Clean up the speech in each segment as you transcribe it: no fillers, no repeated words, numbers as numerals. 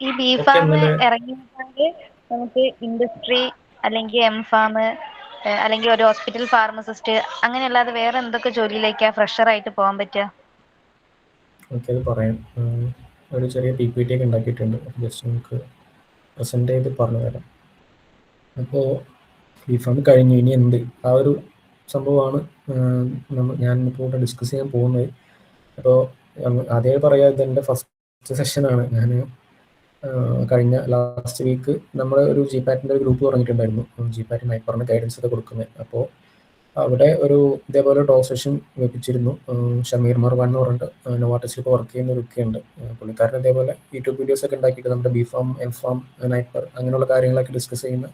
ഈ B farm ഇറങ്ങിയിട്ട് നമുക്ക് ഇൻഡസ്ട്രി അല്ലെങ്കിൽ എം ഫാം അല്ലെങ്കിൽ ഒരു ഹോസ്പിറ്റൽ ഫാർമസിസ്റ്റ് അങ്ങനെയല്ലാതെ വേറെ എന്തൊക്കെ ജോലിയിലേക്കാ ഫ്രഷർ ആയിട്ട് പോകാൻ പറ്റുക? എനിക്കത് പറയാം. ഒരു ചെറിയ PPT ഒക്കെ ഉണ്ടാക്കിയിട്ടുണ്ട്. ജസ്റ്റ് നമുക്ക് പ്രസൻറ്റ് ചെയ്ത് പറഞ്ഞു തരാം. അപ്പോൾ ബി ഫാം കഴിഞ്ഞു, ഇനി എന്ത്, ആ ഒരു സംഭവമാണ് ഞാനിപ്പോൾ ഇവിടെ ഡിസ്കസ് ചെയ്യാൻ പോകുന്നത്. അപ്പോൾ അതേ പറയാം, ഇതെൻ്റെ ഫസ്റ്റ് സെഷനാണ്. ഞാൻ കഴിഞ്ഞ ലാസ്റ്റ് വീക്ക് നമ്മൾ ഒരു GPAT-ൻ്റെ ഒരു ഗ്രൂപ്പ് തുടങ്ങിയിട്ടുണ്ടായിരുന്നു, GPAT മൈപ്പറിന് ഗൈഡൻസ് ഒക്കെ കൊടുക്കുന്നത്. അപ്പോൾ അവിടെ ഒരു ഇതേപോലെ ടോക്ക് സെഷൻ വെപ്പിച്ചിരുന്നു. ഷമീർ മർവാൻ എന്ന് പറഞ്ഞിട്ട് നോവാട്ടസിലൊക്കെ വർക്ക് ചെയ്യുന്ന ഒരു വ്യക്തിയുണ്ട്. പുള്ളിക്കാരൻ ഇതേപോലെ യൂട്യൂബ് വീഡിയോസ് ഒക്കെ ഉണ്ടാക്കിയിട്ട് നമ്മുടെ B farm, M farm, NIPER അങ്ങനെയുള്ള കാര്യങ്ങളൊക്കെ ഡിസ്കസ് ചെയ്യുന്ന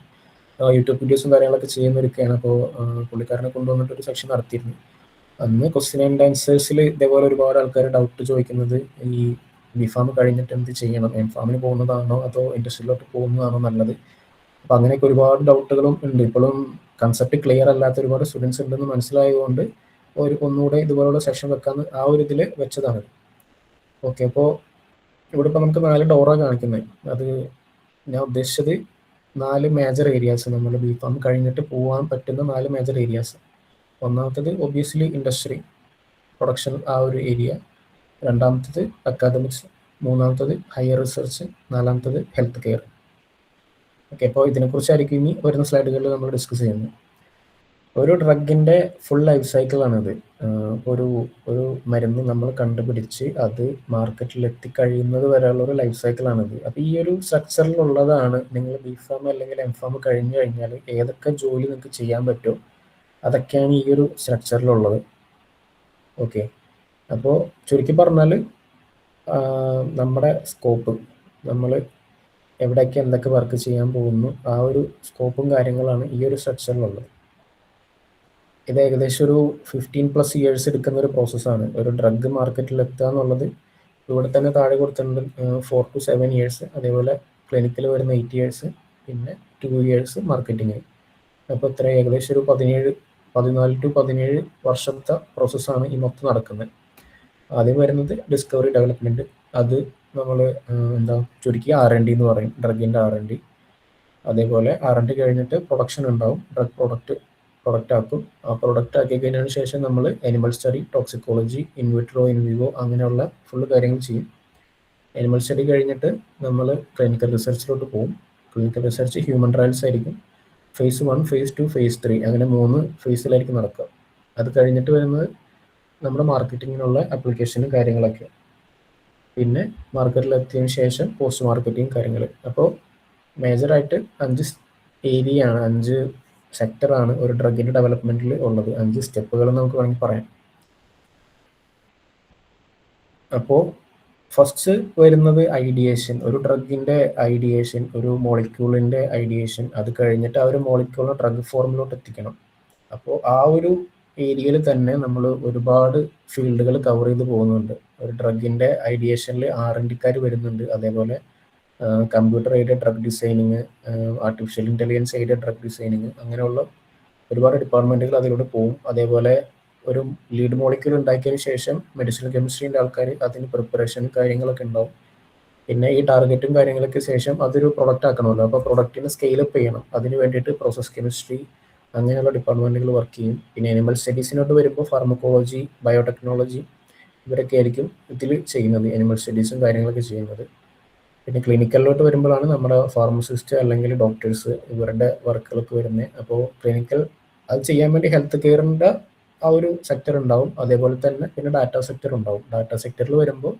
യൂട്യൂബ് വീഡിയോസും കാര്യങ്ങളൊക്കെ ചെയ്യുന്നവരൊക്കെയാണ്. അപ്പോൾ പുള്ളിക്കാരനെ കൊണ്ടുവന്നിട്ട് ഒരു സെക്ഷൻ നടത്തിയിരുന്നു. അന്ന് ക്വസ്റ്റ്യൻ ആൻഡ് ആൻസേഴ്സിൽ ഇതേപോലെ ഒരുപാട് ആൾക്കാർ ഡൗട്ട് ചോദിക്കുന്നത് ഈ ബി ഫാം കഴിഞ്ഞിട്ട് എന്ത് ചെയ്യണം, എം ഫാമിന് പോകുന്നതാണോ അതോ ഇൻഡസ്ട്രിയിലോട്ട് പോകുന്നതാണോ നല്ലത്. അപ്പം അങ്ങനെയൊക്കെ ഒരുപാട് ഡൗട്ടുകളും ഉണ്ട്. ഇപ്പോഴും കൺസെപ്റ്റ് ക്ലിയർ അല്ലാത്ത ഒരുപാട് സ്റ്റുഡൻസ് ഉണ്ടെന്ന് മനസ്സിലായതുകൊണ്ട് ഒന്നുകൂടെ ഇതുപോലുള്ള സെഷൻ വെക്കാന്ന് ആ ഒരു ഇതിൽ വെച്ചതാണ്. ഓക്കെ, അപ്പോൾ ഇവിടെ ഇപ്പോൾ നമുക്ക് 4 ഡോറാണ് കാണിക്കുന്നത്. അത് ഞാൻ ഉദ്ദേശിച്ചത് 4 മേജർ ഏരിയാസ്, നമ്മൾ ബി ഫാം കഴിഞ്ഞിട്ട് പോകാൻ പറ്റുന്ന 4 മേജർ ഏരിയാസ്. ഒന്നാമത്തത് ഒബ്വിയസ്ലി ഇൻഡസ്ട്രി പ്രൊഡക്ഷൻ, ആ ഒരു ഏരിയ. രണ്ടാമത്തത് അക്കാദമിക്സ്. മൂന്നാമത്തത് ഹയർ റിസർച്ച്. നാലാമത്തത് ഹെൽത്ത് കെയർ. ഓക്കെ, അപ്പോൾ ഇതിനെക്കുറിച്ചായിരിക്കും ഇനി വരുന്ന സ്ലൈഡുകളിൽ നമ്മൾ ഡിസ്കസ് ചെയ്യുന്നത്. ഒരു ഡ്രഗിൻ്റെ ഫുൾ ലൈഫ് സൈക്കിളാണിത്. ഒരു മരുന്ന് നമ്മൾ കണ്ടുപിടിച്ച് അത് മാർക്കറ്റിൽ എത്തിക്കഴിയുന്നത് വരെയുള്ള ഒരു ലൈഫ് സൈക്കിളാണിത്. അപ്പോൾ ഈ ഒരു സ്ട്രക്ചറിലുള്ളതാണ് നിങ്ങൾ ബി ഫാം അല്ലെങ്കിൽ എം ഫാം കഴിഞ്ഞു കഴിഞ്ഞാൽ ഏതൊക്കെ ജോലി നിങ്ങൾക്ക് ചെയ്യാൻ പറ്റുമോ അതൊക്കെയാണ് ഈ ഒരു സ്ട്രക്ചറിലുള്ളത്. ഓക്കെ, അപ്പോൾ ചുരുക്കി പറഞ്ഞാൽ നമ്മുടെ സ്കോപ്പ്, നമ്മൾ എവിടെയൊക്കെ എന്തൊക്കെ വർക്ക് ചെയ്യാൻ പോകുന്നു, ആ ഒരു സ്കോപ്പും കാര്യങ്ങളാണ് ഈ ഒരു സ്ട്രക്ചറിലുള്ളത്. ഇത് ഏകദേശം ഒരു 15+ ഇയേഴ്സ് എടുക്കുന്ന ഒരു പ്രോസസ്സാണ്. ഒരു ഡ്രഗ് മാർക്കറ്റിൽ എത്തുക എന്നുള്ളത് ഇവിടെ തന്നെ താഴെ കൊടുത്തിട്ടുണ്ട്, 4 to 7 ഇയേഴ്സ്. അതേപോലെ ക്ലിനിക്കിൽ വരുന്ന 8 ഇയേഴ്സ്, പിന്നെ 2 ഇയേഴ്സ് മാർക്കറ്റിങ്. അപ്പോൾ ഇത്ര ഏകദേശം ഒരു 14 to 17 വർഷത്തെ പ്രോസസ്സാണ് ഈ മൊത്തം നടക്കുന്നത്. ആദ്യം വരുന്നത് ഡിസ്കവറി ഡെവലപ്മെൻറ്റ്, അത് നമ്മൾ ചുരുക്കി R&D എന്ന് പറയും, ഡ്രഗിൻ്റെ R&D. അതേപോലെ R&D കഴിഞ്ഞിട്ട് പ്രൊഡക്ഷൻ ഉണ്ടാവും, ഡ്രഗ് പ്രൊഡക്റ്റ് ആക്കും. ആ പ്രൊഡക്റ്റ് ആക്കി കഴിഞ്ഞതിന് ശേഷം നമ്മൾ animal study, toxicology, in vitro, in vivo അങ്ങനെയുള്ള ഫുള്ള് കാര്യങ്ങൾ ചെയ്യും. അനിമൽ സ്റ്റഡി കഴിഞ്ഞിട്ട് നമ്മൾ ക്ലിനിക്കൽ റിസർച്ചിലോട്ട് പോകും. ക്ലിനിക്കൽ റിസർച്ച് ഹ്യൂമൻ ട്രയൽസ് ആയിരിക്കും. phase 1, phase 2, phase 3 അങ്ങനെ 3 ഫേസിലായിരിക്കും നടക്കുക. അത് കഴിഞ്ഞിട്ട് വരുന്നത് നമ്മുടെ മാർക്കറ്റിങ്ങിനുള്ള ആപ്ലിക്കേഷനും കാര്യങ്ങളൊക്കെ. പിന്നെ മാർക്കറ്റിലെത്തിയതിന് ശേഷം പോസ്റ്റ് മാർക്കറ്റിംഗ് കാര്യങ്ങൾ. അപ്പോൾ മേജറായിട്ട് 5 ഏരിയയാണ്, 5 സെക്ടറാണ് ഒരു ഡ്രഗിൻ്റെ ഡെവലപ്മെൻറ്റിൽ ഉള്ളത്. 5 സ്റ്റെപ്പുകൾ നമുക്ക് വേണമെങ്കിൽ പറയാം. അപ്പോൾ ഫസ്റ്റ് വരുന്നത് ഐഡിയേഷൻ, ഒരു ഡ്രഗിൻ്റെ ഐഡിയേഷൻ, ഒരു മോളിക്യൂളിൻ്റെ ഐഡിയേഷൻ. അത് കഴിഞ്ഞിട്ട് ആ ഒരു മോളിക്യൂളിനെ ഡ്രഗ് ഫോമിലോട്ട് എത്തിക്കണം. അപ്പോൾ ആ ഒരു ഏരിയയിൽ തന്നെ നമ്മൾ ഒരുപാട് ഫീൽഡുകൾ കവർ ചെയ്ത് പോകുന്നുണ്ട്. ഒരു ഡ്രഗിൻ്റെ ഐഡിയേഷനിൽ R&Dക്കാർ വരുന്നുണ്ട്. അതേപോലെ computer aided drug designing, artificial intelligence aided drug designing, അങ്ങനെയുള്ള ഒരുപാട് ഡിപ്പാർട്ട്മെൻറ്റുകൾ അതിലൂടെ പോകും. അതേപോലെ ഒരു ലീഡ് മോളിക്യൂൾ ഉണ്ടാക്കിയതിന് ശേഷം മെഡിസിനൽ കെമിസ്ട്രീൻ്റെ ആൾക്കാർ അതിന് പ്രിപ്പറേഷനും കാര്യങ്ങളൊക്കെ ഉണ്ടാവും. പിന്നെ ഈ ടാർഗറ്റും കാര്യങ്ങളൊക്കെ ശേഷം അതൊരു പ്രൊഡക്റ്റ് ആക്കണമല്ലോ. അപ്പോൾ പ്രൊഡക്റ്റിന് സ്കെയിലപ്പ് ചെയ്യണം. അതിന് വേണ്ടിയിട്ട് പ്രോസസ് കെമിസ്ട്രി അങ്ങനെയുള്ള ഡിപ്പാർട്ട്മെൻറ്റുകൾ വർക്ക് ചെയ്യും. പിന്നെ അനിമൽ സ്റ്റഡീസിനോട്ട് വരുമ്പോൾ ഫാർമക്കോളജി, ബയോടെക്നോളജി ഇവരൊക്കെ ആയിരിക്കും ഇതിൽ ചെയ്യുന്നത്, അനിമൽ സ്റ്റഡീസും കാര്യങ്ങളൊക്കെ ചെയ്യുന്നത്. പിന്നെ ക്ലിനിക്കലിലോട്ട് വരുമ്പോഴാണ് നമ്മുടെ ഫാർമസിസ്റ്റ് അല്ലെങ്കിൽ ഡോക്ടേഴ്സ് ഇവരുടെ വർക്കുകളൊക്കെ വരുന്നത്. അപ്പോൾ ക്ലിനിക്കൽ അത് ചെയ്യാൻ വേണ്ടി ഹെൽത്ത് കെയറിൻ്റെ ആ ഒരു സെക്ടർ ഉണ്ടാവും. അതേപോലെ തന്നെ പിന്നെ ഡാറ്റ സെക്ടർ ഉണ്ടാവും. ഡാറ്റ സെക്ടറിൽ വരുമ്പോൾ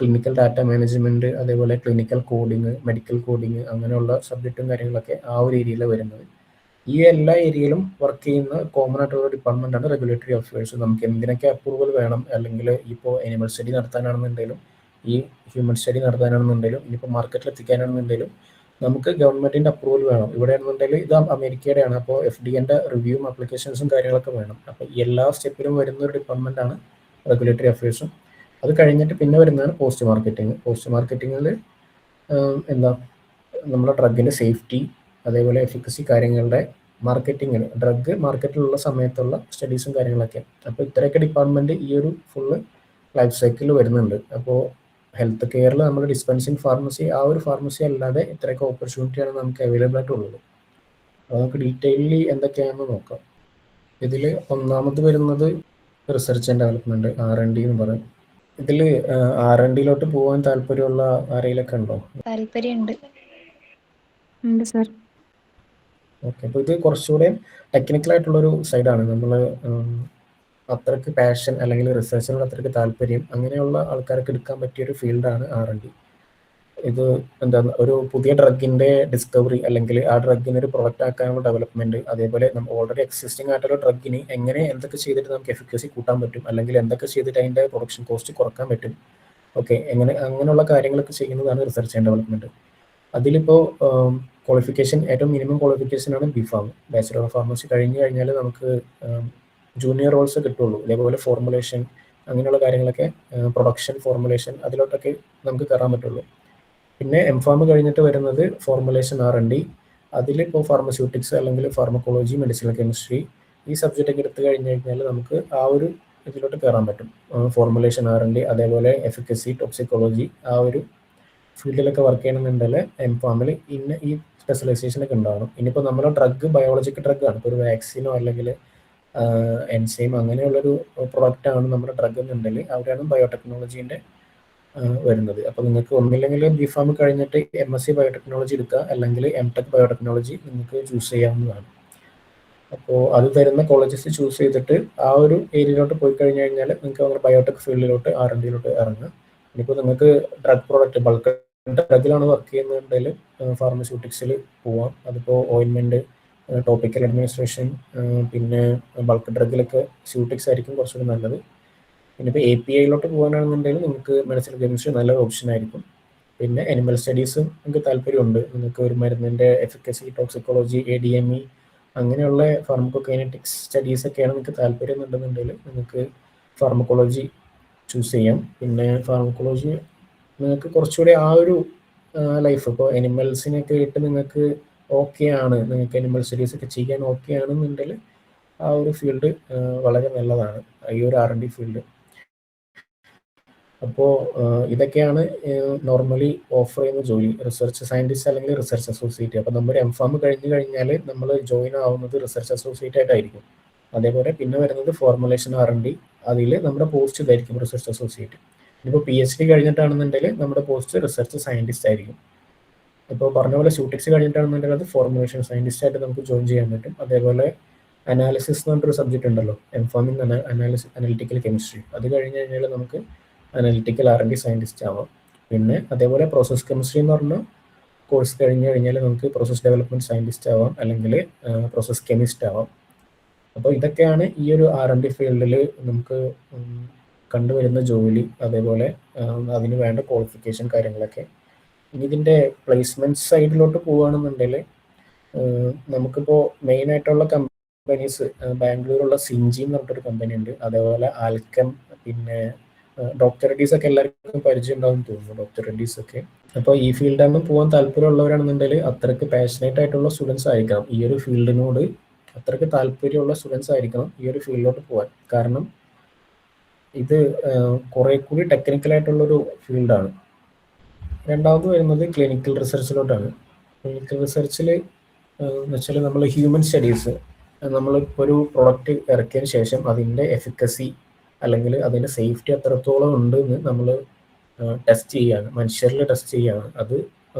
ക്ലിനിക്കൽ ഡാറ്റ മാനേജ്മെൻറ്റ്, അതേപോലെ ക്ലിനിക്കൽ കോഡിങ്, മെഡിക്കൽ കോഡിങ് അങ്ങനെയുള്ള സബ്ജക്റ്റും കാര്യങ്ങളൊക്കെ ആ ഒരു ഏരിയയിലാണ് വരുന്നത്. ഈ എല്ലാ ഏരിയയിലും വർക്ക് ചെയ്യുന്ന കോമൺ ആയിട്ടുള്ള ഡിപ്പാർട്ട്മെൻറ്റാണ് റെഗുലേറ്ററി അഫയേഴ്സ്. നമുക്ക് എന്തിനൊക്കെ അപ്രൂവൽ വേണം, അല്ലെങ്കിൽ ഇപ്പോൾ അനിമൽ സ്റ്റഡി നടത്താനാണെന്നുണ്ടെങ്കിലും ഈ ഹ്യൂമൻ സ്റ്റഡി നടത്താനാണെന്നുണ്ടെങ്കിലും ഇനിയിപ്പോൾ മാർക്കറ്റിൽ എത്തിക്കാനാണെന്നുണ്ടെങ്കിലും നമുക്ക് ഗവൺമെൻറ്റിൻ്റെ അപ്രൂവൽ വേണം. ഇവിടെ ആണെന്നുണ്ടെങ്കിൽ ഇത് അമേരിക്കയുടെയാണ്, അപ്പോൾ FDA-ൻ്റെ റിവ്യൂവും ആപ്ലിക്കേഷൻസും കാര്യങ്ങളൊക്കെ വേണം. അപ്പോൾ എല്ലാ സ്റ്റെപ്പിലും വരുന്ന ഒരു ഡിപ്പാർട്ട്മെൻറ്റാണ് റെഗുലേറ്ററി അഫയേഴ്സും. അത് കഴിഞ്ഞിട്ട് പിന്നെ വരുന്നതാണ് പോസ്റ്റ് മാർക്കറ്റിംഗ്. പോസ്റ്റ് മാർക്കറ്റിങ്ങിൽ നമ്മുടെ ഡ്രഗിൻ്റെ സേഫ്റ്റി, അതേപോലെ എഫിക്കസി കാര്യങ്ങളുടെ മാർക്കറ്റിങ്ങിന്, ഡ്രഗ് മാർക്കറ്റിലുള്ള സമയത്തുള്ള സ്റ്റഡീസും കാര്യങ്ങളൊക്കെ. അപ്പോൾ ഇത്രയൊക്കെ ഡിപ്പാർട്ട്മെൻറ്റ് ഈ ഒരു ഫുള്ള് ലൈഫ് സൈക്കിളിൽ വരുന്നുണ്ട്. അപ്പോൾ ഹെൽത്ത് കെയറിൽ നമ്മൾ ഡിസ്പെൻസിങ് ഫാർമസി ആ ഒരു ഫാർമസി അല്ലാതെ ഇത്രയൊക്കെ ഓപ്പർച്യൂണിറ്റിയാണ് നമുക്ക് അവൈലബിൾ ആയിട്ടുള്ളത്. അപ്പോൾ നമുക്ക് ഡീറ്റെയിലി എന്തൊക്കെയാണെന്ന് നോക്കാം. ഇതിൽ ഒന്നാമത് വരുന്നത് റിസർച്ച് ആൻഡ് ഡെവലപ്മെൻറ്റ് R&D എന്ന് പറയും. ഇതിൽ R&Dയിലോട്ട് പോകാൻ താല്പര്യമുള്ള ആരെങ്കിലൊക്കെ ഉണ്ടോ? താല്പര്യമുണ്ട്. സർ. ഓക്കെ, അപ്പോൾ ഇത് കുറച്ചുകൂടെ ടെക്നിക്കലായിട്ടുള്ളൊരു സൈഡാണ്. നമ്മൾ അത്രയ്ക്ക് പാഷൻ അല്ലെങ്കിൽ റിസർച്ചിനോട് അത്രയ്ക്ക് താല്പര്യം അങ്ങനെയുള്ള ആൾക്കാർക്ക് എടുക്കാൻ പറ്റിയൊരു ഫീൽഡാണ് R&D. ഇത് എന്താ ഒരു പുതിയ ഡ്രഗിൻ്റെ ഡിസ്കവറി അല്ലെങ്കിൽ ആ ഡ്രഗിനെ ഒരു പ്രൊഡക്റ്റ് ആക്കാനുള്ള ഡെവലപ്മെൻറ്റ്, അതേപോലെ നമ്മൾ ഓൾറെഡി എക്സിസ്റ്റിംഗ് ആയിട്ടുള്ള ഡ്രഗിന് എങ്ങനെ എന്തൊക്കെ ചെയ്തിട്ട് നമുക്ക് എഫിക്കസി കൂട്ടാൻ പറ്റും, അല്ലെങ്കിൽ എന്തൊക്കെ ചെയ്തിട്ട് അതിൻ്റെ പ്രൊഡക്ഷൻ കോസ്റ്റ് കുറക്കാൻ പറ്റും, ഓക്കെ, അങ്ങനെയുള്ള കാര്യങ്ങളൊക്കെ ചെയ്യുന്നതാണ് റിസർച്ച് ആൻഡ് ഡെവലപ്മെൻറ്റ്. അതിലിപ്പോൾ ക്വാളിഫിക്കേഷൻ ഏറ്റവും മിനിമം ക്വാളിഫിക്കേഷനാണ് B.Pharm. ബാച്ചുലർ ഓഫ് ഫാർമസി കഴിഞ്ഞ് കഴിഞ്ഞാൽ നമുക്ക് ജൂനിയർ റോൾസ് കിട്ടുള്ളൂ. അതേപോലെ ഫോർമുലേഷൻ അങ്ങനെയുള്ള കാര്യങ്ങളൊക്കെ, പ്രൊഡക്ഷൻ, ഫോർമുലേഷൻ അതിലോട്ടൊക്കെ നമുക്ക് കയറാൻ പറ്റുള്ളൂ. പിന്നെ M.Pharm കഴിഞ്ഞിട്ട് വരുന്നത് ഫോർമുലേഷൻ R&D. അതിലിപ്പോൾ ഫാർമസ്യൂട്ടിക്സ് അല്ലെങ്കിൽ ഫാർമക്കോളജി, മെഡിസിനൽ കെമിസ്ട്രി ഈ സബ്ജക്റ്റൊക്കെ എടുത്തു കഴിഞ്ഞ് കഴിഞ്ഞാൽ നമുക്ക് ആ ഒരു ഇതിലോട്ട് കയറാൻ പറ്റും. ഫോർമുലേഷൻ R&D, അതേപോലെ എഫിക്കസി, ടോക്സിക്കോളജി ആ ഒരു ഫീൽഡിലൊക്കെ വർക്ക് ചെയ്യണമെന്നുണ്ടെങ്കിൽ M.Pharmൽ ഈ സ്പെഷ്യലൈസേഷനൊക്കെ ഉണ്ടാവണം. ഇനിയിപ്പോൾ നമ്മുടെ ഡ്രഗ് ബയോളജിക്കൽ ഡ്രഗാണ്, ഇപ്പോൾ ഒരു വാക്സിനോ അല്ലെങ്കിൽ എൻസൈം അങ്ങനെയുള്ളൊരു പ്രൊഡക്റ്റാണ് നമ്മുടെ ഡ്രഗ് എന്നുണ്ടെങ്കിൽ അവിടെയാണ് ബയോടെക്നോളജീൻ്റെ വരുന്നത്. അപ്പോൾ നിങ്ങൾക്ക് ഒന്നില്ലെങ്കിൽ B.Pharm കഴിഞ്ഞിട്ട് MSc ബയോടെക്നോളജി എടുക്കുക, അല്ലെങ്കിൽ M.Tech ബയോടെക്നോളജി നിങ്ങൾക്ക് ചൂസ് ചെയ്യാവുന്നതാണ്. അപ്പോൾ അത് തരുന്ന കോളേജസ് ചൂസ് ചെയ്തിട്ട് ആ ഒരു ഏരിയയിലോട്ട് പോയി കഴിഞ്ഞ് കഴിഞ്ഞാൽ നിങ്ങൾക്ക് അങ്ങനെ ബയോടെക് ഫീൽഡിലോട്ട് R&Dയിലോട്ട് ഇറങ്ങുക. ഇനിയിപ്പോൾ നിങ്ങൾക്ക് ഡ്രഗ് പ്രോഡക്റ്റ് ബൾക്ക് ഡ്രഗിലാണ് വർക്ക് ചെയ്യുന്നുണ്ടെങ്കിൽ ഫാർമസ്യൂട്ടിക്സിൽ പോവാം. അതിപ്പോൾ ഓയിൻമെൻറ്റ്, ടോപ്പിക്കൽ അഡ്മിനിസ്ട്രേഷൻ, പിന്നെ ബൾക്ക് ഡ്രഗിലൊക്കെ സ്യൂട്ടിക്സ് ആയിരിക്കും കുറച്ചുകൂടി നല്ലത്. പിന്നെ ഇപ്പോൾ APIയിലോട്ട് പോകാനാണെന്നുണ്ടെങ്കിൽ നിങ്ങൾക്ക് മെഡിസിനൽ കെമിസ്ട്രി നല്ലൊരു ഓപ്ഷൻ ആയിരിക്കും. പിന്നെ അനിമൽ സ്റ്റഡീസ് നിങ്ങൾക്ക് താല്പര്യമുണ്ട്, നിങ്ങൾക്ക് ഒരു മരുന്നിൻ്റെ എഫിക്കസി, ടോക്സിക്കോളജി, ADME അങ്ങനെയുള്ള ഫാർമക്കോകൈനറ്റിക്സ് സ്റ്റഡീസൊക്കെയാണ് നിങ്ങൾക്ക് താല്പര്യം എന്നുണ്ടെന്നുണ്ടെങ്കിൽ നിങ്ങൾക്ക് ഫാർമക്കോളജി ചൂസ് ചെയ്യാം. പിന്നെ ഫാർമക്കോളജി നിങ്ങൾക്ക് കുറച്ചുകൂടി ആ ഒരു ലൈഫ്, ഇപ്പോൾ അനിമൽസിനൊക്കെ ഇട്ട് നിങ്ങൾക്ക് ഓക്കെ ആണ്, നിങ്ങൾക്ക് അനിമൽ സ്റ്റഡീസ് ഒക്കെ ചെയ്യാൻ ഓക്കെ ആണെന്നുണ്ടെങ്കിൽ ആ ഒരു ഫീൽഡ് വളരെ നല്ലതാണ്, ഈ ഒരു R&D ഫീൽഡ്. അപ്പോൾ ഇതൊക്കെയാണ് നോർമലി ഓഫർ ചെയ്യുന്ന ജോലി, റിസർച്ച് സയൻറ്റിസ്റ്റ് അല്ലെങ്കിൽ റിസർച്ച് അസോസിയേറ്റ്. അപ്പോൾ നമ്മുടെ M.Pharm കഴിഞ്ഞ് കഴിഞ്ഞാൽ നമ്മൾ ജോയിൻ ആവുന്നത് റിസർച്ച് അസോസിയേറ്റ് ആയിട്ടായിരിക്കും. അതേപോലെ പിന്നെ വരുന്നത് ഫോർമുലേഷൻ R&D, അതിൽ നമ്മുടെ പോസ്റ്റ് ഇതായിരിക്കും റിസർച്ച് അസോസിയേറ്റ്. ഇപ്പോൾ PhD കഴിഞ്ഞിട്ടാണെന്നുണ്ടെങ്കിൽ നമ്മുടെ പോസ്റ്റ് റിസർച്ച് സയൻറ്റിസ്റ്റ് ആയിരിക്കും. ഇപ്പോൾ പറഞ്ഞ പോലെ സ്യൂട്ടിക്സ് കഴിഞ്ഞിട്ടാണെന്നുണ്ടെങ്കിൽ അത് ഫോർമുലേഷൻ സയൻറ്റിസ്റ്റ് ആയിട്ട് നമുക്ക് ജോയിൻ ചെയ്യാൻ പറ്റും. അതേപോലെ അനാലിസിസ് എന്ന് പറഞ്ഞൊരു സബ്ജക്റ്റ് ഉണ്ടല്ലോ, M.Pharm അനലിറ്റിക്കൽ കെമിസ്ട്രി, അത് കഴിഞ്ഞ് കഴിഞ്ഞാൽ നമുക്ക് അനലിറ്റിക്കൽ R&D സയൻറ്റിസ്റ്റ് ആവാം. പിന്നെ അതേപോലെ പ്രോസസ് കെമിസ്ട്രി എന്ന് പറഞ്ഞ കോഴ്സ് കഴിഞ്ഞ് കഴിഞ്ഞാൽ നമുക്ക് പ്രോസസ് ഡെവലപ്മെൻറ്റ് സയൻറ്റിസ്റ്റ് ആവാം, അല്ലെങ്കിൽ പ്രോസസ് കെമിസ്റ്റ് ആവാം. അപ്പോൾ ഇതൊക്കെയാണ് ഈ ഒരു R&D ഫീൽഡിൽ നമുക്ക് കണ്ടുവരുന്ന ജോലി, അതേപോലെ അതിന് വേണ്ട ക്വാളിഫിക്കേഷൻ കാര്യങ്ങളൊക്കെ. ഇനി ഇതിൻ്റെ പ്ലേസ്മെൻറ്റ് സൈഡിലോട്ട് പോവുകയാണെന്നുണ്ടെങ്കിൽ നമുക്കിപ്പോൾ മെയിനായിട്ടുള്ള കമ്പനീസ് ബാംഗ്ലൂരുള്ള സിൻജി എന്ന് പറഞ്ഞിട്ടൊരു കമ്പനി ഉണ്ട്, അതേപോലെ ആൽക്കം, പിന്നെ ഡോക്ടർ റെഡ്ഡീസ് ഒക്കെ എല്ലാവർക്കും പരിചയം ഉണ്ടാവും തോന്നുന്നു, ഡോക്ടർ റെഡ്ഡീസ് ഒക്കെ. അപ്പോൾ ഈ ഫീൽഡിൽ പോകാൻ താല്പര്യമുള്ളവരാണെന്നുണ്ടെങ്കിൽ അത്രയ്ക്ക് പാഷനേറ്റ് ആയിട്ടുള്ള സ്റ്റുഡൻസ് ആയിരിക്കണം, ഈ ഒരു ഫീൽഡിനോട് അത്രയ്ക്ക് താല്പര്യമുള്ള സ്റ്റുഡൻസ് ആയിരിക്കണം ഈ ഒരു ഫീൽഡിലോട്ട് പോകാൻ. കാരണം ഇത് കുറേ കൂടി ടെക്നിക്കലായിട്ടുള്ളൊരു ഫീൽഡാണ്. രണ്ടാമത് വരുന്നത് ക്ലിനിക്കൽ റിസർച്ചിലോട്ടാണ്. ക്ലിനിക്കൽ റിസർച്ചിൽ എന്ന് വെച്ചാൽ നമ്മൾ ഹ്യൂമൻ സ്റ്റഡീസ്, നമ്മളിപ്പോൾ ഒരു പ്രൊഡക്റ്റ് ഇറക്കിയതിന് ശേഷം അതിൻ്റെ എഫിക്കസി അല്ലെങ്കിൽ അതിൻ്റെ സേഫ്റ്റി എത്രത്തോളം ഉണ്ട് എന്ന് നമ്മൾ ടെസ്റ്റ് ചെയ്യുകയാണ്, മനുഷ്യരിൽ ടെസ്റ്റ് ചെയ്യുകയാണ്. അത്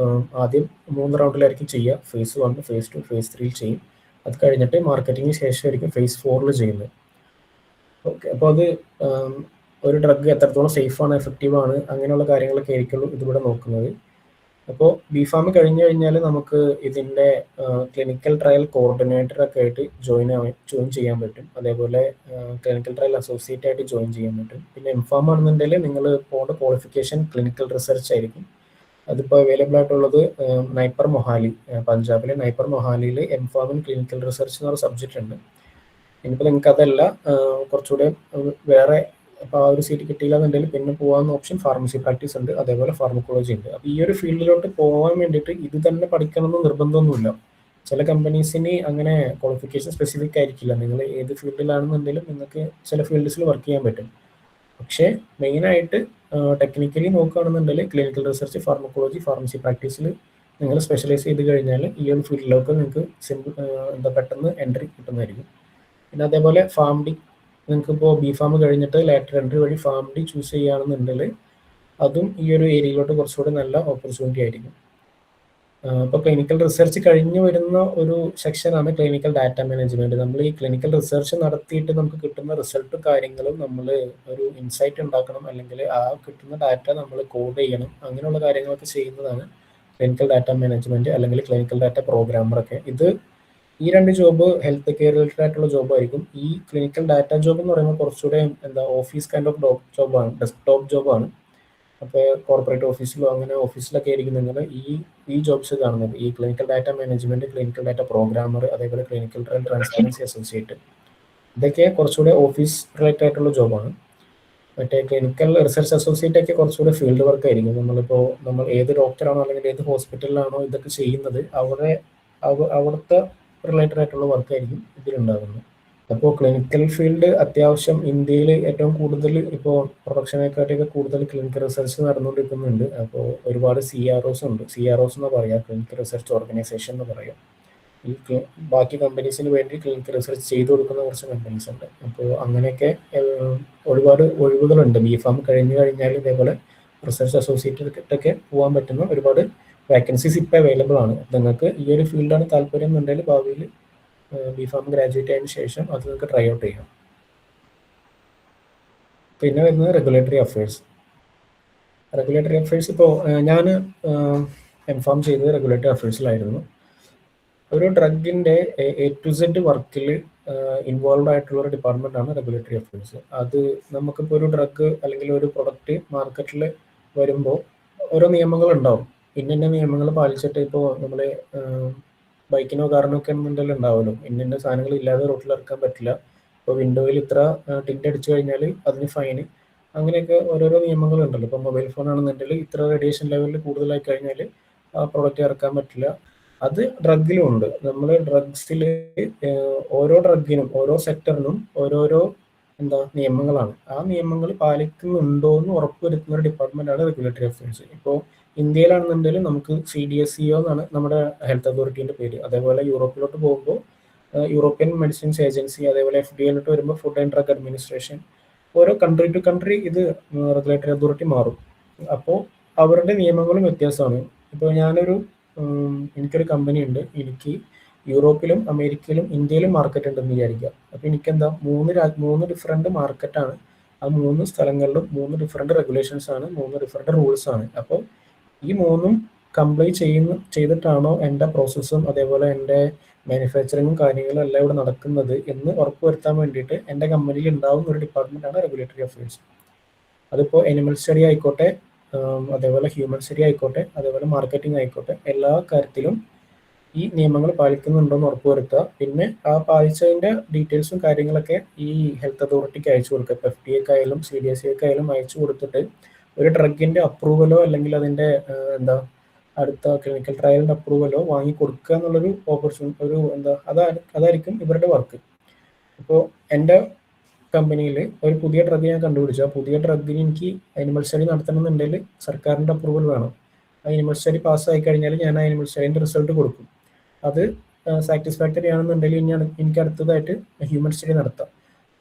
ആദ്യം 3 റൗണ്ടിലായിരിക്കും ചെയ്യുക, phase 1, phase 2, phase 3 ചെയ്യും. അത് കഴിഞ്ഞിട്ട് മാർക്കറ്റിങ്ങിന് ശേഷമായിരിക്കും phase 4 ചെയ്യുന്നത്. ഓക്കെ, അപ്പോൾ അത് ഒരു ഡ്രഗ് എത്രത്തോളം സേഫാണ്, എഫക്റ്റീവാണ്, അങ്ങനെയുള്ള കാര്യങ്ങളൊക്കെ ആയിരിക്കുള്ളൂ ഇതിലൂടെ നോക്കുന്നത്. അപ്പോൾ B.Pharm കഴിഞ്ഞ് കഴിഞ്ഞാൽ നമുക്ക് ഇതിൻ്റെ ക്ലിനിക്കൽ ട്രയൽ കോർഡിനേറ്ററൊക്കെ ആയിട്ട് ജോയിൻ ചെയ്യാൻ പറ്റും. അതേപോലെ ക്ലിനിക്കൽ ട്രയൽ അസോസിയേറ്റ് ആയിട്ട് ജോയിൻ ചെയ്യാൻ പറ്റും. പിന്നെ M.Pharm ആണെന്നുണ്ടെങ്കിൽ നിങ്ങൾ പോകേണ്ട ക്വാളിഫിക്കേഷൻ ക്ലിനിക്കൽ റിസർച്ച് ആയിരിക്കും. അതിപ്പോൾ അവൈലബിൾ ആയിട്ടുള്ളത് നൈപ്പർ മൊഹാലി, പഞ്ചാബിലെ നൈപ്പർ മൊഹാലിയിൽ M.Pharm ക്ലിനിക്കൽ റിസർച്ച് എന്ന് പറഞ്ഞ സബ്ജക്റ്റ് ഉണ്ട്. ഇനിയിപ്പോൾ നിങ്ങൾക്ക് അതല്ല കുറച്ചുകൂടെ വേറെ അപ്പോൾ ആ ഒരു സീറ്റ് കിട്ടിയില്ലാന്നുണ്ടെങ്കിൽ പിന്നെ പോകാവുന്ന ഓപ്ഷൻ ഫാർമസി പ്രാക്ടീസ് ഉണ്ട്, അതേപോലെ ഫാർമക്കോളജി ഉണ്ട്. അപ്പോൾ ഈ ഒരു ഫീൽഡിലോട്ട് പോകാൻ വേണ്ടിയിട്ട് ഇത് തന്നെ പഠിക്കണമെന്ന് നിർബന്ധമൊന്നുമില്ല. ചില കമ്പനീസിന് അങ്ങനെ ക്വാളിഫിക്കേഷൻ സ്പെസിഫിക് ആയിരിക്കില്ല, നിങ്ങൾ ഏത് ഫീൽഡിലാണെന്നുണ്ടെങ്കിലും നിങ്ങൾക്ക് ചില ഫീൽഡ്സിൽ വർക്ക് ചെയ്യാൻ പറ്റും. പക്ഷേ മെയിനായിട്ട് ടെക്നിക്കലി നോക്കുകയാണെന്നുണ്ടെങ്കിൽ ക്ലിനിക്കൽ റിസർച്ച്, ഫാർമക്കോളജി, ഫാർമസി പ്രാക്ടീസിൽ നിങ്ങൾ സ്പെഷ്യലൈസ് ചെയ്ത് കഴിഞ്ഞാൽ ഈ ഒരു ഫീൽഡിലൊക്കെ നിങ്ങൾക്ക് പെട്ടെന്ന് എൻട്രി കിട്ടുന്നതായിരിക്കും. പിന്നെ അതേപോലെ ഫാം ഡി, നിങ്ങൾക്ക് ഇപ്പോൾ ബി ഫാം കഴിഞ്ഞിട്ട് ലാറ്ററൽ എൻട്രി വഴി ഫാം ഡി ചൂസ് ചെയ്യുകയാണെന്നുണ്ടെങ്കിൽ അതും ഈ ഒരു ഏരിയയിലോട്ട് കുറച്ചുകൂടി നല്ല ഓപ്പർച്യൂണിറ്റി ആയിരിക്കും. ഇപ്പോൾ ക്ലിനിക്കൽ റിസർച്ച് കഴിഞ്ഞ് വരുന്ന ഒരു സെക്ഷനാണ് ക്ലിനിക്കൽ ഡാറ്റ മാനേജ്മെൻറ്റ്. നമ്മൾ ഈ ക്ലിനിക്കൽ റിസർച്ച് നടത്തിയിട്ട് നമുക്ക് കിട്ടുന്ന റിസൾട്ടും കാര്യങ്ങളും നമ്മൾ ഒരു ഇൻസൈറ്റ് ഉണ്ടാക്കണം, അല്ലെങ്കിൽ ആ കിട്ടുന്ന ഡാറ്റ നമ്മൾ കോഡ് ചെയ്യണം, അങ്ങനെയുള്ള കാര്യങ്ങളൊക്കെ ചെയ്യുന്നതാണ് ക്ലിനിക്കൽ ഡാറ്റ മാനേജ്മെൻറ്റ് അല്ലെങ്കിൽ ക്ലിനിക്കൽ ഡാറ്റ പ്രോഗ്രാമറൊക്കെ. ഈ രണ്ട് ജോബ് ഹെൽത്ത് കെയർ റിലേറ്റഡ് ആയിട്ടുള്ള ജോബായിരിക്കും. ഈ ക്ലിനിക്കൽ ഡാറ്റ ജോബ് എന്ന് പറയുമ്പോൾ കുറച്ചുകൂടെ ഓഫീസ് കൈൻഡ് ഓഫ് ജോബാണ്, ഡെസ്ക്ടോപ്പ് ജോബാണ്. അപ്പോൾ കോർപ്പറേറ്റ് ഓഫീസിലോ അങ്ങനെ ഓഫീസിലൊക്കെ ആയിരിക്കും നിങ്ങൾ ഈ ജോബ്സ് കാണുന്നത്. ഈ clinical data management, clinical data programmer, അതേപോലെ ക്ലിനിക്കൽ ട്രാൻസ്പെറൻസി അസോസിയേറ്റ്, ഇതൊക്കെ കുറച്ചുകൂടെ ഓഫീസ് റിലേറ്റഡ് ആയിട്ടുള്ള ജോബാണ്. മറ്റേ ക്ലിനിക്കൽ റിസർച്ച് അസോസിയേറ്റ് ഒക്കെ കുറച്ചുകൂടെ ഫീൽഡ് വർക്ക് ആയിരിക്കും. നമ്മൾ ഏത് ഡോക്ടറാണോ അല്ലെങ്കിൽ ഏത് ഹോസ്പിറ്റലിലാണോ ഇതൊക്കെ ചെയ്യുന്നത് അവിടുത്തെ റിലേറ്റഡ് ആയിട്ടുള്ള വർക്കായിരിക്കും ഇതിലുണ്ടാകുന്നത്. അപ്പോൾ ക്ലിനിക്കൽ ഫീൽഡ് അത്യാവശ്യം ഇന്ത്യയിൽ ഏറ്റവും കൂടുതൽ ഇപ്പോൾ പ്രൊഡക്ഷനെക്കാട്ടൊക്കെ കൂടുതൽ ക്ലിനിക്കൽ റിസർച്ച് നടന്നുകൊണ്ടിരിക്കുന്നുണ്ട്. അപ്പോൾ ഒരുപാട് CROs ഉണ്ട്. CROs എന്ന് പറയാം, ക്ലിനിക്കൽ റിസർച്ച് ഓർഗനൈസേഷൻ എന്ന് പറയാം. ഈ ബാക്കി കമ്പനീസിന് വേണ്ടി ക്ലിനിക്കൽ റിസർച്ച് ചെയ്തു കൊടുക്കുന്ന കുറച്ച് കമ്പനീസ് ഉണ്ട്. അപ്പോൾ അങ്ങനെയൊക്കെ ഒരുപാട് ഒഴിവുകളുണ്ട്. ബി ഫാം കഴിഞ്ഞു കഴിഞ്ഞാൽ ഇതേപോലെ റിസർച്ച് അസോസിയേറ്റൊക്കെ പോകാൻ പറ്റുന്ന ഒരുപാട് വാക്കൻസീസ് ഇപ്പോൾ അവൈലബിൾ ആണ്. നിങ്ങൾക്ക് ഈ ഒരു ഫീൽഡാണ് താല്പര്യം എന്നുണ്ടെങ്കിൽ ഭാവിയിൽ ബി ഫാം ഗ്രാജുവേറ്റ് ആയതിനു ശേഷം അത് നിങ്ങൾക്ക് ട്രൈ ഔട്ട് ചെയ്യാം. പിന്നെ വരുന്നത് റെഗുലേറ്ററി അഫയേഴ്സ്. ഇപ്പോൾ ഞാൻ എംഫാം ചെയ്തത് റെഗുലേറ്ററി അഫയേഴ്സിലായിരുന്നു. ഒരു ഡ്രഗിൻ്റെ A to Z വർക്കിൽ ഇൻവോൾവ് ആയിട്ടുള്ള ഒരു ഡിപ്പാർട്ട്മെൻറ്റാണ് റെഗുലേറ്ററി അഫയേഴ്സ്. അത് നമുക്കിപ്പോൾ ഒരു ഡ്രഗ് അല്ലെങ്കിൽ ഒരു പ്രൊഡക്റ്റ് മാർക്കറ്റിൽ വരുമ്പോൾ ഓരോ നിയമങ്ങളുണ്ടാവും. ഇന്ന നിയമങ്ങൾ പാലിച്ചിട്ട്, ഇപ്പോൾ നമ്മൾ ബൈക്കിനോ കാറിനോ ഒക്കെ എന്തെങ്കിലും ഉണ്ടാവുമല്ലോ, ഇന്ന സാധനങ്ങൾ ഇല്ലാതെ റോട്ടിൽ ഇറക്കാൻ പറ്റില്ല, ഇപ്പോൾ വിൻഡോയിൽ ഇത്ര ടിൻ്റ് അടിച്ചു കഴിഞ്ഞാൽ അതിന് ഫൈന്, അങ്ങനെയൊക്കെ ഓരോരോ നിയമങ്ങളുണ്ടല്ലോ. ഇപ്പോൾ മൊബൈൽ ഫോൺ ആണെന്നുണ്ടെങ്കിൽ ഇത്ര റേഡിയേഷൻ ലെവലിൽ കൂടുതലായി കഴിഞ്ഞാൽ ആ പ്രോഡക്റ്റ് ഇറക്കാൻ പറ്റില്ല. അത് ഡ്രഗിലും ഉണ്ട്. നമ്മൾ ഡ്രഗ്സിൽ ഓരോ ഡ്രഗിനും ഓരോ സെക്ടറിനും ഓരോരോ നിയമങ്ങളാണ്. ആ നിയമങ്ങൾ പാലിക്കുന്നുണ്ടോ എന്ന് ഉറപ്പുവരുത്തുന്ന ഒരു ഡിപ്പാർട്ട്മെൻറ്റാണ് റെഗുലേറ്ററി അഫയേഴ്സ്. ഇപ്പോൾ ഇന്ത്യയിലാണെന്നുണ്ടെങ്കിൽ നമുക്ക് CDSCO എന്നാണ് നമ്മുടെ ഹെൽത്ത് അതോറിറ്റീൻ്റെ പേര്. അതേപോലെ യൂറോപ്പിലോട്ട് പോകുമ്പോൾ യൂറോപ്യൻ മെഡിസിൻസ് ഏജൻസി, അതേപോലെ FDA വരുമ്പോൾ ഫുഡ് ആൻഡ് ഡ്രഗ് അഡ്മിനിസ്ട്രേഷൻ. ഓരോ കൺട്രി ടു കൺട്രി ഇത് റെഗുലേറ്ററി അതോറിറ്റി മാറും. അപ്പോൾ അവരുടെ നിയമങ്ങളും വ്യത്യാസമാണ്. ഇപ്പോൾ എനിക്കൊരു കമ്പനി ഉണ്ട്, എനിക്ക് യൂറോപ്പിലും അമേരിക്കയിലും ഇന്ത്യയിലും മാർക്കറ്റ് ഉണ്ടെന്ന് വിചാരിക്കുക. അപ്പോൾ എനിക്കെന്താ മൂന്ന് ഡിഫറെൻറ്റ് മാർക്കറ്റാണ്. ആ 3 സ്ഥലങ്ങളിലും 3 ഡിഫറെൻറ്റ് റെഗുലേഷൻസ് ആണ്, 3 ഡിഫറെൻറ്റ് റൂൾസ് ആണ്. അപ്പോൾ ഈ 3ഉം കംപ്ലൈ ചെയ്തിട്ടാണോ എൻ്റെ പ്രോസസ്സും അതേപോലെ എൻ്റെ മാനുഫാക്ചറിങ്ങും കാര്യങ്ങളും എല്ലാം ഇവിടെ നടക്കുന്നത് എന്ന് ഉറപ്പുവരുത്താൻ വേണ്ടിയിട്ട് എൻ്റെ കമ്പനിയിൽ ഉണ്ടാവുന്ന ഒരു ഡിപ്പാർട്ട്മെൻറ്റാണ് റെഗുലേറ്ററി അഫയേഴ്സ്. അതിപ്പോൾ അനിമൽ സ്റ്റഡി ആയിക്കോട്ടെ, അതേപോലെ ഹ്യൂമൻ സ്റ്റഡി ആയിക്കോട്ടെ, അതേപോലെ മാർക്കറ്റിംഗ് ആയിക്കോട്ടെ, എല്ലാ കാര്യത്തിലും ഈ നിയമങ്ങൾ പാലിക്കുന്നുണ്ടോ എന്ന് ഉറപ്പുവരുത്തുക. പിന്നെ ആ പാലിച്ചതിൻ്റെ ഡീറ്റെയിൽസും കാര്യങ്ങളൊക്കെ ഈ ഹെൽത്ത് അതോറിറ്റിക്ക് അയച്ചു കൊടുക്കുക. ഇപ്പോൾ FDA CDSCക്കായാലും അയച്ചു കൊടുത്തിട്ട് ഒരു ഡ്രഗിൻ്റെ അപ്രൂവലോ അല്ലെങ്കിൽ അതിൻ്റെ അടുത്ത ക്ലിനിക്കൽ ട്രയലിൻ്റെ അപ്രൂവലോ വാങ്ങി കൊടുക്കുക എന്നുള്ളൊരു അതായിരിക്കും ഇവരുടെ വർക്ക്. ഇപ്പോൾ എൻ്റെ കമ്പനിയിൽ ഒരു പുതിയ ഡ്രഗ് ഞാൻ കണ്ടുപിടിച്ചു. ആ പുതിയ ഡ്രഗിന് എനിക്ക് അനിമൽ സ്റ്റഡി നടത്തണമെന്നുണ്ടെങ്കിൽ സർക്കാരിൻ്റെ അപ്രൂവൽ വേണം. അനിമൽ സ്റ്റഡി പാസ്സായി കഴിഞ്ഞാൽ ഞാൻ അനിമൽ സ്റ്റഡീൻ്റെ റിസൾട്ട് കൊടുക്കും. അത് സാറ്റിസ്ഫാക്ടറി ആണെന്നുണ്ടെങ്കിൽ എനിക്ക് അടുത്തതായിട്ട് ഹ്യൂമൻ സ്റ്റഡി നടത്താം.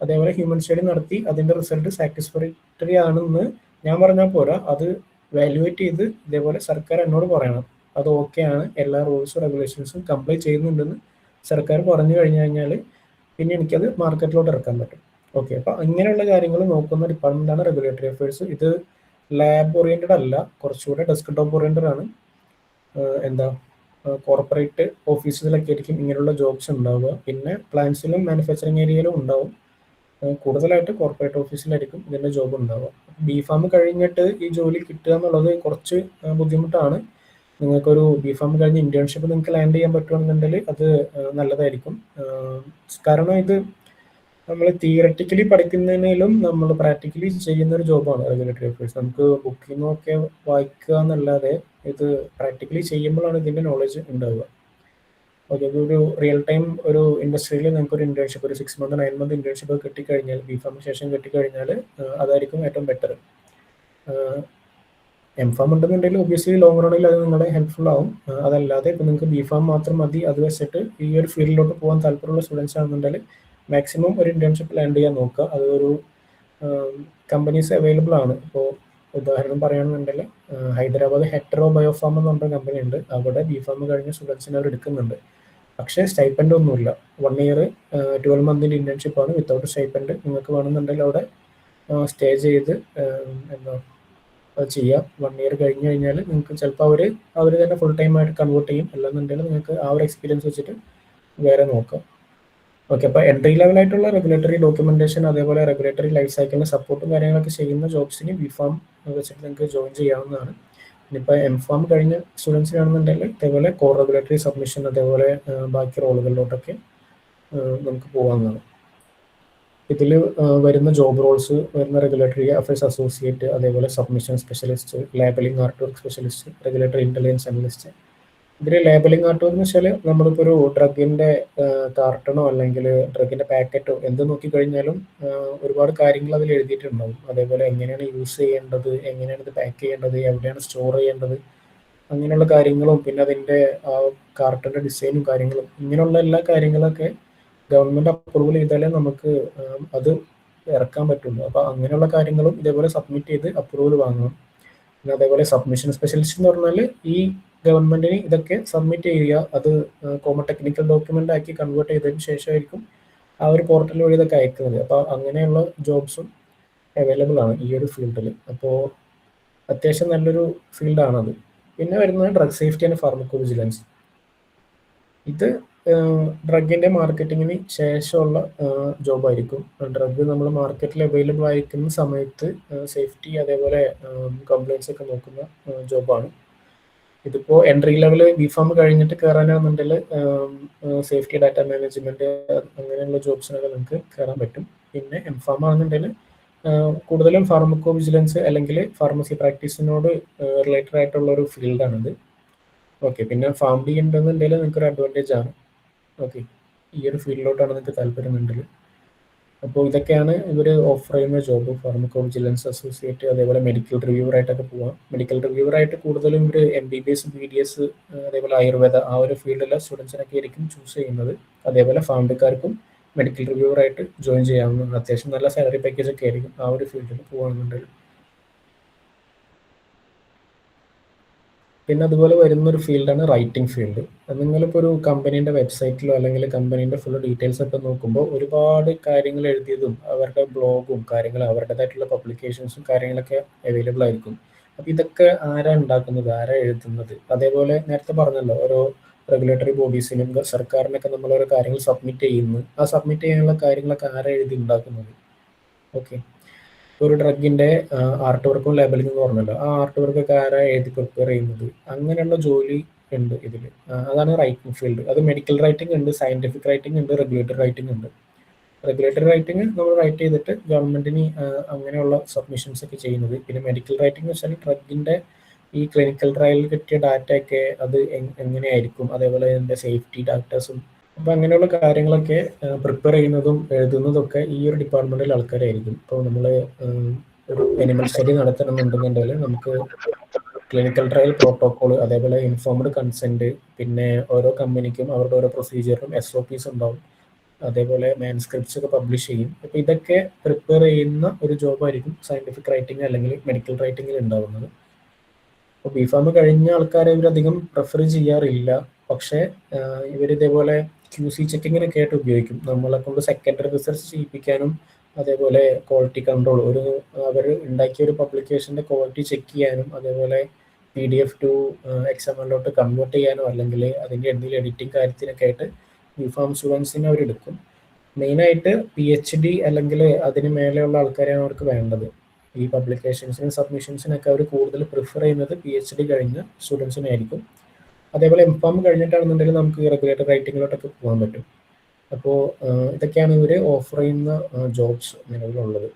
അതേപോലെ ഹ്യൂമൻ സ്റ്റഡി നടത്തി അതിൻ്റെ റിസൾട്ട് സാറ്റിസ്ഫാക്ടറി ആണെന്ന് ഞാൻ പറഞ്ഞാൽ പോരാ, അത് വാല്യുവേറ്റ് ചെയ്ത് ഇതേപോലെ സർക്കാർ എന്നോട് പറയണം അത് ഓക്കെ ആണ്, എല്ലാ റൂൾസും റെഗുലേഷൻസും കംപ്ലൈ ചെയ്യുന്നുണ്ടെന്ന് സർക്കാർ പറഞ്ഞു കഴിഞ്ഞാൽ പിന്നെ എനിക്കത് മാർക്കറ്റിലോട്ട് ഇറക്കാൻ പറ്റും. ഓക്കെ, അപ്പോൾ അങ്ങനെയുള്ള കാര്യങ്ങൾ നോക്കുന്ന ഡിപ്പാർട്ട്മെൻറ്റാണ് റെഗുലേറ്ററി അഫയേഴ്സ്. ഇത് ലാബ് ഓറിയൻറ്റഡ് അല്ല, കുറച്ചുകൂടെ ഡെസ്ക്ടോപ്പ് ഓറിയൻറ്റഡ് ആണ്. കോർപ്പറേറ്റ് ഓഫീസിലൊക്കെ ആയിരിക്കും ഇങ്ങനെയുള്ള ജോബ്സ് ഉണ്ടാവുക. പിന്നെ പ്ലാന്റ്സിലും മാനുഫാക്ചറിങ് ഏരിയയിലും ഉണ്ടാവും. കൂടുതലായിട്ട് കോർപ്പറേറ്റ് ഓഫീസിലായിരിക്കും ഇതിൻ്റെ ജോബ് ഉണ്ടാവുക. ബി ഫാം കഴിഞ്ഞിട്ട് ഈ ജോലി കിട്ടുക എന്നുള്ളത് കുറച്ച് ബുദ്ധിമുട്ടാണ്. നിങ്ങൾക്കൊരു ബി ഫാം കഴിഞ്ഞ് ഇൻറ്റേൺഷിപ്പ് നിങ്ങൾക്ക് ലാൻഡ് ചെയ്യാൻ പറ്റുകയാണെന്നുണ്ടെങ്കിൽ അത് നല്ലതായിരിക്കും. കാരണം ഇത് നമ്മൾ തിയററ്റിക്കലി പഠിക്കുന്നതിനും നമ്മൾ പ്രാക്ടിക്കലി ചെയ്യുന്ന ഒരു ജോബാണ് റെഗുലേറ്ററി അഫയേഴ്സ്. നമുക്ക് ബുക്കിൽ നിന്നൊക്കെ വായിക്കുക എന്നല്ലാതെ ഇത് പ്രാക്ടിക്കലി ചെയ്യുമ്പോഴാണ് ഇതിൻ്റെ നോളജ് ഉണ്ടാവുക. ഓക്കെ, ഒരു റിയൽ ടൈം ഒരു ഇൻഡസ്ട്രിയിൽ നിങ്ങൾക്ക് ഒരു ഇൻറ്റേൺഷിപ്പ്, ഒരു 6 month 9 month ഇൻറ്റേൺഷിപ്പ് കിട്ടിക്കഴിഞ്ഞാൽ, ബി ഫാമിന് ശേഷം കിട്ടിക്കഴിഞ്ഞാൽ അതായിരിക്കും ഏറ്റവും ബെറ്റർ. എംഫാം ഉണ്ടെന്നുണ്ടെങ്കിൽ ഒബ്വിയസ്ലി ലോങ് റണ്ണിൽ അത് നിങ്ങളെ ഹെൽപ്ഫുൾ ആവും. അതല്ലാതെ ഇപ്പം നിങ്ങൾക്ക് ബിഫാം മാത്രം മതി, അത് വെച്ചിട്ട് ഈ ഒരു ഫീൽഡിലോട്ട് പോകാൻ താല്പര്യമുള്ള സ്റ്റുഡൻസ് ആണെന്നുണ്ടെങ്കിൽ മാക്സിമം ഒരു ഇന്റേൺഷിപ്പ് ലാൻഡ് ചെയ്യാൻ നോക്കുക. അതൊരു കമ്പനീസ് അവൈലബിൾ ആണ്. ഇപ്പോൾ ഉദാഹരണം പറയുകയാണെന്നുണ്ടെങ്കിൽ ഹൈദരാബാദ് ഹെറ്ററോ ബയോഫാം എന്ന് പറഞ്ഞ കമ്പനി ഉണ്ട്. അവിടെ ബിഫാം കഴിഞ്ഞ സ്റ്റുഡൻസിനെ അവർ എടുക്കുന്നുണ്ട്. പക്ഷേ സ്റ്റൈപ്പൻഡ് ഒന്നുമില്ല. 1 ഇയർ 12 മന്തിൻ്റെ ഇന്റേൺഷിപ്പാണ് വിത്തൗട്ട് സ്റ്റൈപ്പൻഡ്. നിങ്ങൾക്ക് വേണമെന്നുണ്ടെങ്കിൽ അവിടെ സ്റ്റേ ചെയ്ത് എന്താ അത് ചെയ്യാം. 1 ഇയർ കഴിഞ്ഞ് കഴിഞ്ഞാൽ നിങ്ങൾക്ക് ചിലപ്പോൾ അവർ തന്നെ ഫുൾ ടൈം ആയിട്ട് കൺവേർട്ട് ചെയ്യും. അല്ലാന്നുണ്ടെങ്കിൽ നിങ്ങൾക്ക് ആ ഒരു എക്സ്പീരിയൻസ് വെച്ചിട്ട് വേറെ നോക്കാം. ഓക്കെ, അപ്പോൾ എൻട്രി ലെവലായിട്ടുള്ള റെഗുലേറ്ററി ഡോക്യുമെന്റേഷൻ, അതേപോലെ റെഗുലേറ്ററി ലൈഫ് സൈക്കിളിന് സപ്പോർട്ടും കാര്യങ്ങളൊക്കെ ചെയ്യുന്ന ജോബ്സിന് ബിഫാം വെച്ചിട്ട് നിങ്ങൾക്ക് ജോയിൻ ചെയ്യാവുന്നതാണ്. ഇനിയിപ്പോൾ എംഫാം കഴിഞ്ഞ സ്റ്റുഡൻസിനാണെന്നുണ്ടെങ്കിൽ ഇതേപോലെ കോർ റെഗുലേറ്ററി സബ്മിഷൻ, അതേപോലെ ബാക്കി റോളുകളിലോട്ടൊക്കെ നമുക്ക് പോകാവുന്നതാണ്. ഇതിൽ വരുന്ന ജോബ് റോൾസ് വരുന്ന റെഗുലേറ്ററി അഫയേഴ്സ് അസോസിയേറ്റ്, അതേപോലെ submission specialist, labelling art work specialist, regulatory intelligence analyst. ഇതിൽ ലേബലിംഗ് ആർട്ട് വർക്ക് എന്ന് വെച്ചാൽ നമ്മളിപ്പോൾ ഒരു ഡ്രഗിൻ്റെ കാർട്ടണോ അല്ലെങ്കിൽ ഡ്രഗിൻ്റെ പാക്കറ്റോ എന്ത് നോക്കിക്കഴിഞ്ഞാലും ഒരുപാട് കാര്യങ്ങൾ അതിൽ എഴുതിയിട്ടുണ്ടാവും. അതേപോലെ എങ്ങനെയാണ് യൂസ് ചെയ്യേണ്ടത്, എങ്ങനെയാണ് ഇത് പാക്ക് ചെയ്യേണ്ടത്, എവിടെയാണ് സ്റ്റോർ ചെയ്യേണ്ടത്, അങ്ങനെയുള്ള കാര്യങ്ങളും പിന്നെ അതിൻ്റെ കാർട്ടൻ്റെ ഡിസൈനും കാര്യങ്ങളും, ഇങ്ങനെയുള്ള എല്ലാ കാര്യങ്ങളൊക്കെ ഗവൺമെൻറ് അപ്രൂവൽ ചെയ്താലേ നമുക്ക് അത് ഇറക്കാൻ പറ്റുള്ളൂ. അപ്പോൾ അങ്ങനെയുള്ള കാര്യങ്ങളും ഇതേപോലെ സബ്മിറ്റ് ചെയ്ത് അപ്രൂവൽ വാങ്ങണം. പിന്നെ അതേപോലെ സബ്മിഷൻ സ്പെഷ്യലിസ്റ്റ് എന്ന് പറഞ്ഞാൽ ഈ ഗവൺമെൻറ്റിന് ഇതൊക്കെ സബ്മിറ്റ് ചെയ്യുക, അത് കോമൺ ടെക്നിക്കൽ ഡോക്യുമെൻ്റ് ആക്കി കൺവേർട്ട് ചെയ്തതിന് ശേഷമായിരിക്കും ആ ഒരു പോർട്ടൽ വഴി ഇതൊക്കെ അയക്കുന്നത്. അപ്പോൾ അങ്ങനെയുള്ള ജോബ്സും അവൈലബിൾ ആണ് ഈ ഒരു ഫീൽഡിൽ. അപ്പോൾ അത്യാവശ്യം നല്ലൊരു ഫീൽഡാണത്. പിന്നെ വരുന്നത് drug safety and pharmaco vigilance. ഇത് ഡ്രഗിൻ്റെ മാർക്കറ്റിങ്ങിന് ശേഷമുള്ള ജോബായിരിക്കും. ഡ്രഗ് നമ്മൾ മാർക്കറ്റിൽ അവൈലബിൾ ആയിരിക്കുന്ന സമയത്ത് സേഫ്റ്റി അതേപോലെ കംപ്ലൈൻസ് ഒക്കെ നോക്കുന്ന ജോബാണ്. ഇതിപ്പോൾ എൻട്രി ലെവൽ ബിഫാം കഴിഞ്ഞിട്ട് കയറാനാണെന്നുണ്ടെങ്കിൽ സേഫ്റ്റി ഡാറ്റ മാനേജ്മെൻറ്റ് അങ്ങനെയുള്ള ജോബ്സിനൊക്കെ നിങ്ങൾക്ക് കയറാൻ പറ്റും. പിന്നെ എംഫാം ആണെന്നുണ്ടെങ്കിൽ കൂടുതലും ഫാർമക്കോ വിജിലൻസ് അല്ലെങ്കിൽ ഫാർമസി പ്രാക്ടീസിനോട് റിലേറ്റഡ് ആയിട്ടുള്ള ഒരു ഫീൽഡാണിത്. ഓക്കെ, പിന്നെ ഫാം ഡി ഉണ്ടെന്നുണ്ടെങ്കിൽ നിങ്ങൾക്കൊരു അഡ്വാൻറ്റേജ് ആണ്. ഓക്കെ, ഈ ഒരു ഫീൽഡിലോട്ടാണ് നിങ്ങൾക്ക് താല്പര്യമുണ്ടെങ്കിൽ. അപ്പോൾ ഇതൊക്കെയാണ് ഇവർ ഓഫർ ചെയ്യുന്ന ജോബ്. ഫാർമക്കോ വിജിലൻസ് അസോസിയേറ്റ്, അതേപോലെ മെഡിക്കൽ റിവ്യൂവറായിട്ടൊക്കെ പോവാം. മെഡിക്കൽ റിവ്യൂവറായിട്ട് കൂടുതലും ഇവർ MBBS BDS അതേപോലെ ആയുർവേദ ആ ഒരു ഫീൽഡിലെ സ്റ്റുഡൻസിനൊക്കെ ആയിരിക്കും ചൂസ് ചെയ്യുന്നത്. അതേപോലെ ഫാമിലിക്കാർക്കും മെഡിക്കൽ റിവ്യൂവറായിട്ട് ജോയിൻ ചെയ്യാവുന്നതാണ്. അത്യാവശ്യം നല്ല സാലറി പാക്കേജ് ഒക്കെ ആയിരിക്കും ആ ഒരു ഫീൽഡിൽ പോകുന്നുണ്ടെങ്കിൽ. പിന്നെ അതുപോലെ വരുന്നൊരു ഫീൽഡാണ് റൈറ്റിംഗ് ഫീൽഡ്. നിങ്ങളിപ്പോൾ ഒരു കമ്പനീൻ്റെ വെബ്സൈറ്റിലോ അല്ലെങ്കിൽ കമ്പനീൻ്റെ ഫുൾ ഡീറ്റെയിൽസ് ഒക്കെ നോക്കുമ്പോൾ ഒരുപാട് കാര്യങ്ങൾ എഴുതിയതും അവരുടെ ബ്ലോഗും കാര്യങ്ങളും അവരുടേതായിട്ടുള്ള പബ്ലിക്കേഷൻസും കാര്യങ്ങളൊക്കെ അവൈലബിൾ ആയിരിക്കും. അപ്പോൾ ഇതൊക്കെ ആരാ ഉണ്ടാക്കുന്നത്, ആരാ എഴുതുന്നത്? അതേപോലെ നേരത്തെ പറഞ്ഞല്ലോ, ഓരോ റെഗുലേറ്ററി ബോഡീസിനും സർക്കാരിനൊക്കെ നമ്മൾ ഓരോ കാര്യങ്ങൾ സബ്മിറ്റ് ചെയ്യുന്നു. ആ സബ്മിറ്റ് ചെയ്യാനുള്ള കാര്യങ്ങളൊക്കെ ആരാ എഴുതി ഉണ്ടാക്കുന്നത്? ഓക്കെ, ഒരു ഡ്രഗിൻ്റെ ആർട്ട് വർക്കും ലേബലിംഗ് എന്ന് പറഞ്ഞല്ലോ, ആ ആർട്ട് വർക്കൊക്കെ ആരാ എഴുതി പ്രിപ്പയർ ചെയ്യുന്നത്? അങ്ങനെയുള്ള ജോലി ഉണ്ട് ഇതിൽ. അതാണ് റൈറ്റിംഗ് ഫീൽഡ്. അത് മെഡിക്കൽ റൈറ്റിംഗ് ഉണ്ട്, സയൻറ്റിഫിക് റൈറ്റിംഗ് ഉണ്ട്, റെഗുലേറ്ററി റൈറ്റിംഗ് ഉണ്ട്. റെഗുലേറ്ററി റൈറ്റിംഗ് നമ്മൾ റൈറ്റ് ചെയ്തിട്ട് ഗവൺമെൻറ്റിന് അങ്ങനെയുള്ള സബ്മിഷൻസ് ഒക്കെ ചെയ്യുന്നത്. പിന്നെ മെഡിക്കൽ റൈറ്റിംഗ് എന്ന് വെച്ചാൽ ഡ്രഗിൻ്റെ ഈ ക്ലിനിക്കൽ ട്രയലിൽ കിട്ടിയ ഡാറ്റയൊക്കെ അത് എങ്ങനെയായിരിക്കും, അതേപോലെ അതിൻ്റെ സേഫ്റ്റി ഡാറ്റാസും, അപ്പോൾ അങ്ങനെയുള്ള കാര്യങ്ങളൊക്കെ പ്രിപ്പയർ ചെയ്യുന്നതും എഴുതുന്നതൊക്കെ ഈ ഒരു ഡിപ്പാർട്ട്മെൻറ്റിൽ ആൾക്കാരായിരിക്കും. ഇപ്പോൾ നമ്മൾ ഒരു അനിമൽ സ്റ്റഡി നടത്തണമെന്നുണ്ടെന്നുണ്ടെങ്കിൽ നമുക്ക് ക്ലിനിക്കൽ ട്രയൽ പ്രോട്ടോക്കോൾ, അതേപോലെ ഇൻഫോംഡ് കൺസെൻറ്റ്, പിന്നെ ഓരോ കമ്പനിക്കും അവരുടെ ഓരോ പ്രൊസീജിയറും SOPs ഉണ്ടാവും. അതേപോലെ മാൻസ്ക്രിപ്റ്റ്സ് ഒക്കെ പബ്ലിഷ് ചെയ്യും. അപ്പോൾ ഇതൊക്കെ പ്രിപ്പയർ ചെയ്യുന്ന ഒരു ജോബായിരിക്കും സയൻറ്റിഫിക് റൈറ്റിംഗ് അല്ലെങ്കിൽ മെഡിക്കൽ റൈറ്റിങ്ങിൽ ഉണ്ടാകുന്നത്. അപ്പോൾ ബിഫാം കഴിഞ്ഞ ആൾക്കാരെ ഇവരധികം പ്രിഫർ ചെയ്യാറില്ല. പക്ഷേ ഇവരിതേപോലെ QC ചെക്കിങ്ങിനൊക്കെ ആയിട്ട് ഉപയോഗിക്കും. നമ്മളെ കൊണ്ട് സെക്കൻഡറി റിസർച്ച് ചെയ്യിപ്പിക്കാനും അതേപോലെ ക്വാളിറ്റി കൺട്രോൾ, അവർ ഉണ്ടാക്കിയ ഒരു പബ്ലിക്കേഷൻ്റെ ക്വാളിറ്റി ചെക്ക് ചെയ്യാനും, അതേപോലെ PDF to XML കൺവേർട്ട് ചെയ്യാനോ അല്ലെങ്കിൽ അതിൻ്റെ എന്തെങ്കിലും എഡിറ്റിംഗ് കാര്യത്തിനൊക്കെ ആയിട്ട് ബിഫാം സ്റ്റുഡൻസിനെ അവരെടുക്കും. മെയിനായിട്ട് PhD അല്ലെങ്കിൽ അതിന് മേലെയുള്ള ആൾക്കാരെയാണ് അവർക്ക് വേണ്ടത്. ഈ പബ്ലിക്കേഷൻസിനും സബ്മിഷൻസിനൊക്കെ അവർ കൂടുതൽ പ്രിഫർ ചെയ്യുന്നത് PhD കഴിഞ്ഞ സ്റ്റുഡൻസിനായിരിക്കും. അതേപോലെ എംഫാം കഴിഞ്ഞിട്ടാണെന്നുണ്ടെങ്കിൽ നമുക്ക് റെഗുലേറ്ററി റൈറ്റിങ്ങിലോട്ടൊക്കെ പോകാൻ പറ്റും. അപ്പോൾ ഇതൊക്കെയാണ് ഇവർ ഓഫർ ചെയ്യുന്ന ജോബ്സ് നിലവിലുള്ളത്.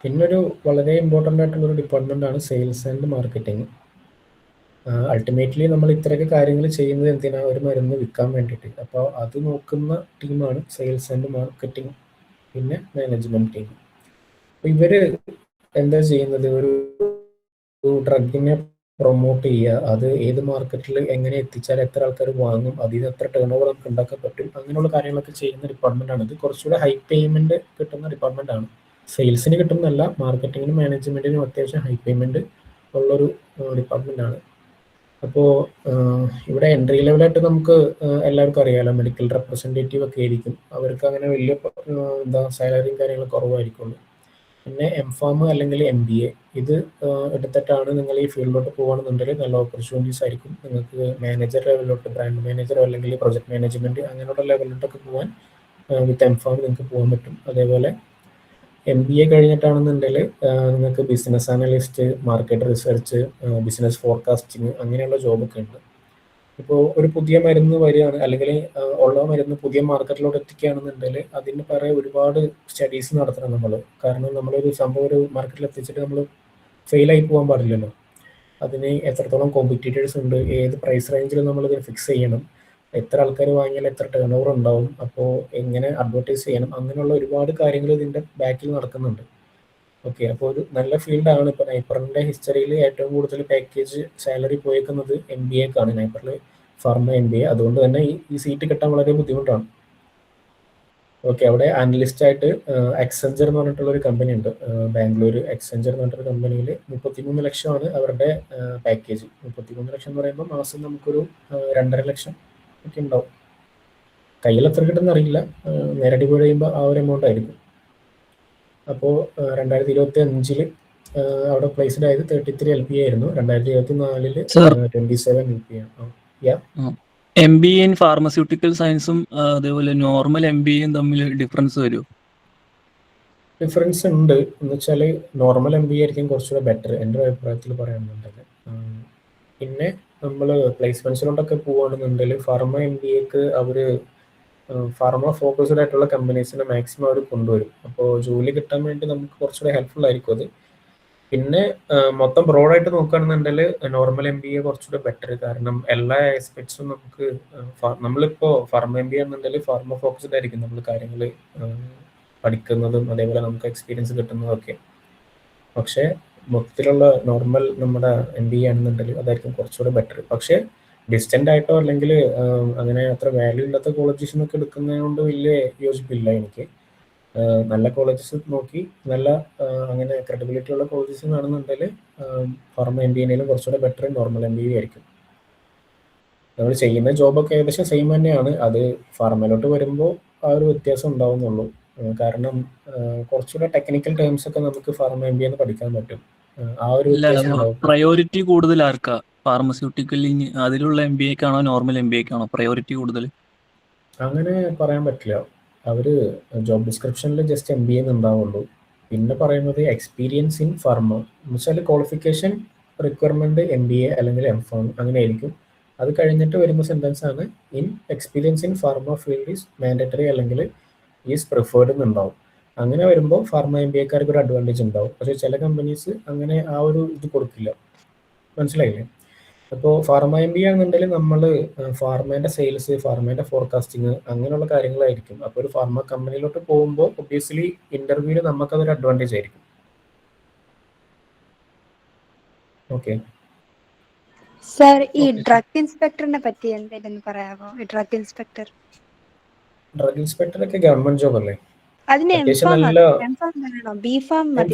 പിന്നൊരു വളരെ ഇമ്പോർട്ടൻ്റ് ആയിട്ടുള്ളൊരു ഡിപ്പാർട്ട്മെൻറ്റാണ് സെയിൽസ് ആൻഡ് മാർക്കറ്റിംഗ്. അൾട്ടിമേറ്റ്ലി നമ്മൾ ഇത്രയൊക്കെ കാര്യങ്ങൾ ചെയ്യുന്നത് എന്തിനാണ്? ഒരു മരുന്ന് വിൽക്കാൻ വേണ്ടിയിട്ട്. അപ്പോൾ അത് നോക്കുന്ന ടീമാണ് സെയിൽസ് ആൻഡ് മാർക്കറ്റിംഗ്, പിന്നെ മാനേജ്മെൻറ്റ് ടീം. അപ്പോൾ ഇവർ എന്താ ചെയ്യുന്നത്? ഒരു ഡ്രഗിനെ പ്രൊമോട്ട് ചെയ്യുക, അത് ഏത് മാർക്കറ്റിൽ എങ്ങനെ എത്തിച്ചാൽ എത്ര ആൾക്കാർ വാങ്ങും, അതിൽ നിന്ന് എത്ര ടേൺ ഓവർ നമുക്ക് ഉണ്ടാക്കാൻ പറ്റും, അങ്ങനെയുള്ള കാര്യങ്ങളൊക്കെ ചെയ്യുന്ന ഡിപ്പാർട്ട്മെൻറ്റാണ്. ഇത് കുറച്ചുകൂടെ ഹൈ പേയ്മെൻറ്റ് കിട്ടുന്ന ഡിപ്പാർട്ട്മെൻറ്റാണ്. സെയിൽസിന് കിട്ടുന്നതല്ല, മാർക്കറ്റിങ്ങിനും മാനേജ്മെൻറ്റിനും അത്യാവശ്യം ഹൈ പേയ്മെൻറ്റ് ഉള്ളൊരു ഡിപ്പാർട്ട്മെൻറ്റാണ്. അപ്പോൾ ഇവിടെ എൻട്രി ലെവലായിട്ട് നമുക്ക് എല്ലാവർക്കും അറിയാമല്ലോ, മെഡിക്കൽ റെപ്രസെൻറ്റേറ്റീവ് ഒക്കെ ആയിരിക്കും. അവർക്ക് അങ്ങനെ വലിയ സാലറിയും കാര്യങ്ങളും കുറവായിരിക്കുള്ളൂ. പിന്നെ എംഫാം അല്ലെങ്കിൽ MBA ഇത് എടുത്തിട്ടാണ് നിങ്ങൾ ഈ ഫീൽഡിലോട്ട് പോകുകയാണെന്നുണ്ടെങ്കിൽ നല്ല ഓപ്പർച്യൂണിറ്റീസ് ആയിരിക്കും. നിങ്ങൾക്ക് മാനേജർ ലെവലിലോട്ട്, ബ്രാൻഡ് മാനേജർ അല്ലെങ്കിൽ പ്രൊജക്ട് മാനേജ്മെൻറ്റ് അങ്ങനെയുള്ള ലെവലിലോട്ടൊക്കെ പോകാൻ വിത്ത് എംഫാം നിങ്ങൾക്ക് പോകാൻ പറ്റും. അതേപോലെ MBA കഴിഞ്ഞിട്ടാണെന്നുണ്ടെങ്കിൽ നിങ്ങൾക്ക് business analyst, market research, business forecasting അങ്ങനെയുള്ള ജോബൊക്കെ ഉണ്ട്. ഇപ്പോൾ ഒരു പുതിയ മരുന്ന് വരികയാണ് അല്ലെങ്കിൽ ഉള്ള മരുന്ന് പുതിയ മാർക്കറ്റിലോട്ട് എത്തിക്കുകയാണെന്നുണ്ടെങ്കിൽ അതിന് പറയാൻ ഒരുപാട് സ്റ്റഡീസ് നടത്തണം നമ്മൾ. കാരണം നമ്മളൊരു സംഭവം ഒരു മാർക്കറ്റിൽ എത്തിച്ചിട്ട് നമ്മൾ ഫെയിലായി പോകാൻ പാടില്ലല്ലോ. അതിന് എത്രത്തോളം കോമ്പറ്റീറ്റേഴ്സ് ഉണ്ട്, ഏത് പ്രൈസ് റേഞ്ചിൽ നമ്മളിത് ഫിക്സ് ചെയ്യണം, എത്ര ആൾക്കാർ വാങ്ങിയാൽ എത്ര ടേൺ ഓവർ ഉണ്ടാവും, അപ്പോൾ എങ്ങനെ അഡ്വർടൈസ് ചെയ്യണം, അങ്ങനെയുള്ള ഒരുപാട് കാര്യങ്ങൾ ഇതിൻ്റെ ബാക്കിൽ നടക്കുന്നുണ്ട്. ഓക്കെ, അപ്പോൾ ഒരു നല്ല ഫീൽഡാണ്. ഇപ്പോൾ നൈപ്പറിൻ്റെ ഹിസ്റ്ററിയിൽ ഏറ്റവും കൂടുതൽ പാക്കേജ് സാലറി പോയേക്കുന്നത് MBAക്കാണ്. നൈപ്പറിൽ ഫാർമ MBA. അതുകൊണ്ട് തന്നെ ഈ സീറ്റ് കിട്ടാൻ വളരെ ബുദ്ധിമുട്ടാണ്. ഓക്കെ, അവിടെ അനലിസ്റ്റായിട്ട് എക്സെഞ്ചർ എന്ന് പറഞ്ഞിട്ടുള്ളൊരു കമ്പനി ഉണ്ട് ബാംഗ്ലൂർ. എക്സെഞ്ചർ എന്ന് പറഞ്ഞിട്ടൊരു കമ്പനിയിൽ 33 ലക്ഷമാണ് അവരുടെ പാക്കേജ്. 33 ലക്ഷം എന്ന് പറയുമ്പോൾ മാസം നമുക്കൊരു 2.5 ലക്ഷം ഒക്കെ ഉണ്ടാവും. കയ്യിൽ എത്ര കിട്ടുന്ന അറിയില്ല, നേരെ ഡിവൈഡ് ചെയ്യുമ്പോൾ ആ ഒരു എമൗണ്ട് ആയിരിക്കും. അപ്പോൾ 2025 അവിടെ പ്ലേസ്ഡ് ആയത് 33 LPA ആയിരുന്നു. 2024 27 LPA ആണ്. MBA ഇൻ ഫാർമസ്യൂട്ടിക്കൽ സയൻസും അതേപോലെ നോർമൽ MBAയും തമ്മിൽ ഡിഫറൻസ് വരുമോ? ഡിഫറൻസ് ഉണ്ട്. എന്ന് വെച്ചാൽ നോർമൽ MBA ആയിരിക്കും കുറച്ചുകൂടെ ബെറ്റർ എൻ്റെ അഭിപ്രായത്തിൽ പറയുന്നുണ്ടെങ്കിൽ. പിന്നെ നമ്മൾ പ്ലേസ്മെൻറ്റ്സിലോട്ടൊക്കെ പോവുകയാണെന്നുണ്ടെങ്കിൽ ഫാർമ MBAക്ക് അവർ ഫാർമ ഫോക്കസ്ഡ് ആയിട്ടുള്ള കമ്പനീസിനെ മാക്സിമം അവർ കൊണ്ടുവരും. അപ്പോൾ ജോലി കിട്ടാൻ വേണ്ടി നമുക്ക് കുറച്ചുകൂടെ ഹെൽപ്ഫുൾ ആയിരിക്കും അത്. പിന്നെ മൊത്തം ബ്രോഡായിട്ട് നോക്കുകയാണെന്നുണ്ടെങ്കിൽ നോർമൽ MBA കുറച്ചുകൂടെ ബെറ്റർ. കാരണം എല്ലാ ആസ്പെക്ട്സും നമുക്ക് നമ്മളിപ്പോൾ ഫാർമ MBA എന്നുണ്ടെങ്കിൽ ഫാർമ ഫോക്കസ്ഡ് ആയിരിക്കും നമ്മൾ കാര്യങ്ങൾ പഠിക്കുന്നതും അതേപോലെ നമുക്ക് എക്സ്പീരിയൻസ് കിട്ടുന്നതൊക്കെ. പക്ഷേ മൊത്തത്തിലുള്ള നോർമൽ നമ്മുടെ MBA ആണെന്നുണ്ടെങ്കിൽ അതായിരിക്കും കുറച്ചുകൂടെ ബെറ്റർ. പക്ഷേ ഡിസ്റ്റൻ്റ് ആയിട്ടോ അല്ലെങ്കിൽ അങ്ങനെ അത്ര വാല്യൂ ഇല്ലാത്ത കോളേജസിനൊക്കെ എടുക്കുന്നത് കൊണ്ട് വലിയ യോജിപ്പില്ല എനിക്ക്. നല്ല കോളേജസ് നോക്കി നല്ല അങ്ങനെ ക്രെഡിബിലിറ്റി ഉള്ള കോളേജസ് ആണെന്നുണ്ടെങ്കിൽ ഫാർമ MBAനേലും കുറച്ചുകൂടെ ബെറ്റർ നോർമൽ MBA ആയിരിക്കും. നമ്മൾ ചെയ്യുന്ന ജോബൊക്കെ ഏകദേശം സെയിം തന്നെയാണ്. അത് ഫാർമയിലോട്ട് വരുമ്പോൾ ആ ഒരു വ്യത്യാസം ഉണ്ടാവുന്നുള്ളൂ. കാരണം കുറച്ചുകൂടെ ടെക്നിക്കൽ ടേംസ് ഒക്കെ നമുക്ക് ഫാർമ MBA പഠിക്കാൻ പറ്റും. ആ ഒരു വ്യത്യാസം ഉണ്ടാവും. പ്രയോറിറ്റി കൂടുതൽ ആർക്കാ? ഫാർമസ്യൂട്ടിക്കൽ അതിലുള്ള MBAക്കാണോ നോർമൽ MBAക്കാണോ പ്രയോറിറ്റി കൂടുതൽ? അങ്ങനെ പറയാൻ പറ്റില്ല. അവർ ജോബ് ഡിസ്ക്രിപ്ഷനിൽ ജസ്റ്റ് MBA ഉണ്ടാവുള്ളൂ. പിന്നെ പറയുന്നത് എക്സ്പീരിയൻസ് ഇൻ ഫാർമ എന്ന് വെച്ചാൽ ക്വാളിഫിക്കേഷൻ റിക്വയർമെൻറ്റ് MBA അല്ലെങ്കിൽ MFAM അങ്ങനെ ആയിരിക്കും. അത് കഴിഞ്ഞിട്ട് വരുന്ന സെൻറ്റൻസ് ആണ് in experience in pharma field is mandatory അല്ലെങ്കിൽ ഈസ് പ്രിഫേർഡ് എന്നുണ്ടാവും. അങ്ങനെ വരുമ്പോൾ ഫാർമ MBAക്കാർക്ക് ഒരു അഡ്വാൻറ്റേജ് ഉണ്ടാവും. പക്ഷേ ചില കമ്പനീസ് അങ്ങനെ ആ ഒരു ഇത് കൊടുക്കില്ല. മനസ്സിലായില്ലേ? അപ്പോൾ ഫാർമ MBA ആണെന്നുണ്ടെങ്കിൽ നമ്മൾ ഫാർമേൻ്റെ സെയിൽസ്, ഫാർമേൻ്റെ ഫോർകാസ്റ്റിംഗ് അങ്ങനെയുള്ള കാര്യങ്ങളായിരിക്കും. അപ്പോൾ ഒരു ഫാർമ കമ്പനിയിലോട്ട് പോകുമ്പോൾ ഒബ്വിയസ്ലി ഇൻ്റർവ്യൂവിൽ നമുക്കതൊരു അഡ്വാൻറ്റേജ് ആയിരിക്കും. ഓക്കെ സർ, ഈ ഡ്രഗ് ഇൻസ്പെക്ടറിനെ പറ്റി എന്തെങ്കിലും പറയാമോ? ഈ ഡ്രഗ് ഇൻസ്പെക്ടർ ഒക്കെ ഗവൺമെന്റ് ജോബ് അല്ലേ? അതിന് അത്യാവശ്യം നല്ല ബിഫാം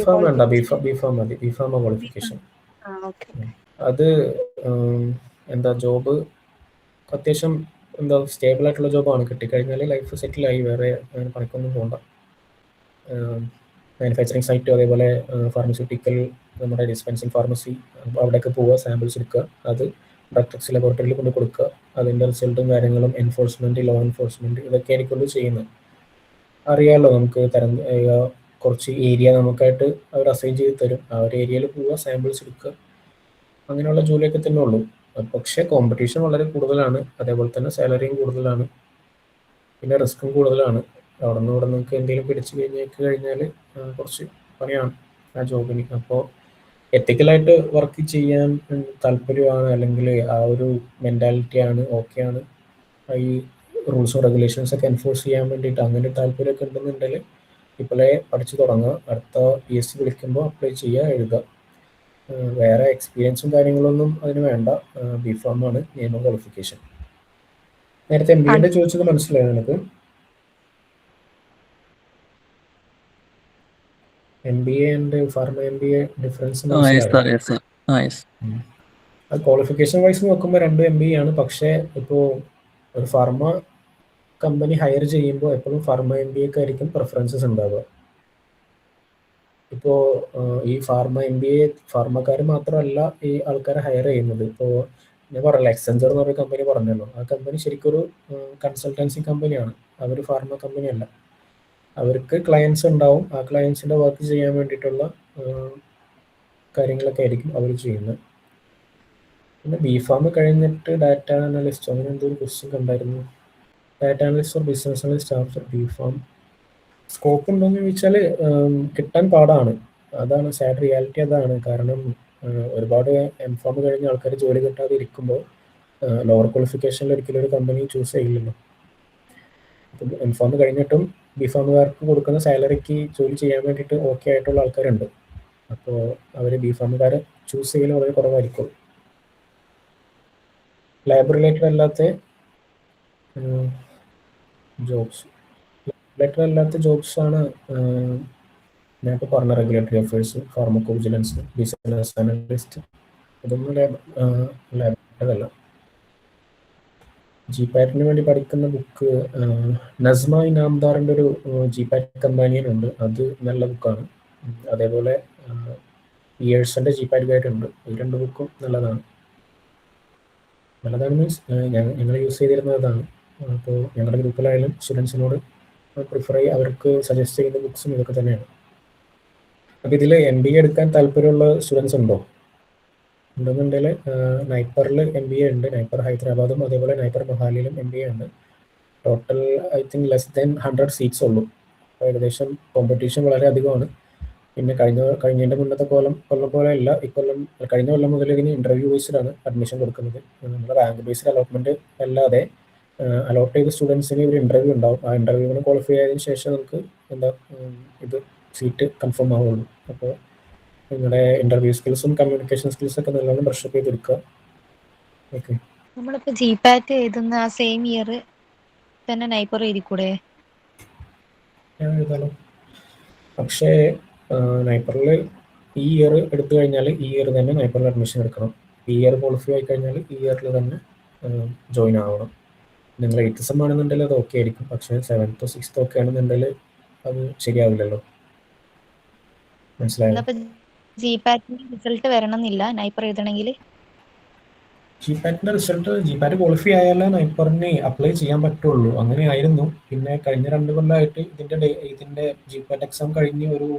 വേണ്ട, ബിഫാം മതി. BPharm qualification. അത് എന്താ ജോബ് അത്യാവശ്യം എന്താ സ്റ്റേബിൾ ആയിട്ടുള്ള ജോബാണ്. കിട്ടിക്കഴിഞ്ഞാൽ ലൈഫ് സെറ്റിലായി, വേറെ പണിക്കൊന്നും പോകണ്ട. മാനുഫാക്ചറിങ് സൈറ്റ് അതേപോലെ ഫാർമസ്യൂട്ടിക്കൽ നമ്മുടെ ഡിസ്പെൻസിങ് ഫാർമസി അവിടെയൊക്കെ പോവുക, സാമ്പിൾസ് എടുക്കുക, അത് ഡോക്ടർസ് ലബോറട്ടറിയിൽ കൊണ്ട് കൊടുക്കുക. അതിൻ്റെ റിസൾട്ടും കാര്യങ്ങളും എൻഫോഴ്സ്മെൻറ്റ്, ലോ എൻഫോഴ്സ്മെൻറ്റ് ഇതൊക്കെ എനിക്കൊണ്ട് ചെയ്യുന്നത്. അറിയാമല്ലോ, നമുക്ക് കുറച്ച് ഏരിയ നമുക്കായിട്ട് അവർ അസൈൻ ചെയ്ത് തരും. ആ ഒരു ഏരിയയിൽ പോവുക, സാമ്പിൾസ് എടുക്കുക, അങ്ങനെയുള്ള ജോലിയൊക്കെ തന്നെ ഉള്ളൂ. പക്ഷേ കോമ്പറ്റീഷൻ വളരെ കൂടുതലാണ്. അതേപോലെ തന്നെ സാലറിയും കൂടുതലാണ്, പിന്നെ റിസ്ക്കും കൂടുതലാണ്. അവിടെ നിന്ന് ഇവിടെ നിങ്ങൾക്ക് എന്തെങ്കിലും പിടിച്ചു കഴിഞ്ഞാൽ കുറച്ച് പണിയാണ് ആ ജോബിന്. അപ്പോൾ എത്തിക്കലായിട്ട് വർക്ക് ചെയ്യാൻ താല്പര്യമാണ് അല്ലെങ്കിൽ ആ ഒരു മെൻറ്റാലിറ്റിയാണ്, ഓക്കെയാണ്, ഈ റൂൾസും റെഗുലേഷൻസ് ഒക്കെ എൻഫോഴ്സ് ചെയ്യാൻ വേണ്ടിയിട്ട് അങ്ങനെ താല്പര്യമൊക്കെ ഉണ്ടെന്നുണ്ടെങ്കിൽ ഇപ്പോഴേ പഠിച്ചു തുടങ്ങുക. അടുത്ത PSC വിളിക്കുമ്പോൾ അപ്ലൈ ചെയ്യുക, എഴുതുക. വേറെ എക്സ്പീരിയൻസും കാര്യങ്ങളൊന്നും അതിന് വേണ്ട. ബിഫാം ആണ് നിയമ ക്വാളിഫിക്കേഷൻ. നേരത്തെ MBA ചോദിച്ചത് മനസ്സിലായോ നിനക്ക്? MBA and pharma MBA difference മനസ്സിലായോ? അത് ക്വാളിഫിക്കേഷൻ വൈസ് നോക്കുമ്പോൾ രണ്ടും MBA ആണ്. പക്ഷേ ഇപ്പോൾ ഒരു ഫാർമ കമ്പനി ഹയർ ചെയ്യുമ്പോൾ എപ്പോഴും ഫാർമ MBA ആയിരിക്കും പ്രിഫറൻസസ് ഉണ്ടാവുക. ഇപ്പോൾ ഈ ഫാർമ MBA ഫാർമക്കാർ മാത്രമല്ല ഈ ആൾക്കാരെ ഹയർ ചെയ്യുന്നത്. ഇപ്പോൾ ഞാൻ പറഞ്ഞല്ലോ, എക്സെഞ്ചർ എന്ന് പറയുന്ന കമ്പനി പറഞ്ഞല്ലോ, ആ കമ്പനി ശരിക്കും ഒരു കൺസൾട്ടൻസി കമ്പനിയാണ്. അവർ ഫാർമ കമ്പനി അല്ല. അവർക്ക് ക്ലയൻസ് ഉണ്ടാവും. ആ ക്ലയൻസിൻ്റെ വർക്ക് ചെയ്യാൻ വേണ്ടിയിട്ടുള്ള കാര്യങ്ങളൊക്കെ ആയിരിക്കും അവർ ചെയ്യുന്നത്. പിന്നെ ബിഫാം കഴിഞ്ഞിട്ട് ഡാറ്റ അനലിസ്റ്റ് അങ്ങനെ എന്തൊരു ക്വസ്റ്റ്യൻ കണ്ടായിരുന്നു. Data analyst four business analyst after BPharm scope ഉണ്ടോയെന്ന് ചോദിച്ചാൽ കിട്ടാൻ പാടാണ്. അതാണ് സാഡ് റിയാലിറ്റി. അതാണ് കാരണം ഒരുപാട് MFAM കഴിഞ്ഞ ആൾക്കാർ ജോലി കിട്ടാതെ ഇരിക്കുമ്പോൾ ലോവർ ക്വാളിഫിക്കേഷനിൽ ഒരിക്കലും ഒരു കമ്പനി ചൂസ് ചെയ്യില്ലല്ലോ. അപ്പം MFAM കഴിഞ്ഞിട്ടും ബിഫാമുകാർക്ക് കൊടുക്കുന്ന സാലറിക്ക് ജോലി ചെയ്യാൻ വേണ്ടിയിട്ട് ഓക്കെ ആയിട്ടുള്ള ആൾക്കാരുണ്ട്. അപ്പോൾ അവർ ബിഫാമുകാരെ ചൂസ് ചെയ്യൽ വളരെ കുറവായിരിക്കും. ലാബ് റിലേറ്റഡ് അല്ലാത്ത ജോബ്സ് ആണ് ഞാൻ ഇപ്പോൾ പറഞ്ഞ regulatory affairs, pharmaco vigilance, business analyst. ഇതൊന്നും ലാബ് ജിപാറ്റിന് വേണ്ടി പഠിക്കുന്ന ബുക്ക് നസ്മ ഇനാംദാറിൻ്റെ ഒരു ജിപാറ്റ് കമ്പാനിയൻ ഉണ്ട്. അത് നല്ല ബുക്കാണ്. അതേപോലെ ഇയേഴ്സിൻ്റെ ജിപാറ്റ് ഗൈഡ് ഉണ്ട്. ഈ 2 ബുക്കും നല്ലതാണ്. മീൻസ് ഞങ്ങൾ യൂസ് ചെയ്തിരുന്നതാണ്. അപ്പോൾ ഞങ്ങളുടെ ഗ്രൂപ്പിലായാലും സ്റ്റുഡൻസിനോട് പ്രിഫർ ചെയ്യുക, അവർക്ക് സജസ്റ്റ് ചെയ്യുന്ന ബുക്സും ഇതൊക്കെ തന്നെയാണ്. അപ്പോൾ ഇതിൽ MBA എടുക്കാൻ താല്പര്യമുള്ള സ്റ്റുഡൻസ് ഉണ്ടെന്നുണ്ടെങ്കിൽ നൈപ്പറിൽ MBA ഉണ്ട്. നൈപ്പർ ഹൈദരാബാദും അതേപോലെ നൈപ്പർ മൊഹാലിയിലും MBA ഉണ്ട്. Total I think less than 100 seats ഉള്ളൂ. അപ്പോൾ ഏകദേശം കോമ്പറ്റീഷൻ വളരെ അധികമാണ്. പിന്നെ കഴിഞ്ഞതിൻ്റെ മുന്നത്തെ കൊല്ലം പോലെ അല്ല. കഴിഞ്ഞ കൊല്ലം മുതൽ ഇതിന് ഇൻ്റർവ്യൂ ബേസ്ഡാണ് അഡ്മിഷൻ കൊടുക്കുന്നത്. നമ്മുടെ റാങ്ക് ബേസ്ഡ് അലോട്ട്മെൻറ്റ് അല്ലാതെ അലോട്ട് ചെയ്ത സ്റ്റുഡൻസിന് ഒരു ഇൻ്റർവ്യൂ ഉണ്ടാവും. ആ ഇൻ്റർവ്യൂവിന് ക്വാളിഫൈ ആയതിനു ശേഷം നമുക്ക് ഇത് സീറ്റ് കൺഫേം ആവുള്ളൂ. അപ്പോൾ നിങ്ങളുടെ ഇൻ്റർവ്യൂ സ്കിൽസും കമ്മ്യൂണിക്കേഷൻ സ്കിൽസൊക്കെ നല്ലോണം ബ്രഷപ്പ് ചെയ്തെടുക്കുക. ഓക്കെ. നമ്മളിപ്പോൾ ജിപാറ്റ് എഴുതുന്ന ആ സെയിം ഇയർ തന്നെ നൈപ്പർ എഴുതിക്കൂടെ? എഴുതാലോ. പക്ഷേ നൈപ്പറിൽ ഈ ഇയർ എടുത്തു കഴിഞ്ഞാൽ ഈ ഇയർ തന്നെ നൈപ്പറിൽ അഡ്മിഷൻ എടുക്കണം. ഈ ഇയർ ക്വാളിഫൈ ആയി കഴിഞ്ഞാൽ ഈ ഇയറിൽ തന്നെ ജോയിൻ ആവണം. നിങ്ങൾ 8th സെം ആണെന്നുണ്ടെങ്കിൽ അത് ഓക്കെ ആയിരിക്കും. പക്ഷേ 7th 6th ഒക്കെ ആണെന്നുണ്ടെങ്കിൽ അത് ശരിയാവില്ലല്ലോ. മനസ്സിലായോ? ജിപാറ്റിന്റെ റിസൾട്ട് വരണമെന്നില്ല നൈപ്പർ എഴുതണമെങ്കിൽ? ജിപാറ്റിന്റെ റിസൾട്ട് ജിപാറ്റ് ക്വാളിഫൈ ആയാലേ നൈപ്പറിന് അപ്ലൈ ചെയ്യാൻ പറ്റുള്ളൂ. അങ്ങനെയായിരുന്നു. പിന്നെ കഴിഞ്ഞ 2 കൊല്ലമായിട്ട് ഇതിന്റെ ജിപാറ്റ് എക്സാം കഴിഞ്ഞ് ഒരു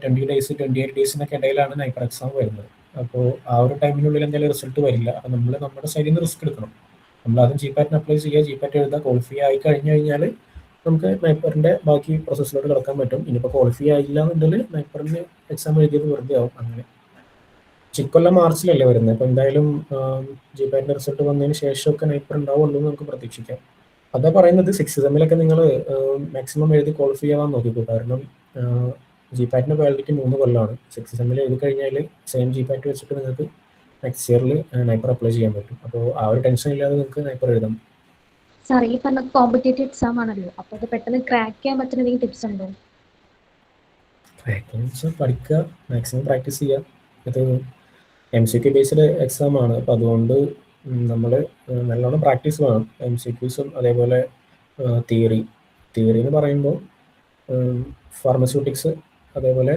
20 days 28 ഡേയ്സിനൊക്കെ ഇടയിലാണ് നൈപ്പർ എക്സാം വരുന്നത്. അപ്പോൾ ആ ഒരു ടൈമിനുള്ളിൽ എന്തായാലും റിസൾട്ട് വരില്ല. അപ്പോൾ നമ്മൾ നമ്മുടെ സൈഡിൽ നിന്ന് റിസ്ക് എടുക്കണം. നമ്മൾ ആദ്യം ജിപാറ്റിന് അപ്ലൈ ചെയ്യുക, ജിപാറ്റ് എഴുതുക. ക്വാളിഫൈ ആയി കഴിഞ്ഞു കഴിഞ്ഞാൽ നമുക്ക് നൈപ്പറിന്റെ ബാക്കി പ്രോസസ്സിലോട്ട് കിടക്കാൻ പറ്റും. ഇനിയിപ്പോൾ ക്വാളിഫൈ ആയില്ല എന്നുണ്ടെങ്കിൽ നൈപ്പറിന് എക്സാം എഴുതിയത് വെറുതെ ആവും. അങ്ങനെ ഇക്കൊല്ലം മാർച്ചിലല്ലേ വരുന്നത്. അപ്പോൾ എന്തായാലും ജിപാറ്റിന്റെ റിസൾട്ട് വന്നതിന് ശേഷമൊക്കെ നൈപ്പർ ഉണ്ടാവുള്ളൂ എന്ന് നമുക്ക് പ്രതീക്ഷിക്കാം. അതാ പറയുന്നത് 6th സെമ്മിലൊക്കെ നിങ്ങൾ മാക്സിമം എഴുതി ക്വാളിഫൈ ആവാൻ നോക്കിക്കോ. കാരണം ജിപാറ്റിന്റെ വാലിഡിറ്റി 3 കൊല്ലമാണ്. 6th സെമ്മിൽ എഴുതി കഴിഞ്ഞാൽ സെയിം ജിപാറ്റ് വെച്ചിട്ട് നിങ്ങൾക്ക് നെക്സ്റ്റ് ഇയറിൽ നൈപ്പർ അപ്ലൈ ചെയ്യാൻ പറ്റും. അപ്പോൾ ആ ഒരു ടെൻഷൻ ഇല്ലാതെ നിങ്ങൾക്ക് നൈപ്പർ എഴുതാം. സാർ, ഈ പറഞ്ഞ കോമ്പറ്റേറ്റീവ് എക്സാം ആണല്ലോ, അപ്പോൾ അത് പെട്ടെന്ന് ക്രാക്ക് ചെയ്യാൻ പറ്റുന്ന എന്തെങ്കിലും ടിപ്സ് ഉണ്ടോ? പഠിക്കുക, മാക്സിമം പ്രാക്ടീസ് ചെയ്യുക. ഇത് MCQ ബേസ്ഡ് എക്സാം ആണ്. അപ്പോൾ അതുകൊണ്ട് നമ്മൾ നല്ലോണം പ്രാക്ടീസ് വേണം. MCQസും അതേപോലെ തിയറി എന്ന് പറയുമ്പോൾ ഫാർമസ്യൂട്ടിക്സ് അതേപോലെ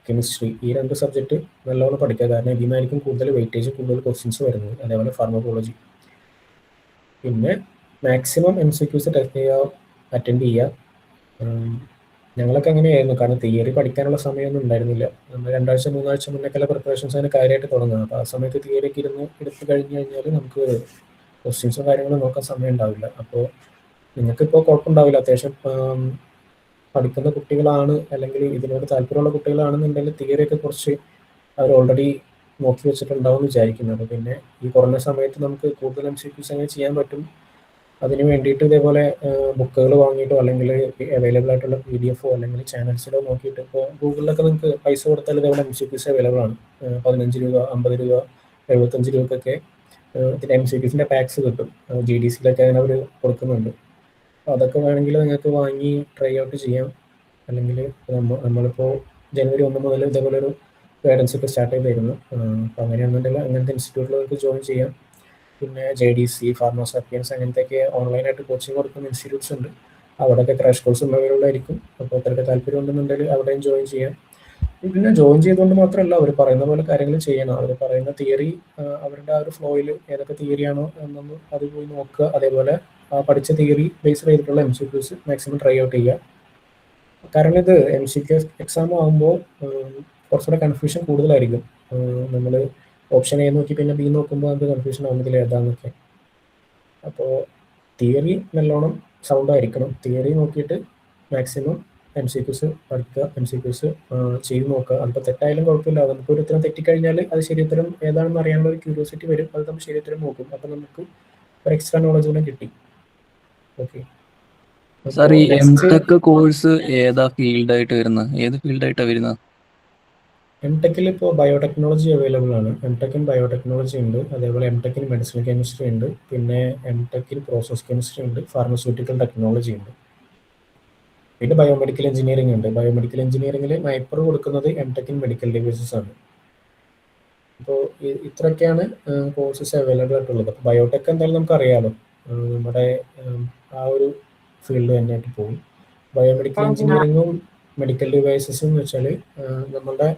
കെമിസ്ട്രി, ഈ 2 സബ്ജക്റ്റ് നല്ലോണം പഠിക്കുക. കാരണം ഇതിനായിരിക്കും കൂടുതൽ വെയിറ്റേജ്, കൂടുതൽ ക്വസ്റ്റ്യൻസ് വരുന്നത്. അതേപോലെ ഫാർമക്കോളജി. പിന്നെ മാക്സിമം MCQs അറ്റൻഡ് ചെയ്യുക. ഞങ്ങളൊക്കെ അങ്ങനെയായിരുന്നു. കാരണം തിയറി പഠിക്കാനുള്ള സമയമൊന്നും ഉണ്ടായിരുന്നില്ല. നമ്മൾ 2 ആഴ്ച 3 ആഴ്ച മുന്നേക്കുള്ള പ്രിപ്പറേഷൻസ് അതിന് കാര്യമായിട്ട് തുടങ്ങുക. അപ്പോൾ ആ സമയത്ത് തിയറിക്ക് എടുത്ത് കഴിഞ്ഞ് കഴിഞ്ഞാൽ നമുക്ക് ക്വസ്റ്റ്യൻസും കാര്യങ്ങളും നോക്കാൻ സമയം ഉണ്ടാവില്ല. അപ്പോൾ നിങ്ങൾക്കിപ്പോൾ കുഴപ്പമുണ്ടാവില്ല. അത്യാവശ്യം പഠിക്കുന്ന കുട്ടികളാണ് അല്ലെങ്കിൽ ഇതിനോട് താല്പര്യമുള്ള കുട്ടികളാണെന്നുണ്ടെങ്കിൽ തിയറിയൊക്കെ കുറച്ച് അവർ ഓൾറെഡി നോക്കി വെച്ചിട്ടുണ്ടാവും എന്ന് വിചാരിക്കുന്നു. അപ്പോൾ പിന്നെ ഈ കുറഞ്ഞ സമയത്ത് നമുക്ക് കൂടുതൽ MCQs അങ്ങനെ ചെയ്യാൻ പറ്റും. അതിന് വേണ്ടിയിട്ട് ഇതേപോലെ ബുക്കുകൾ വാങ്ങിയിട്ടോ അല്ലെങ്കിൽ അവൈലബിൾ ആയിട്ടുള്ള PDF അല്ലെങ്കിൽ ചാനൽസിലോ നോക്കിയിട്ട് ഇപ്പോൾ ഗൂഗിളിലൊക്കെ നിങ്ങൾക്ക് പൈസ കൊടുത്താൽ ഇതേപോലെ MCQs അവൈലബിൾ ആണ്. 15 രൂപ, 50 രൂപ, 75 രൂപക്കൊക്കെ ഇതിൻ്റെ MCQസിൻ്റെ പാക്സ് കിട്ടും. GDCയിലൊക്കെ അങ്ങനെ അവർ കൊടുക്കുന്നുണ്ട്. അപ്പോൾ അതൊക്കെ വേണമെങ്കിൽ നിങ്ങൾക്ക് വാങ്ങി ട്രൈ ഔട്ട് ചെയ്യാം. അല്ലെങ്കിൽ നമ്മളിപ്പോൾ January 1 മുതൽ ഇതേപോലെ ഒരു ഗൈഡൻസ് ഒക്കെ സ്റ്റാർട്ട് ചെയ്തിരുന്നു. അപ്പോൾ അങ്ങനെയാണെന്നുണ്ടെങ്കിൽ അങ്ങനത്തെ ഇൻസ്റ്റിറ്റ്യൂട്ടിലേക്ക് ജോയിൻ ചെയ്യാം. പിന്നെ JDC, ഫാർമോസാപ്പിയൻസ് അങ്ങനത്തെയൊക്കെ ഓൺലൈനായിട്ട് കോച്ചിങ് കൊടുക്കുന്ന ഇൻസ്റ്റിറ്റ്യൂട്ട്സ് ഉണ്ട്. അവിടെയൊക്കെ ക്രാഷ് കോഴ്സ് അവൈലബിൾ ആയിരിക്കും. അപ്പോൾ അത്രയ്ക്ക് താല്പര്യം ഉണ്ടെന്നുണ്ടെങ്കിൽ അവിടെയും ജോയിൻ ചെയ്യാം. പിന്നെ ജോയിൻ ചെയ്തുകൊണ്ട് മാത്രമല്ല, അവർ പറയുന്ന പോലെ കാര്യങ്ങൾ ചെയ്യണം. അവർ പറയുന്ന തിയറി, അവരുടെ ആ ഒരു ഫ്ലോയിൽ ഏതൊക്കെ തിയറിയാണോ എന്നൊന്ന് അത് പോയി നോക്കുക. അതേപോലെ പഠിച്ച തിയറി ബേസ് ചെയ്തിട്ടുള്ള MCQs മാക്സിമം ട്രൈ ഔട്ട് ചെയ്യുക. കാരണം ഇത് MCQ എക്സാം ആകുമ്പോൾ കുറച്ചുകൂടെ കൺഫ്യൂഷൻ കൂടുതലായിരിക്കും. നമ്മൾ ഓപ്ഷൻ A നോക്കി പിന്നെ B നോക്കുമ്പോൾ അത് കൺഫ്യൂഷൻ ആവുന്നതിൽ ഏതാന്നൊക്കെ. അപ്പോൾ തിയറി നല്ലോണം സൗണ്ട് ആയിരിക്കണം. തിയറി നോക്കിയിട്ട് മാക്സിമം MCQs പഠിക്കുക, MCQs ചെയ്ത് നോക്കുക. അതിപ്പോൾ തെറ്റായാലും കുഴപ്പമില്ല. നമുക്കൊരു ഉത്തരം തെറ്റിക്കഴിഞ്ഞാൽ അത് ശരിയുത്തരം ഏതാണെന്ന് അറിയാനുള്ള ഒരു ക്യൂരിയോസിറ്റി വരും. അത് നമ്മൾ ശരിയുത്തരം നോക്കും. അപ്പോൾ നമുക്ക് ഒരു എക്സ്ട്രാ നോളജ് കൂടെ കിട്ടി. ഓക്കെ സാർ, ഈ M.Tech കോഴ്സ് ഏതാ ഫീൽഡായിട്ട് വരുന്നത്? ഏത് ഫീൽഡായിട്ടാണ് വരുന്നത്? M.Techൽ ഇപ്പോൾ ബയോടെക്നോളജി അവൈലബിൾ ആണ്. M.Tech ഇൻ ബയോടെക്നോളജി ഉണ്ട്. അതേപോലെ M.Tech ഇൻ മെഡിസിനൽ കെമിസ്ട്രി ഉണ്ട്. പിന്നെ M.Tech ഇൻ പ്രോസസ് കെമിസ്ട്രി ഉണ്ട്. ഫാർമസ്യൂട്ടിക്കൽ ടെക്നോളജി ഉണ്ട്. പിന്നെ ബയോമെഡിക്കൽ എഞ്ചിനീയറിംഗ് ഉണ്ട്. ബയോമെഡിക്കൽ എഞ്ചിനീയറിംഗിൽ നൈപ്പർ കൊടുക്കുന്നത് M.Tech ഇൻ മെഡിക്കൽ ഡിവൈസസ് ആണ്. അപ്പോൾ ഇത്രയൊക്കെയാണ് കോഴ്സസ് അവൈലബിൾ ആയിട്ടുള്ളത്. അപ്പോൾ ബയോടെക് എന്തായാലും നമുക്ക് അറിയാമല്ലോ, നമ്മുടെ ആ ഒരു ഫീൽഡ് തന്നെയായിട്ട് പോകും. ബയോമെഡിക്കൽ എഞ്ചിനീയറിംഗും മെഡിക്കൽ ഡിവൈസസും എന്ന് വെച്ചാൽ നമ്മളുടെ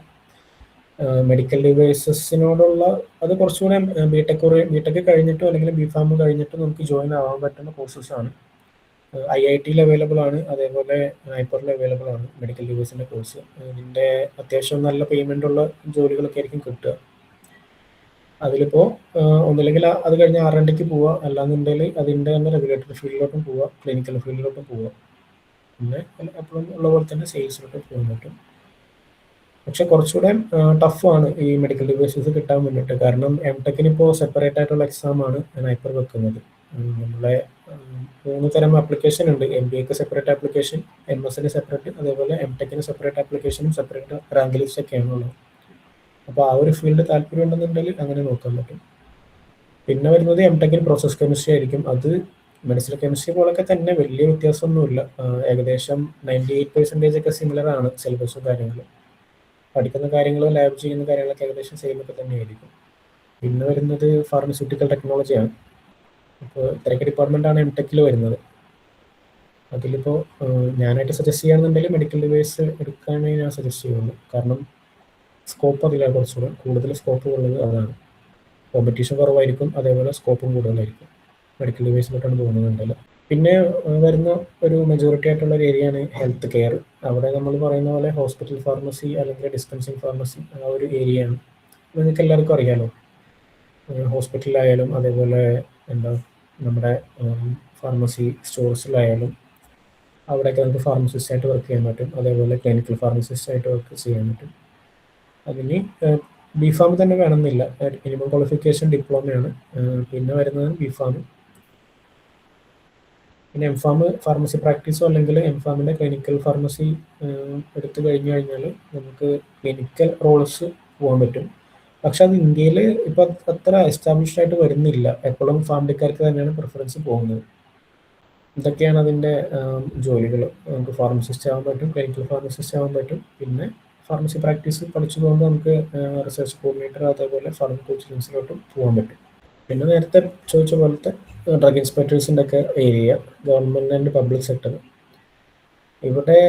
മെഡിക്കൽ ഡിവൈസസിനോടുള്ള അത് കുറച്ചുകൂടെ ബിടെക് കഴിഞ്ഞിട്ടോ അല്ലെങ്കിൽ B.Pharm കഴിഞ്ഞിട്ടോ നമുക്ക് ജോയിൻ ആവാൻ പറ്റുന്ന കോഴ്സസാണ്. IITയിൽ അവൈലബിൾ ആണ്. അതേപോലെ നൈപ്പറിൽ അവൈലബിൾ ആണ് മെഡിക്കൽ ഡിവൈസിൻ്റെ കോഴ്സ്. ഇതിൻ്റെ അത്യാവശ്യം നല്ല പേയ്മെൻ്റ് ഉള്ള ജോലികളൊക്കെ ആയിരിക്കും കിട്ടുക. അതിലിപ്പോൾ ഒന്നില്ലെങ്കിൽ അത് കഴിഞ്ഞ് R&Dക്ക് പോവുക, അല്ലാന്നുണ്ടെങ്കിൽ അതിൻ്റെ തന്നെ റെഗുലേറ്ററി ഫീൽഡിലോട്ടും പോവുക, ക്ലിനിക്കൽ ഫീൽഡിലോട്ടും പോവുക. പിന്നെ എപ്പോഴും ഉള്ള പോലെ തന്നെ സെയിൽസിലോട്ടും പോകാൻ പറ്റും. പക്ഷെ കുറച്ചുകൂടെ ടഫാണ് ഈ മെഡിക്കൽ ഡിവൈസസ് കിട്ടാൻ വേണ്ടിയിട്ട്. കാരണം M.Techന് ഇപ്പോൾ സെപ്പറേറ്റ് ആയിട്ടുള്ള എക്സാമാണ് നൈപ്പർ വെക്കുന്നത്. നമ്മളെ 3 തരം ആപ്ലിക്കേഷൻ ഉണ്ട്. MBAക്ക് സെപ്പറേറ്റ് ആപ്ലിക്കേഷൻ, MS-ന് സെപ്പറേറ്റ്, അതേപോലെ M.Techന് സെപ്പറേറ്റ് ആപ്ലിക്കേഷനും സെപ്പറേറ്റ് റാങ്ക് ലിസ്റ്റ് ഒക്കെയാണ് ഉള്ളത്. അപ്പോൾ ആ ഒരു ഫീൽഡ് താല്പര്യം ഉണ്ടെന്നുണ്ടെങ്കിൽ അങ്ങനെ നോക്കാൻ പറ്റും. പിന്നെ വരുന്നത് M.Techന് പ്രോസസ് കെമിസ്ട്രി ആയിരിക്കും. അത് മെഡിസിനൽ കെമിസ്ട്രി പോലൊക്കെ തന്നെ വലിയ വ്യത്യാസമൊന്നുമില്ല. ഏകദേശം 98% ഒക്കെ സിമിലർ ആണ് സിലബസും കാര്യങ്ങളും. പഠിക്കുന്ന കാര്യങ്ങളും ലാബ് ചെയ്യുന്ന കാര്യങ്ങളൊക്കെ ഏകദേശം സെയിം ഒക്കെ തന്നെയായിരിക്കും. പിന്നെ വരുന്നത് ഫാർമസ്യൂട്ടിക്കൽ ടെക്നോളജിയാണ്. അപ്പോൾ ഇത്രയൊക്കെ ഡിപ്പാർട്ട്മെൻറ്റാണ് M.Techൽ വരുന്നത്. അതിലിപ്പോൾ ഞാനായിട്ട് സജസ്റ്റ് ചെയ്യുകയാണെന്നുണ്ടെങ്കിൽ മെഡിക്കൽ ഡിവൈസ് എടുക്കാനേ ഞാൻ സജസ്റ്റ് ചെയ്യുള്ളൂ. കാരണം സ്കോപ്പ് അതിലാണ് കുറച്ചുകൂടെ കൂടുതൽ സ്കോപ്പ് ഉള്ളത് അതാണ്. കോമ്പറ്റീഷൻ കുറവായിരിക്കും, അതേപോലെ സ്കോപ്പും കൂടുതലായിരിക്കും. മെഡിക്കൽ ഡിവൈസിലോട്ടാണ് പോകുന്നുണ്ടല്ലോ. പിന്നെ വരുന്ന ഒരു മെജോറിറ്റി ആയിട്ടുള്ള ഒരു ഏരിയയാണ് ഹെൽത്ത് കെയർ. അവിടെ നമ്മൾ പറയുന്ന പോലെ ഹോസ്പിറ്റൽ ഫാർമസി അല്ലെങ്കിൽ ഡിസ്പെൻസിങ് ഫാർമസി ആ ഒരു ഏരിയയാണ്. നിങ്ങൾക്ക് എല്ലാവർക്കും അറിയാലോ. ഹോസ്പിറ്റലിലായാലും അതേപോലെ നമ്മുടെ ഫാർമസി സ്റ്റോഴ്സിലായാലും അവിടെയൊക്കെ നമുക്ക് ഫാർമസിസ്റ്റായിട്ട് വർക്ക് ചെയ്യാൻ പറ്റും. അതേപോലെ ക്ലിനിക്കൽ ഫാർമസിസ്റ്റായിട്ട് വർക്ക് ചെയ്യാൻ പറ്റും. അതിന് B.Pharm തന്നെ വേണമെന്നില്ല. മിനിമം ക്വാളിഫിക്കേഷൻ ഡിപ്ലോമയാണ്. പിന്നെ വരുന്നത് B.Pharm. പിന്നെ M.Pharm ഫാർമസി പ്രാക്ടീസോ അല്ലെങ്കിൽ M.Pharmൻ്റെ ക്ലിനിക്കൽ ഫാർമസി എടുത്തു കഴിഞ്ഞു കഴിഞ്ഞാൽ നമുക്ക് ക്ലിനിക്കൽ റോൾസ് പോകാൻ പറ്റും. പക്ഷെ അത് ഇന്ത്യയിൽ ഇപ്പോൾ അത്ര എസ്റ്റാബ്ലിഷ്ഡ് ആയിട്ട് വരുന്നില്ല. എപ്പോഴും ഫാർമസിക്കാർക്ക് തന്നെയാണ് പ്രിഫറൻസ് പോകുന്നത്. ഇതൊക്കെയാണ് അതിൻ്റെ ജോലികൾ. നമുക്ക് ഫാർമസിസ്റ്റ് ആവാൻ പറ്റും, ക്ലിനിക്കൽ ഫാർമസിസ്റ്റ് ആവാൻ പറ്റും. പിന്നെ ഫാർമസി പ്രാക്ടീസ് പഠിച്ചതുകൊണ്ട് നമുക്ക് റിസർച്ച് കോർഡിനേറ്റർ അതേപോലെ ഫാർമക്കോളജിസ്റ്റിലോട്ടും പോകാൻ പറ്റും. പിന്നെ നേരത്തെ ചോദിച്ച പോലത്തെ ഡ്രഗ് ഇൻസ്പെക്ടേഴ്സിൻ്റെ ഒക്കെ area, government and public sector. ഇവിടെ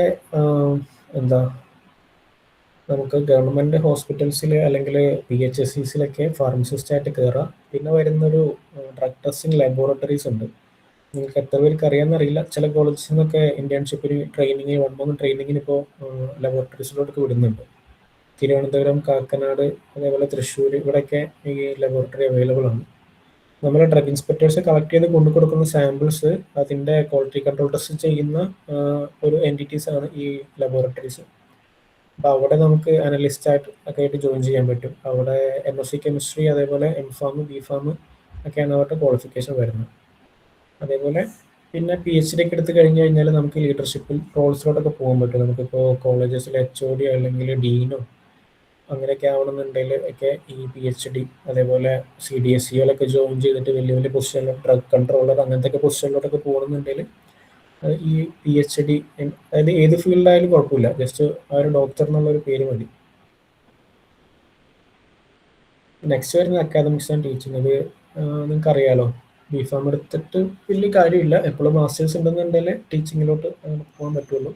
നമുക്ക് ഗവൺമെൻറ് ഹോസ്പിറ്റൽസിൽ അല്ലെങ്കിൽ PHSCസിലൊക്കെ ഫാർമസിസ്റ്റായിട്ട് കയറാം. പിന്നെ വരുന്നൊരു ഡ്രഗ് ടെസ്റ്റിംഗ് ലബോറട്ടറീസ് ഉണ്ട്. നിങ്ങൾക്ക് എത്ര പേർക്ക് അറിയാമെന്നറിയില്ല. ചില കോളേജിൽ നിന്നൊക്കെ ഇന്റേൺഷിപ്പിന് ട്രെയിനിങ് 1 month ട്രെയിനിങ്ങിന് ഇപ്പോൾ ലബോറട്ടറീസിലോട്ട് വിടുന്നുണ്ട്. തിരുവനന്തപുരം, കാക്കനാട്, അതേപോലെ തൃശ്ശൂർ, ഇവിടെയൊക്കെ ഈ ലബോറട്ടറി അവൈലബിൾ ആണ്. നമ്മൾ ഡ്രഗ് ഇൻസ്പെക്ടേഴ്സ് കളക്ട് ചെയ്ത് കൊണ്ടു കൊടുക്കുന്ന സാമ്പിൾസ് അതിൻ്റെ ക്വാളിറ്റി കൺട്രോൾ ടെസ്റ്റ് ചെയ്യുന്ന ഒരു എൻറ്റിറ്റീസ് ആണ് ഈ ലബോറട്ടറീസ്. അപ്പോൾ അവിടെ നമുക്ക് അനലിസ്റ്റായിട്ട് ഒക്കെ ആയിട്ട് ജോയിൻ ചെയ്യാൻ പറ്റും. അവിടെ MSc കെമിസ്ട്രി അതേപോലെ M.Pharm B.Pharm ഒക്കെയാണ് അവരുടെ ക്വാളിഫിക്കേഷൻ വരുന്നത്. അതേപോലെ പിന്നെ PhD ഒക്കെ എടുത്ത് കഴിഞ്ഞ് കഴിഞ്ഞാൽ നമുക്ക് ലീഡർഷിപ്പിൽ റോൾസിലോട്ടൊക്കെ പോകാൻ പറ്റും. നമുക്കിപ്പോൾ കോളേജസിൽ HOD അല്ലെങ്കിൽ ഡീനോ അങ്ങനെയൊക്കെ ആവണമെന്നുണ്ടെങ്കിൽ ഒക്കെ ഈ PhD അതേപോലെ CDSEയിലൊക്കെ ജോയിൻ ചെയ്തിട്ട് വലിയ വലിയ പൊസിഷനിൽ ഡ്രഗ് കൺട്രോളർ അങ്ങനത്തെ പൊസിഷനിലോട്ടൊക്കെ പോകണമെന്നുണ്ടെങ്കിൽ ഈ PhD അതായത് ഏത് ഫീൽഡായാലും കുഴപ്പമില്ല, ജസ്റ്റ് ആ ഒരു ഡോക്ടർ എന്നുള്ളൊരു പേര് മതി. നെക്സ്റ്റ് വരുന്ന അക്കാദമിക്സ് ആൻഡ് ടീച്ചിങ്. ഇത് നിങ്ങൾക്ക് അറിയാലോ, BPharm എടുത്തിട്ട് വലിയ കാര്യമില്ല, എപ്പോഴും മാസ്റ്റേഴ്സ് ഉണ്ടെന്നുണ്ടെങ്കിൽ ടീച്ചിങ്ങിലോട്ട് പോകാൻ പറ്റുള്ളൂ.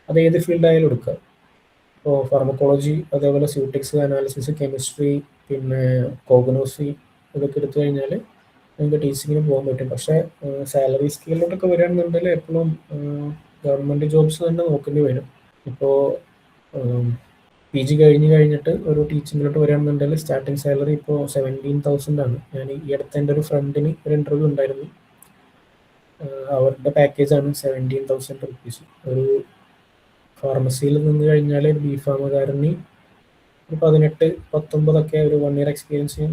അത് ഏത് ഫീൽഡായാലും എടുക്കുക. ഇപ്പോൾ ഫാർമക്കോളജി അതേപോലെ സ്യൂട്ടിക്സ് അനാലിസിസ് കെമിസ്ട്രി പിന്നെ കോഗ്നോസി ഇതൊക്കെ എടുത്തു കഴിഞ്ഞാൽ നിങ്ങൾക്ക് ടീച്ചിങ്ങിന് പോകാൻ പറ്റും. പക്ഷേ സാലറി സ്കെയിലോട്ടൊക്കെ വരികയാണെന്നുണ്ടെങ്കിൽ എപ്പോഴും ഗവൺമെൻറ് ജോബ്സ് തന്നെ നോക്കേണ്ടി വരും. ഇപ്പോൾ PG കഴിഞ്ഞിട്ട് ഒരു ടീച്ചിങ്ങിലോട്ട് വരികയാണെന്നുണ്ടെങ്കിൽ സ്റ്റാർട്ടിങ് സാലറി ഇപ്പോൾ 17,000 ആണ്. ഞാൻ ഈ അടുത്ത് എൻ്റെ ഒരു ഫ്രണ്ടിന് ഒരു ഇൻ്റർവ്യൂ ഉണ്ടായിരുന്നു, അവരുടെ പാക്കേജാണ് 17,000 rupees. ഒരു ഫാർമസിയിൽ നിന്ന് കഴിഞ്ഞാൽ ഒരു BPharmകാരന് ഒരു 18-19 ഒരു 1 year എക്സ്പീരിയൻസ്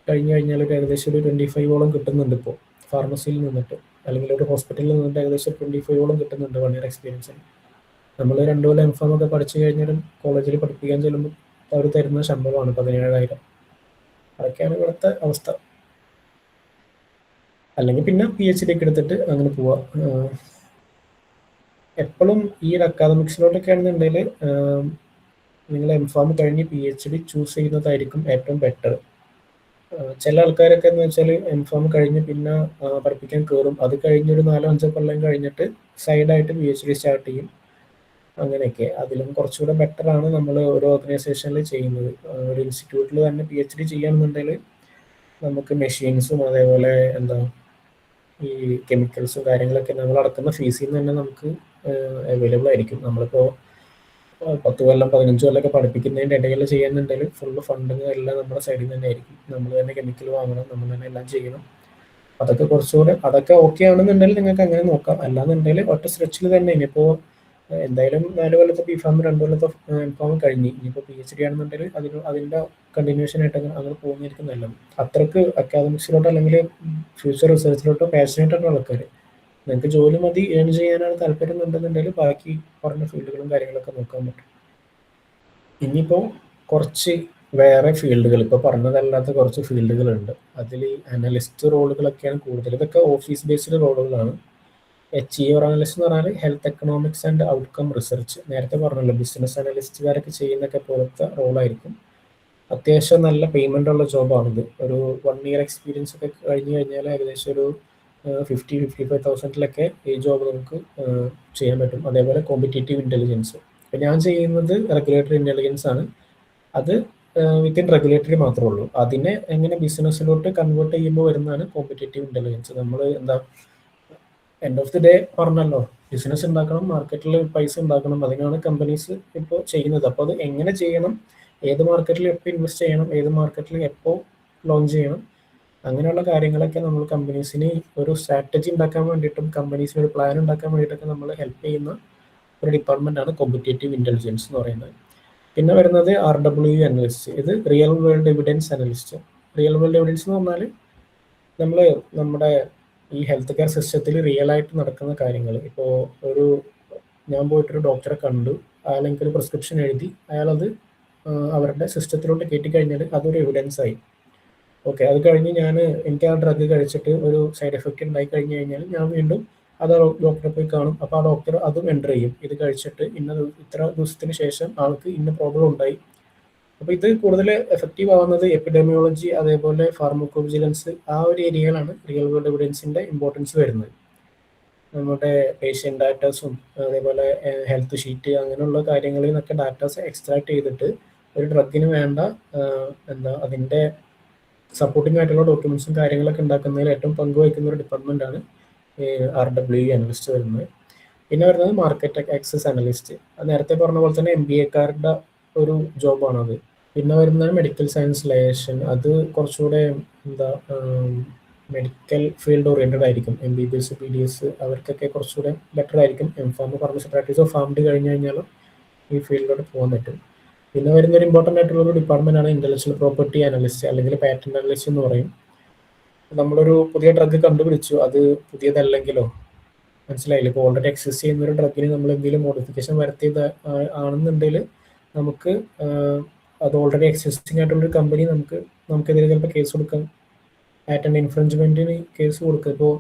കഴിഞ്ഞ് കഴിഞ്ഞാൽ ഒരു ഏകദേശം ഒരു 25 കിട്ടുന്നുണ്ട് ഇപ്പോൾ ഫാർമസിയിൽ നിന്നിട്ട്, അല്ലെങ്കിൽ ഒരു ഹോസ്പിറ്റലിൽ നിന്നിട്ട് ഏകദേശം 25 കിട്ടുന്നുണ്ട് 1 year എക്സ്പീരിയൻസിന്. നമ്മൾ 2 കൊല്ലം MPharm ഒക്കെ പഠിച്ചു കഴിഞ്ഞാലും കോളേജിൽ പഠിപ്പിക്കാൻ ചെല്ലുമ്പോൾ അവർ തരുന്ന ശമ്പളമാണ് 17,000. അതൊക്കെയാണ് ഇവിടുത്തെ അവസ്ഥ. അല്ലെങ്കിൽ പിന്നെ PhD ഒക്കെ എടുത്തിട്ട് അങ്ങനെ പോവാം. എപ്പോഴും ഈ ഒരു അക്കാദമിക്സിലോട്ടൊക്കെ ആണെന്നുണ്ടെങ്കിൽ നിങ്ങൾ MPharm കഴിഞ്ഞ് PhD ചൂസ് ചെയ്യുന്നതായിരിക്കും ഏറ്റവും ബെറ്റർ. ചില ആൾക്കാരൊക്കെ എന്ന് വെച്ചാൽ MPharm കഴിഞ്ഞ് പിന്നെ പഠിപ്പിക്കാൻ കയറും, അത് കഴിഞ്ഞൊരു 4-5 കൊല്ലം കഴിഞ്ഞിട്ട് സൈഡായിട്ട് PhD സ്റ്റാർട്ട് ചെയ്യും. അങ്ങനെയൊക്കെ അതിലും കുറച്ചുകൂടെ ബെറ്ററാണ് നമ്മൾ ഒരു ഓർഗനൈസേഷനിൽ ചെയ്യുന്നത്. ഒരു ഇൻസ്റ്റിറ്റ്യൂട്ടിൽ തന്നെ PhD ചെയ്യുകയാണെന്നുണ്ടെങ്കിൽ നമുക്ക് മെഷീൻസും അതേപോലെ ഈ കെമിക്കൽസും കാര്യങ്ങളൊക്കെ നമ്മൾ അടക്കുന്ന ഫീസിൽ നിന്ന് തന്നെ നമുക്ക് അവൈലബിൾ ആയിരിക്കും. നമ്മളിപ്പോൾ 10 കൊല്ലം 15 കൊല്ലമൊക്കെ പഠിപ്പിക്കുന്നതിൻ്റെ ഇടയിൽ ചെയ്യുന്നുണ്ടെങ്കിൽ ഫുള്ള് ഫണ്ടിങ് എല്ലാം നമ്മുടെ സൈഡിൽ തന്നെ ആയിരിക്കും. നമ്മൾ തന്നെ കെമിക്കൽ വാങ്ങണം, നമ്മൾ തന്നെ എല്ലാം ചെയ്യണം. അതൊക്കെ കുറച്ചുകൂടെ അതൊക്കെ ഓക്കെ ആണെന്നുണ്ടെങ്കിൽ നിങ്ങൾക്ക് അങ്ങനെ നോക്കാം. അല്ലാന്നുണ്ടെങ്കിൽ ഒറ്റ സ്ട്രെച്ചിൽ തന്നെ ഇനിയിപ്പോൾ എന്തായാലും 4 കൊല്ലത്തെ BPharm 2 കൊല്ലത്തെ MPharm കഴിഞ്ഞ് ഇനിയിപ്പോൾ PhD ആണെന്നുണ്ടെങ്കിൽ അതിൻ്റെ കണ്ടിന്യൂഷൻ ആയിട്ട് അങ്ങനെ പോകുന്നതായിരിക്കും നല്ലത്. അത്രക്ക് അക്കാദമിക്സിലോട്ടോ അല്ലെങ്കിൽ ഫ്യൂച്ചർ റിസർച്ചിലോട്ടോ പാഷനേറ്റ് ആയിട്ടുള്ള ആൾക്കാർ, നിങ്ങൾക്ക് ജോലി മതി ഏൺ ചെയ്യാനാണ് താല്പര്യം ഉണ്ടെന്നുണ്ടെങ്കിൽ ബാക്കി പറഞ്ഞ ഫീൽഡുകളും കാര്യങ്ങളൊക്കെ നോക്കാൻ പറ്റും. ഇനിയിപ്പോൾ കുറച്ച് വേറെ ഫീൽഡുകൾ, ഇപ്പോൾ പറഞ്ഞതല്ലാത്ത കുറച്ച് ഫീൽഡുകളുണ്ട്. അതിൽ അനലിസ്റ്റ് റോളുകളൊക്കെയാണ് കൂടുതൽ. ഇതൊക്കെ ഓഫീസ് ബേസ്ഡ് റോളുകളാണ്. HER അനലിസ്റ്റ് എന്ന് പറഞ്ഞാൽ health economics and outcome research. നേരത്തെ പറഞ്ഞല്ലോ, ബിസിനസ് അനലിസ്റ്റുകാരൊക്കെ ചെയ്യുന്നൊക്കെ പോലത്തെ റോളായിരിക്കും. അത്യാവശ്യം നല്ല പേയ്മെൻ്റ് ഉള്ള ജോബാണിത്. ഒരു 1 year എക്സ്പീരിയൻസ് ഒക്കെ കഴിഞ്ഞ് കഴിഞ്ഞാൽ ഏകദേശം ഒരു 50-55,000 ഈ ജോബ് നമുക്ക് ചെയ്യാൻ പറ്റും. അതേപോലെ കോമ്പറ്റേറ്റീവ് ഇൻ്റലിജൻസ്. ഇപ്പം ഞാൻ ചെയ്യുന്നത് റെഗുലേറ്ററി ഇൻ്റലിജൻസ് ആണ്. അത് വിത്തിൻ റെഗുലേറ്ററി മാത്രമേ ഉള്ളൂ. അതിനെ എങ്ങനെ ബിസിനസ്സിലോട്ട് കൺവേർട്ട് ചെയ്യുമ്പോൾ വരുന്നതാണ് കോമ്പറ്റേറ്റീവ് ഇൻ്റലിജൻസ്. നമ്മൾ എൻഡ് ഓഫ് ദി ഡേ പറഞ്ഞല്ലോ, ബിസിനസ് ഉണ്ടാക്കണം, മാർക്കറ്റിൽ പൈസ ഉണ്ടാക്കണം, അതിനാണ് കമ്പനീസ് ഇപ്പോൾ ചെയ്യുന്നത്. അപ്പോൾ അത് എങ്ങനെ ചെയ്യണം, ഏത് മാർക്കറ്റിൽ എപ്പോൾ ഇൻവെസ്റ്റ് ചെയ്യണം, ഏത് മാർക്കറ്റിൽ എപ്പോൾ ലോഞ്ച് ചെയ്യണം, അങ്ങനെയുള്ള കാര്യങ്ങളൊക്കെ നമ്മൾ കമ്പനീസിന് ഒരു സ്ട്രാറ്റജി ഉണ്ടാക്കാൻ വേണ്ടിയിട്ടും കമ്പനീസിന് ഒരു പ്ലാൻ ഉണ്ടാക്കാൻ വേണ്ടിയിട്ടൊക്കെ നമ്മൾ ഹെൽപ്പ് ചെയ്യുന്ന ഒരു ഡിപ്പാർട്ട്മെൻറ്റാണ് കോമ്പറ്റേറ്റീവ് ഇൻ്റലിജൻസ് എന്ന് പറയുന്നത്. പിന്നെ വരുന്നത് RWE അനലിസ്റ്റ്. ഇത് real world evidence analyst. Real world evidence എന്ന് പറഞ്ഞാൽ നമ്മുടെ ഈ ഹെൽത്ത് കെയർ സിസ്റ്റത്തിൽ റിയൽ ആയിട്ട് നടക്കുന്ന കാര്യങ്ങൾ. ഇപ്പോൾ ഞാൻ പോയിട്ടൊരു ഡോക്ടറെ കണ്ടു, അയാൾ എനിക്കൊരു പ്രിസ്ക്രിപ്ഷൻ എഴുതി, അയാളത് അവരുടെ സിസ്റ്റത്തിലോട്ട് കയറ്റിക്കഴിഞ്ഞാൽ അതൊരു എവിഡൻസ് ആയി. ഓക്കെ, അത് കഴിഞ്ഞ് എനിക്ക് ആ ഡ്രഗ് കഴിച്ചിട്ട് ഒരു സൈഡ് എഫക്റ്റ് ഉണ്ടായി കഴിഞ്ഞ് കഴിഞ്ഞാൽ ഞാൻ വീണ്ടും അത് ഡോക്ടറെ പോയി കാണും. അപ്പോൾ ആ ഡോക്ടർ അതും എൻ്റർ ചെയ്യും, ഇത് കഴിച്ചിട്ട് ഇത്ര ദിവസത്തിന് ശേഷം ആൾക്ക് ഇന്ന പ്രോബ്ലം ഉണ്ടായി. അപ്പോൾ ഇത് കൂടുതൽ എഫക്റ്റീവ് ആവുന്നത് എപ്പിഡെമിയോളജി അതേപോലെ ഫാർമക്കോവിജിലൻസ് ആ ഒരു ഏരിയയിലാണ് റിയൽ വേൾഡ് എവിഡൻസിൻ്റെ ഇമ്പോർട്ടൻസ് വരുന്നത്. നമ്മുടെ പേഷ്യൻ്റ് ഡാറ്റാസും അതേപോലെ ഹെൽത്ത് ഷീറ്റ് അങ്ങനെയുള്ള കാര്യങ്ങളിൽ നിന്നൊക്കെ ഡാറ്റാസ് എക്സ്ട്രാക്ട് ചെയ്തിട്ട് ഒരു ഡ്രഗിന് വേണ്ട അതിൻ്റെ സപ്പോർട്ടിംഗ് ആയിട്ടുള്ള ഡോക്യുമെൻസും കാര്യങ്ങളൊക്കെ ഉണ്ടാക്കുന്നതിൽ ഏറ്റവും പങ്കുവഹിക്കുന്ന ഒരു ഡിപ്പാർട്ട്മെൻറ്റാണ് RWE അനലിസ്റ്റ് വരുന്നത്. പിന്നെ വരുന്നത് മാർക്കറ്റ് ആക്സസ് അനലിസ്റ്റ്. അത് നേരത്തെ പറഞ്ഞ പോലെ തന്നെ MBAക്കാരുടെ ഒരു ജോബാണത്. പിന്നെ വരുന്നത് മെഡിക്കൽ സയൻസ് ലയേഷൻ. അത് കുറച്ചുകൂടെ മെഡിക്കൽ ഫീൽഡ് ഓറിയൻറ്റഡ് ആയിരിക്കും. MBBS PDS അവർക്കൊക്കെ കുറച്ചുകൂടെ ബെറ്റർ ആയിരിക്കും. MPharm ഫാർമസി പ്രാക്ടീസോ ഫാംഡ് കഴിഞ്ഞ് കഴിഞ്ഞാലും ഈ ഫീൽഡിലോട്ട് പോകാൻ പറ്റും. പിന്നെ വരുന്നൊരു ഇമ്പോർട്ടൻ്റ് ആയിട്ടുള്ള ഒരു ഡിപ്പാർട്ട്മെൻറ്റാണ് ഇൻ്റലക്ച്വൽ പ്രോപ്പർട്ടി അനലിസ്റ്റ് അല്ലെങ്കിൽ പാറ്റന്റ് അനലിസ്റ്റ് എന്ന് പറയും. നമ്മളൊരു പുതിയ ഡ്രഗ് കണ്ടുപിടിച്ചു, അത് പുതിയതല്ലെങ്കിലോ, മനസ്സിലായില്ലേ? ഇപ്പോൾ ഓൾറെഡി എക്സിസ്റ്റ് ചെയ്യുന്ന ഒരു ഡ്രഗിന് നമ്മൾ എന്തെങ്കിലും മോഡിഫിക്കേഷൻ വരുത്തിയത് ആണെന്നുണ്ടെങ്കിൽ നമുക്ക് അത് ഓൾറെഡി എക്സിസ്റ്റിംഗ് ആയിട്ടുള്ളൊരു കമ്പനി നമുക്കെതിരെ ചിലപ്പോൾ കേസ് കൊടുക്കാം, പാറ്റന്റ് ഇൻഫ്രിഞ്ച്മെന്റിന് കേസ് കൊടുക്കുക. ഇപ്പോൾ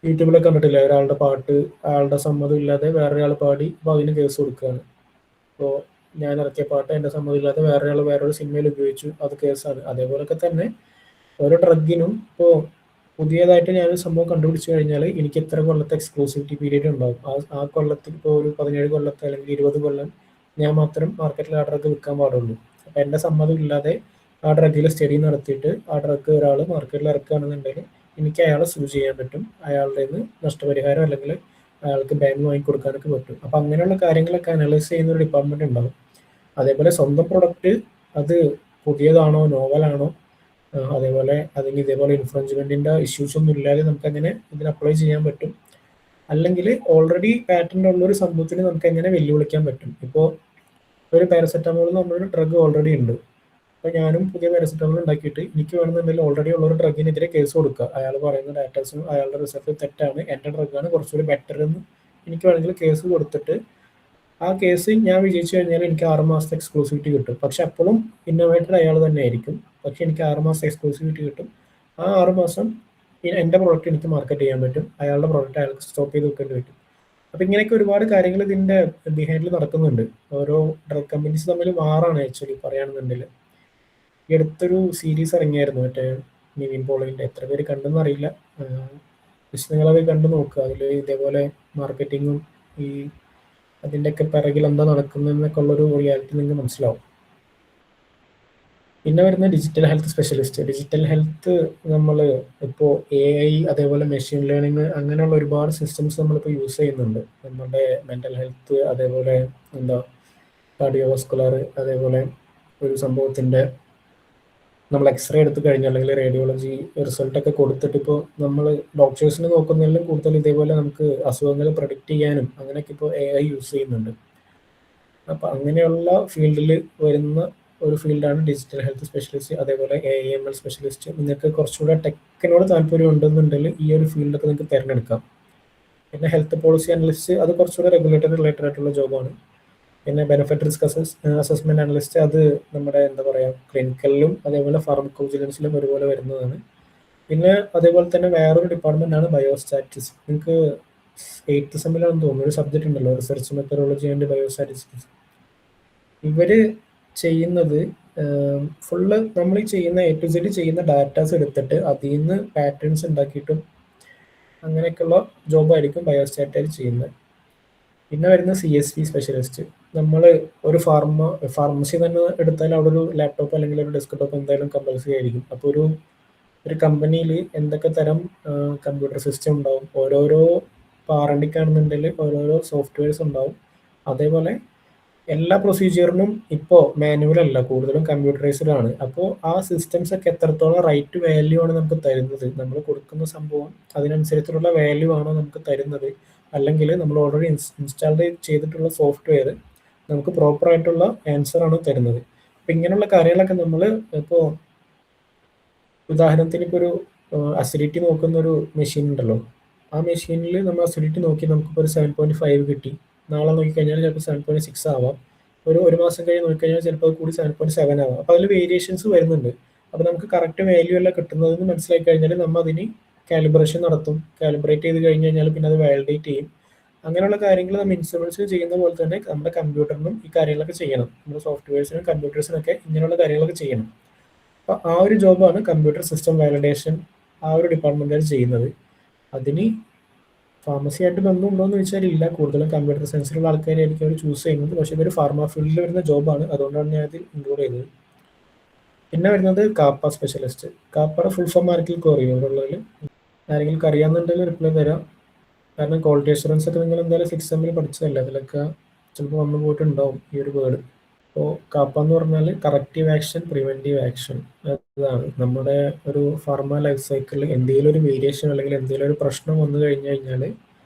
യൂട്യൂബിലൊക്കെ കണ്ടിട്ടില്ല, ഒരാളുടെ പാട്ട് അയാളുടെ സമ്മതം ഇല്ലാതെ വേറൊരാൾ പാടി, അപ്പോൾ അതിന് കേസ് കൊടുക്കുകയാണ്. ഇപ്പോൾ ഞാൻ ഇറക്കിയ പാട്ട് എൻ്റെ സമ്മതം ഇല്ലാതെ വേറൊരാൾ വേറൊരു സിനിമയിൽ ഉപയോഗിച്ചു, അത് കേസാണ്. അതേപോലൊക്കെ തന്നെ ഓരോ ഡ്രഗിനും ഇപ്പോൾ പുതിയതായിട്ട് ഞാനൊരു സംഭവം കണ്ടുപിടിച്ചു കഴിഞ്ഞാൽ എനിക്ക് ഇത്ര കൊല്ലത്തെ എക്സ്ക്ലൂസിവിറ്റി പീരീഡ് ഉണ്ടാവും. ആ കൊല്ലത്തിൽ ഇപ്പോൾ ഒരു 17 കൊല്ലത്തെ അല്ലെങ്കിൽ 20 കൊല്ലം ഞാൻ മാത്രം മാർക്കറ്റിൽ ആ ഡ്രഗ് വിൽക്കാൻ പാടുള്ളൂ. അപ്പം എൻ്റെ സമ്മതം ഇല്ലാതെ ആ ഡ്രഗിൽ സ്റ്റഡി നടത്തിയിട്ട് ആ ഡ്രഗ് ഒരാൾ മാർക്കറ്റിൽ ഇറക്കുകയാണെന്നുണ്ടെങ്കിൽ എനിക്ക് അയാളെ സൂ ചെയ്യാൻ പറ്റും, അയാളുടെ നിന്ന് നഷ്ടപരിഹാരം അല്ലെങ്കിൽ അയാൾക്ക് ബാങ്ക് വാങ്ങിക്കൊടുക്കാനൊക്കെ പറ്റും. അപ്പം അങ്ങനെയുള്ള കാര്യങ്ങളൊക്കെ അനലൈസ് ചെയ്യുന്ന ഒരു ഡിപ്പാർട്ട്മെന്റ് ഉണ്ടാവും. അതേപോലെ സ്വന്തം പ്രൊഡക്റ്റ് അത് പുതിയതാണോ നോവലാണോ, അതേപോലെ അതിന് ഇതേപോലെ ഇൻഫ്രിഞ്ച്മെന്റിന്റെ ഇഷ്യൂസ് ഒന്നും ഇല്ലാതെ നമുക്ക് എങ്ങനെ ഇതിന് അപ്ലൈ ചെയ്യാൻ പറ്റും, അല്ലെങ്കിൽ ഓൾറെഡി പാറ്റന്റ് ഉള്ള ഒരു സംഭവത്തിന് നമുക്ക് എങ്ങനെ വെല്ലുവിളിക്കാൻ പറ്റും. ഇപ്പോൾ ഒരു പാരസെറ്റമോൾ നമ്മളൊരു ഡ്രഗ് ഓൾറെഡി ഉണ്ട്, അപ്പോൾ ഞാനും പുതിയ പാരസെറ്റമോൾ ഉണ്ടാക്കിയിട്ട് എനിക്ക് വേണമെന്നുണ്ടെങ്കിൽ ഓൾറെഡി ഉള്ള ഒരു ഡ്രഗിനെതിരെ കേസ് കൊടുക്കുക. അയാൾ പറയുന്ന ഡാറ്റാസും അയാളുടെ റിസൾട്ട് തെറ്റാണ്, എൻ്റെ ഡ്രഗാണ് കുറച്ചുകൂടി ബെറ്റർ എന്ന് എനിക്ക് വേണമെങ്കിൽ കേസ് കൊടുത്തിട്ട് ആ കേസ് ഞാൻ വിജയിച്ചു കഴിഞ്ഞാൽ എനിക്ക് 6 മാസത്തെ എക്സ്ക്ലൂസിവിറ്റി കിട്ടും. പക്ഷെ അപ്പോഴും ഇന്നോവേറ്റർ അയാൾ തന്നെ ആയിരിക്കും, പക്ഷെ എനിക്ക് 6 മാസത്തെ എക്സ്ക്ലൂസിവിറ്റി കിട്ടും. ആ 6 മാസം എൻ്റെ പ്രോഡക്റ്റ് എനിക്ക് മാർക്കറ്റ് ചെയ്യാൻ പറ്റും, അയാളുടെ പ്രോഡക്റ്റ് അയാൾക്ക് സ്റ്റോപ്പ് ചെയ്ത് വെക്കേണ്ടി പറ്റും. അപ്പം ഇങ്ങനെയൊക്കെ ഒരുപാട് കാര്യങ്ങൾ ഇതിൻ്റെ ബിഹൈൻഡിൽ നടക്കുന്നുണ്ട്. ഓരോ ഡ്രഗ് കമ്പനീസ് തമ്മിൽ വാറാണ് ആക്ച്വലി പറയുകയാണെന്നുണ്ടെങ്കിൽ. ഈ അടുത്തൊരു സീരീസ് ഇറങ്ങിയായിരുന്നു, മറ്റേ നിവിൻ പോളിൻ്റെ, എത്ര പേര് കണ്ടെന്ന് അറിയില്ല, പക്ഷെ നിങ്ങളത് കണ്ടു നോക്കുക. അതിൽ ഇതേപോലെ മാർക്കറ്റിങ്ങും ഈ അതിൻ്റെയൊക്കെ പിറകിൽ എന്താ നടക്കുന്നതെന്നൊക്കെ ഉള്ളൊരു റിയാലിറ്റി നിങ്ങൾക്ക് മനസ്സിലാവും. പിന്നെ വരുന്ന digital health specialist. Digital health നമ്മൾ ഇപ്പോൾ AI അതേപോലെ മെഷീൻ ലേണിംഗ് അങ്ങനെയുള്ള ഒരുപാട് സിസ്റ്റംസ് നമ്മളിപ്പോൾ യൂസ് ചെയ്യുന്നുണ്ട്. നമ്മുടെ മെൻ്റൽ ഹെൽത്ത്, അതേപോലെ എന്താ കാർഡിയോവാസ്കുലർ, അതേപോലെ ഒരു സംഭവത്തിൻ്റെ നമ്മൾ എക്സ്റേ എടുത്തു കഴിഞ്ഞാൽ അല്ലെങ്കിൽ റേഡിയോളജി റിസൾട്ടൊക്കെ കൊടുത്തിട്ട് ഇപ്പോൾ നമ്മൾ ഡോക്ടേഴ്സിനെ നോക്കുന്നതിലും കൂടുതൽ ഇതേപോലെ നമുക്ക് അസുഖങ്ങൾ പ്രഡിക്റ്റ് ചെയ്യാനും അങ്ങനെയൊക്കെ ഇപ്പോൾ AI യൂസ് ചെയ്യുന്നുണ്ട്. അപ്പം അങ്ങനെയുള്ള ഫീൽഡിൽ വരുന്ന ഒരു ഫീൽഡാണ് ഡിജിറ്റൽ ഹെൽത്ത് സ്പെഷ്യലിസ്റ്റ്, അതേപോലെ AIML സ്പെഷ്യലിസ്റ്റ്. നിങ്ങൾക്ക് കുറച്ചുകൂടെ ടെക്കിനോട് താല്പര്യം ഉണ്ടെന്നുണ്ടെങ്കിൽ ഈ ഒരു ഫീൽഡൊക്കെ നിങ്ങൾക്ക് തിരഞ്ഞെടുക്കാം. പിന്നെ ഹെൽത്ത് പോളിസി അനലിസ്റ്റ്, അത് കുറച്ചുകൂടെ റെഗുലേറ്ററി റിലേറ്റഡ് ആയിട്ടുള്ള ജോബാണ്. പിന്നെ ബെനിഫിറ്റ് റിസ്ക് അസസ്മെന്റ് അനലിസ്റ്റ്, അത് നമ്മുടെ എന്താ പറയുക ക്ലിനിക്കലിലും അതേപോലെ ഫാർമക്കോവിജിലൻസിലും ഒരുപോലെ വരുന്നതാണ്. പിന്നെ അതേപോലെ തന്നെ വേറൊരു ഡിപ്പാർട്ട്മെന്റ് ആണ് ബയോസ്റ്റാറ്റിക്സ്. നിങ്ങൾക്ക് 8th സെമ്മിലാണെന്ന് തോന്നുന്നു ഒരു സബ്ജക്റ്റ് ഉണ്ടല്ലോ, റിസർച്ച് മെത്തഡോളജി ആൻഡ് ബയോസ്റ്റാറ്റിസ്റ്റിക്സ്. ഇവര് ചെയ്യുന്നത് ഫുള്ള് നമ്മൾ ഈ ചെയ്യുന്ന A to Z ചെയ്യുന്ന ഡാറ്റാസ് എടുത്തിട്ട് അതിൽ നിന്ന് പാറ്റേൺസ് ഉണ്ടാക്കിയിട്ടും അങ്ങനെയൊക്കെയുള്ള ജോബായിരിക്കും ബയോസ്റ്റാറ്റായി ചെയ്യുന്നത്. പിന്നെ വരുന്ന CSV സ്പെഷ്യലിസ്റ്റ്. നമ്മൾ ഒരു ഫാർമസി തന്നെ എടുത്താൽ അവിടെ ഒരു ലാപ്ടോപ്പ് അല്ലെങ്കിൽ ഒരു ഡെസ്ക്ടോപ്പ് എന്തായാലും കമ്പൽസറി ആയിരിക്കും. അപ്പോൾ ഒരു കമ്പനിയിൽ എന്തൊക്കെ തരം കമ്പ്യൂട്ടർ സിസ്റ്റം ഉണ്ടാവും, ഓരോരോ പാറണ്ടിക്കാണെന്നുണ്ടെങ്കിൽ ഓരോരോ സോഫ്റ്റ്വെയർസ് ഉണ്ടാവും. അതേപോലെ എല്ലാ പ്രൊസീജിയറിനും ഇപ്പോൾ മാനുവൽ അല്ല, കൂടുതലും കമ്പ്യൂട്ടറൈസ്ഡ് ആണ്. അപ്പോൾ ആ സിസ്റ്റംസ് ഒക്കെ എത്രത്തോളം റൈറ്റ് വാല്യൂ ആണ് നമുക്ക് തരുന്നത്, നമ്മൾ കൊടുക്കുന്ന സംഭവം അതിനനുസരിച്ചുള്ള വാല്യൂ ആണോ നമുക്ക് തരുന്നത്, അല്ലെങ്കിൽ നമ്മൾ ഓൾറെഡി ഇൻസ്റ്റാൾ ചെയ്തിട്ടുള്ള സോഫ്റ്റ്വെയർ നമുക്ക് പ്രോപ്പർ ആയിട്ടുള്ള ആൻസർ ആണ് തരുന്നത്. അപ്പം ഇങ്ങനെയുള്ള കാര്യങ്ങളൊക്കെ നമ്മൾ ഇപ്പോൾ ഉദാഹരണത്തിന് ഇപ്പോൾ ഒരു അസിഡിറ്റി നോക്കുന്ന ഒരു മെഷീൻ ഉണ്ടല്ലോ, ആ മെഷീനിൽ നമ്മൾ അസിഡിറ്റി നോക്കി നമുക്കിപ്പോൾ ഒരു 7.5 കിട്ടി, നാളെ നോക്കിക്കഴിഞ്ഞാൽ ചിലപ്പോൾ 7.6 ആവാം, ഒരു മാസം കഴിഞ്ഞ് നോക്കിക്കഴിഞ്ഞാൽ ചിലപ്പോൾ അത് കൂടി 7.7 ആവാം. അപ്പോൾ അതിൽ വേരിയേഷൻസ് വരുന്നുണ്ട്. അപ്പോൾ നമുക്ക് കറക്റ്റ് വാല്യൂ അല്ല കിട്ടുന്നതെന്ന് മനസ്സിലാക്കി കഴിഞ്ഞാൽ നമ്മൾ അതിന് കാലിബ്രേഷൻ നടത്തും. കാലിബ്രേറ്റ് ചെയ്ത് കഴിഞ്ഞ് കഴിഞ്ഞാൽ പിന്നെ അത് വാലിഡേറ്റ് ചെയ്യും. അങ്ങനെയുള്ള കാര്യങ്ങൾ നമ്മൾ ഇൻസ്ട്രുമെന്റ്സിന് ചെയ്യുന്ന പോലെ തന്നെ നമ്മുടെ കമ്പ്യൂട്ടറിനും ഈ കാര്യങ്ങളൊക്കെ ചെയ്യണം. നമ്മുടെ സോഫ്റ്റ്വെയർസിനും കമ്പ്യൂട്ടേഴ്സിനൊക്കെ ഇങ്ങനെയുള്ള കാര്യങ്ങളൊക്കെ ചെയ്യണം. അപ്പോൾ ആ ഒരു ജോബാണ് കമ്പ്യൂട്ടർ സിസ്റ്റം വാലിഡേഷൻ, ആ ഒരു ഡിപ്പാർട്ട്മെന്റാണ് ചെയ്യുന്നത്. അതിന് ഫാർമസിയായിട്ട് ബന്ധമുണ്ടോ എന്ന് ചോദിച്ചാൽ ഇല്ല, കൂടുതലും കമ്പ്യൂട്ടർ സയൻസിലുള്ള ആൾക്കാരായിരിക്കും അവർ ചൂസ് ചെയ്യുന്നത്. പക്ഷേ ഇതൊരു ഫാർമ ഫീൽഡിൽ വരുന്ന ജോബാണ്, അതുകൊണ്ടാണ് ഞാൻ അതിൽ ഇൻക്ലൂഡ് ചെയ്തത്. പിന്നെ വരുന്നത് കാപ്പ സ്പെഷ്യലിസ്റ്റ്. കാപ്പയുടെ ഫുൾ ഫോം ആർക്കെങ്കിലും അറിയും? ഇവിടെയുള്ളതിൽ ആരെങ്കിലും അറിയാമെന്നുണ്ടെങ്കിൽ റിപ്ലൈ തരാം. കാരണം ക്വാളിറ്റി അഷുറൻസ് ഒക്കെ നിങ്ങൾ എന്തായാലും 6th സെമ്മിൽ പഠിച്ചതല്ലേ, അതിലൊക്കെ ചിലപ്പോൾ വന്നു പോയിട്ടുണ്ടാവും ഈ ഒരു വേർഡ്. അപ്പോൾ കാപ്പ എന്ന് പറഞ്ഞാൽ കറക്റ്റീവ് ആക്ഷൻ, പ്രിവെൻറ്റീവ് ആക്ഷൻ. അതാണ് നമ്മുടെ ഒരു ഫാർമ ലൈഫ് സൈക്കിളിൽ എന്തെങ്കിലും ഒരു വേരിയേഷൻ അല്ലെങ്കിൽ എന്തെങ്കിലും ഒരു പ്രശ്നം വന്നു കഴിഞ്ഞു കഴിഞ്ഞാൽ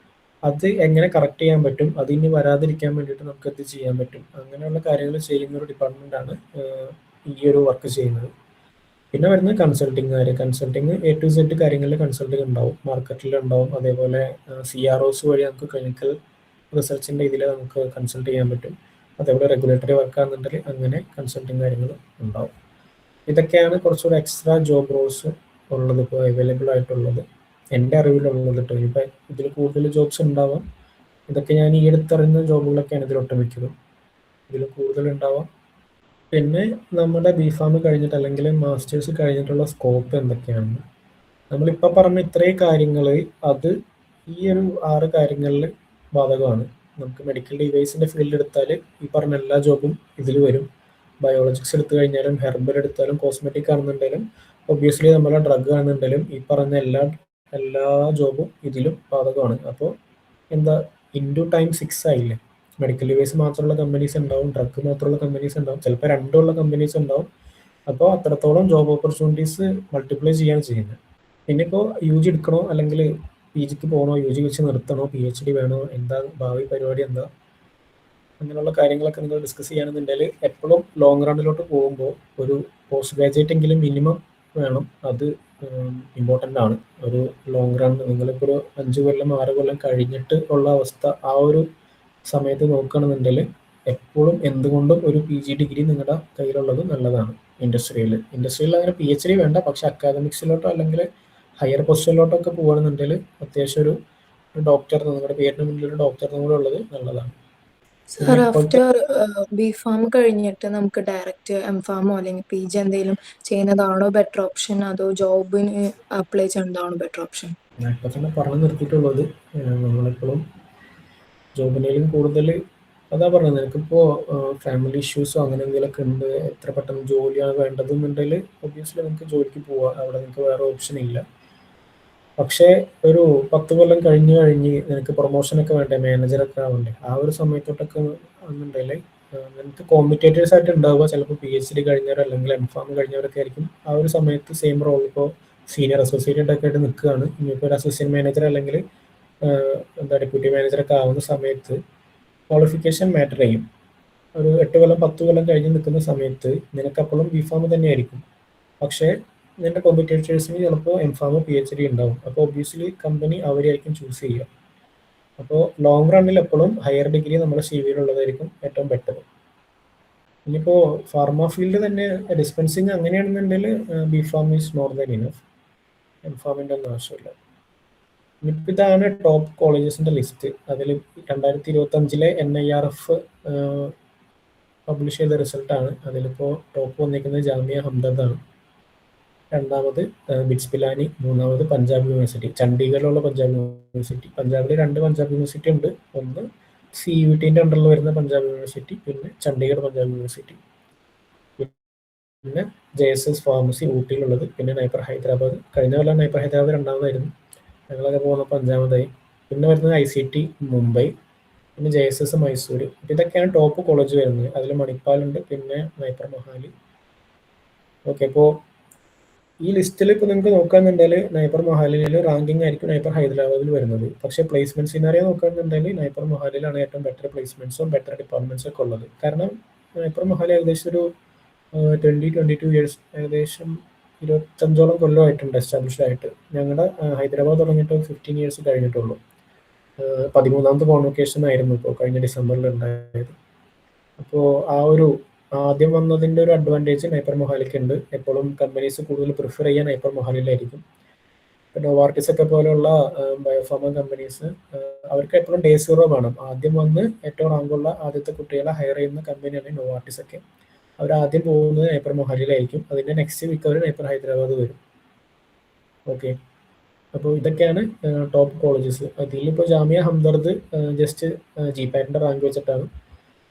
അത് എങ്ങനെ കറക്റ്റ് ചെയ്യാൻ പറ്റും, അതിന് വരാതിരിക്കാൻ വേണ്ടിയിട്ട് നമുക്ക് എന്ത് ചെയ്യാൻ പറ്റും, അങ്ങനെയുള്ള കാര്യങ്ങൾ ചെയ്യുന്ന ഒരു ഡിപ്പാർട്ട്മെൻറ്റാണ് ഈ ഒരു വർക്ക് ചെയ്യുന്നത്. പിന്നെ വരുന്നത് കൺസൾട്ടിങ് A to Z കാര്യങ്ങളിൽ കൺസൾട്ടിങ് ഉണ്ടാവും, മാർക്കറ്റിൽ ഉണ്ടാവും. അതേപോലെ CROs വഴി നമുക്ക് ക്ലിനിക്കൽ റിസർച്ചിൻ്റെ ഇതിൽ നമുക്ക് കൺസൾട്ട് ചെയ്യാൻ പറ്റും. അതേപോലെ റെഗുലേറ്ററി വർക്കാണെന്നുണ്ടെങ്കിൽ അങ്ങനെ കൺസൾട്ടിങ് കാര്യങ്ങൾ ഉണ്ടാവും. ഇതൊക്കെയാണ് കുറച്ചുകൂടെ എക്സ്ട്രാ ജോബ് റോൾസ് ഉള്ളത് ഇപ്പോൾ അവൈലബിൾ ആയിട്ടുള്ളത്, എൻ്റെ അറിവിലുള്ളത് കേട്ടോ. ഇനിയിപ്പോൾ ഇതിൽ കൂടുതൽ ജോബ്സ് ഉണ്ടാവാം. ഇതൊക്കെ ഞാൻ ഈ അടുത്തറിയുന്ന ജോബുകളൊക്കെയാണ് ഇതിലൊട്ടുമിക്കതും. ഇതിൽ കൂടുതൽ ഉണ്ടാവാം. പിന്നെ നമ്മുടെ B.Pharm കഴിഞ്ഞിട്ട് അല്ലെങ്കിൽ മാസ്റ്റേഴ്സ് കഴിഞ്ഞിട്ടുള്ള സ്കോപ്പ് എന്തൊക്കെയാണ്? നമ്മളിപ്പോൾ പറഞ്ഞ ഇത്രയും കാര്യങ്ങൾ അത് ഈ ഒരു 6 കാര്യങ്ങളിൽ ബാധകമാണ്. നമുക്ക് മെഡിക്കൽ ഡിവൈസിൻ്റെ ഫീൽഡ് എടുത്താൽ ഈ പറഞ്ഞ എല്ലാ ജോബും ഇതിൽ വരും. ബയോളജിക്സ് എടുത്തു കഴിഞ്ഞാലും ഹെർബൽ എടുത്താലും കോസ്മെറ്റിക് ആണെന്നുണ്ടെങ്കിലും ഒബ്വിയസ്ലി നമ്മളെ ഡ്രഗ് ആണെന്നുണ്ടെങ്കിലും ഈ പറഞ്ഞ എല്ലാ ജോബും ഇതിലും ബാധകമാണ്. അപ്പോൾ എന്താ ഇൻറ്റു ടൈം 6 ആയില്ലേ. മെഡിക്കൽ ഡിവൈസ് മാത്രമുള്ള കമ്പനീസ് ഉണ്ടാവും, ഡ്രഗ് മാത്രമുള്ള കമ്പനീസ് ഉണ്ടാവും, ചിലപ്പോൾ രണ്ടുമുള്ള കമ്പനീസ് ഉണ്ടാവും. അപ്പോൾ അത്രത്തോളം ജോബ് ഓപ്പർച്യൂണിറ്റീസ് മൾട്ടിപ്ലൈ ചെയ്യാണ് ചെയ്യുന്നത്. പിന്നെ ഇപ്പോൾ UG എടുക്കണോ അല്ലെങ്കിൽ PGക്ക് പോകണോ, UG വെച്ച് നിർത്തണോ, PhD വേണോ, എന്താ ഭാവി പരിപാടി എന്താ, അങ്ങനെയുള്ള കാര്യങ്ങളൊക്കെ നിങ്ങൾ ഡിസ്കസ് ചെയ്യുകയാണെന്നുണ്ടെങ്കിൽ എപ്പോഴും ലോങ് റണ്ണിലോട്ട് പോകുമ്പോൾ ഒരു പോസ്റ്റ് ഗ്രാജുവേറ്റ് എങ്കിലും മിനിമം വേണം. അത് ഇമ്പോർട്ടൻ്റ് ആണ്. ഒരു ലോങ് റൺ നിങ്ങളിപ്പോൾ ഒരു 5 കൊല്ലം 6 കൊല്ലം കഴിഞ്ഞിട്ട് ഉള്ള അവസ്ഥ ആ ഒരു സമയത്ത് നോക്കുകയാണെന്നുണ്ടെങ്കിൽ എപ്പോഴും എന്തുകൊണ്ടും ഒരു PG ഡിഗ്രി നിങ്ങളുടെ കയ്യിലുള്ളത് നല്ലതാണ്. ഇൻഡസ്ട്രിയിൽ അങ്ങനെ PhD വേണ്ട, പക്ഷെ അക്കാദമിക്സിലോട്ടോ അല്ലെങ്കിൽ ഹയർ പൊസിഷനിലോട്ടൊക്കെ പോകുകയാണെന്നുണ്ടെങ്കിൽ അത്യാവശ്യം ഒരു ഡോക്ടർ, നിങ്ങളുടെ പേരിന് മുന്നിൽ ഒരു ഡോക്ടറിനും കൂടെ ഉള്ളത് നല്ലതാണ്. സാർ, ആഫ്റ്റർ B.Pharm കഴിഞ്ഞിട്ട് നമുക്ക് ഡയറക്റ്റ് M.Pharm അല്ലെങ്കിൽ PG എന്തെങ്കിലും ചെയ്യുന്നതാണോ ബെറ്റർ ഓപ്ഷൻ, അതോ ജോബിന് അപ്ലൈ ചെയ്യുന്നതാണോ ബെറ്റർ ഓപ്ഷൻ? ഞാൻ ഇപ്പോൾ തന്നെ പറഞ്ഞു നിർത്തിയിട്ടുള്ളത് നമ്മളെപ്പോഴും ജോബിനേലും കൂടുതൽ അതാ പറഞ്ഞത്. നിനക്കിപ്പോൾ ഫാമിലി ഇഷ്യൂസോ അങ്ങനെ എന്തെങ്കിലുമൊക്കെ ഉണ്ട്, എത്ര പെട്ടെന്ന് ജോലിയാണ് വേണ്ടതെന്നുണ്ടെങ്കിൽ ഒബ്വിയസ്ലി നമുക്ക് ജോലിക്ക് പോവാം. അവിടെ നിങ്ങൾക്ക് വേറെ ഓപ്ഷൻ ഇല്ല. പക്ഷേ ഒരു 10 കൊല്ലം കഴിഞ്ഞ് നിനക്ക് പ്രൊമോഷനൊക്കെ വേണ്ടേ, മാനേജറൊക്കെ ആവണ്ടേ, ആ ഒരു സമയത്തോട്ടൊക്കെ എന്നുണ്ടെങ്കിൽ നിനക്ക് കോമ്പറ്റേറ്റേഴ്സ് ആയിട്ട് ഉണ്ടാവുക ചിലപ്പോൾ PhD കഴിഞ്ഞവർ അല്ലെങ്കിൽ M.Pharm കഴിഞ്ഞവരൊക്കെ ആയിരിക്കും. ആ ഒരു സമയത്ത് സെയിം റോൾ ഇപ്പോൾ സീനിയർ അസോസിയേറ്റ് ഒക്കെ ആയിട്ട് നിൽക്കുകയാണ്. ഇനിയിപ്പോൾ ഒരു അസിസ്റ്റന്റ് മാനേജർ അല്ലെങ്കിൽ ഡെപ്യൂട്ടി മാനേജറൊക്കെ ആവുന്ന സമയത്ത് ക്വാളിഫിക്കേഷൻ മാറ്റർ ചെയ്യും. ഒരു 8 കൊല്ലം 10 കൊല്ലം കഴിഞ്ഞ് നിൽക്കുന്ന സമയത്ത് നിനക്കപ്പോഴും B.Pharm തന്നെയായിരിക്കും. പക്ഷേ നിന്റെ കോമ്പറ്റേറ്റേഴ്സിന് ചിലപ്പോൾ M.Pharm PhD ഉണ്ടാവും. അപ്പോൾ ഒബ്വിയസ്ലി കമ്പനി അവരെയായിരിക്കും ചൂസ് ചെയ്യുക. അപ്പോൾ ലോങ് റണ്ണിൽ എപ്പോഴും ഹയർ ഡിഗ്രി നമ്മുടെ CVയിലുള്ളതായിരിക്കും ഏറ്റവും ബെറ്റർ. ഇനിയിപ്പോൾ ഫാർമ ഫീൽഡ് തന്നെ ഡിസ്പെൻസിങ് അങ്ങനെയാണെന്നുണ്ടെങ്കിൽ B.Pharm is more than enough. M.Pharmൻ്റെ ഒന്നും ആവശ്യമില്ല. ഇനിയിപ്പോൾ ഇതാണ് ടോപ്പ് കോളേജസിൻ്റെ ലിസ്റ്റ്. അതിൽ 2025 NIRF പബ്ലിഷ് ചെയ്ത റിസൾട്ടാണ്. അതിലിപ്പോൾ ടോപ്പ് വന്നിരിക്കുന്നത് ജാമിയ ഹംദർദാണ്, രണ്ടാമത് ബിറ്റ്സ് പിലാനി, മൂന്നാമത് പഞ്ചാബ് യൂണിവേഴ്സിറ്റി, ചണ്ഡീഗഡിലുള്ള പഞ്ചാബ് യൂണിവേഴ്സിറ്റി. പഞ്ചാബിൽ 2 പഞ്ചാബ് യൂണിവേഴ്സിറ്റി ഉണ്ട്. ഒന്ന് CUETൻ്റെ അണ്ടറിൽ വരുന്ന പഞ്ചാബ് യൂണിവേഴ്സിറ്റി, പിന്നെ ചണ്ഡീഗഡ് പഞ്ചാബ് യൂണിവേഴ്സിറ്റി. പിന്നെ JSS ഫാർമസി ഊട്ടിയിലുള്ളത്, പിന്നെ നൈപ്പർ ഹൈദരാബാദ്. കഴിഞ്ഞ കൊല്ലം നൈപ്പർ ഹൈദരാബാദ് 2ാമതായിരുന്നു, ഞങ്ങളൊക്കെ പോകുന്നപ്പോൾ 5ാമതായി. പിന്നെ വരുന്നത് ICT മുംബൈ, പിന്നെ JSS മൈസൂർ. ഇതൊക്കെയാണ് ടോപ്പ് കോളേജ് വരുന്നത്. അതിൽ മണിപ്പാലുണ്ട്, പിന്നെ നൈപ്പർ മൊഹാലി. ഓക്കെ, അപ്പോൾ ഈ ലിസ്റ്റിൽ ഇപ്പോൾ നിങ്ങൾക്ക് നോക്കുകയാണെന്നുണ്ടെങ്കിൽ നൈപ്പർ മൊഹാലിയിൽ റാങ്കിങ് ആയിരിക്കും നൈപ്പർ ഹൈദരാബാദിൽ വരുന്നത്. പക്ഷേ പ്ലേസ്മെന്റ് സിനാറിയോ നോക്കുകയാണെന്നുണ്ടെങ്കിൽ നൈപ്പർ മൊഹാലിയിലാണ് ഏറ്റവും ബെറ്റർ പ്ലേസ്മെന്റ്സും ബെറ്റർ ഡിപ്പാർട്ട്മെന്റ്സും ഒക്കെ ഉള്ളത്. കാരണം നൈപ്പർ മൊഹാലി ഏകദേശം ഒരു 22 ഇയേഴ്സ്, ഏകദേശം 25ഓളം കൊല്ലമായിട്ടുണ്ട് എസ്റ്റാബ്ലിഷ്ഡ് ആയിട്ട്. ഞങ്ങളുടെ ഹൈദരാബാദ് തുടങ്ങിയിട്ട് 15 ഇയേഴ്സ് കഴിഞ്ഞിട്ടുള്ളൂ. 13ാമത്തെ കോൺവൊക്കേഷൻ ആയിരുന്നു ഇപ്പോൾ കഴിഞ്ഞ ഡിസംബറിൽ ഉണ്ടായത്. അപ്പോൾ ആ ഒരു ആദ്യം വന്നതിൻ്റെ ഒരു അഡ്വാൻറ്റേജ് നൈപ്പർ മൊഹാലിക്ക് ഉണ്ട്. എപ്പോഴും കമ്പനീസ് കൂടുതൽ പ്രിഫർ ചെയ്യാൻ നൈപ്പർ മൊഹാലിയിലായിരിക്കും. ഇപ്പോൾ നോവാർട്ടിസ് ഒക്കെ പോലെയുള്ള ബയോഫാർമ കമ്പനീസ് അവർക്ക് എപ്പോഴും ഡേ 0 വേണം. ആദ്യം വന്ന് ഏറ്റവും റാങ്കുള്ള ആദ്യത്തെ കുട്ടികളെ ഹയർ ചെയ്യുന്ന കമ്പനിയാണ് നോവാർട്ടിസ് ഒക്കെ. അവർ ആദ്യം പോകുന്നത് നൈപ്പർ മൊഹാലിയിലായിരിക്കും. അതിൻ്റെ നെക്സ്റ്റ് വീക്ക് അവർ നൈപ്പർ ഹൈദരാബാദ് വരും. ഓക്കെ, അപ്പോൾ ഇതൊക്കെയാണ് ടോപ്പ് കോളേജസ്. അതിലിപ്പോൾ ജാമിയ ഹംദർദ് ജസ്റ്റ് GPATൻ്റെ റാങ്ക് വെച്ചിട്ടാണ്.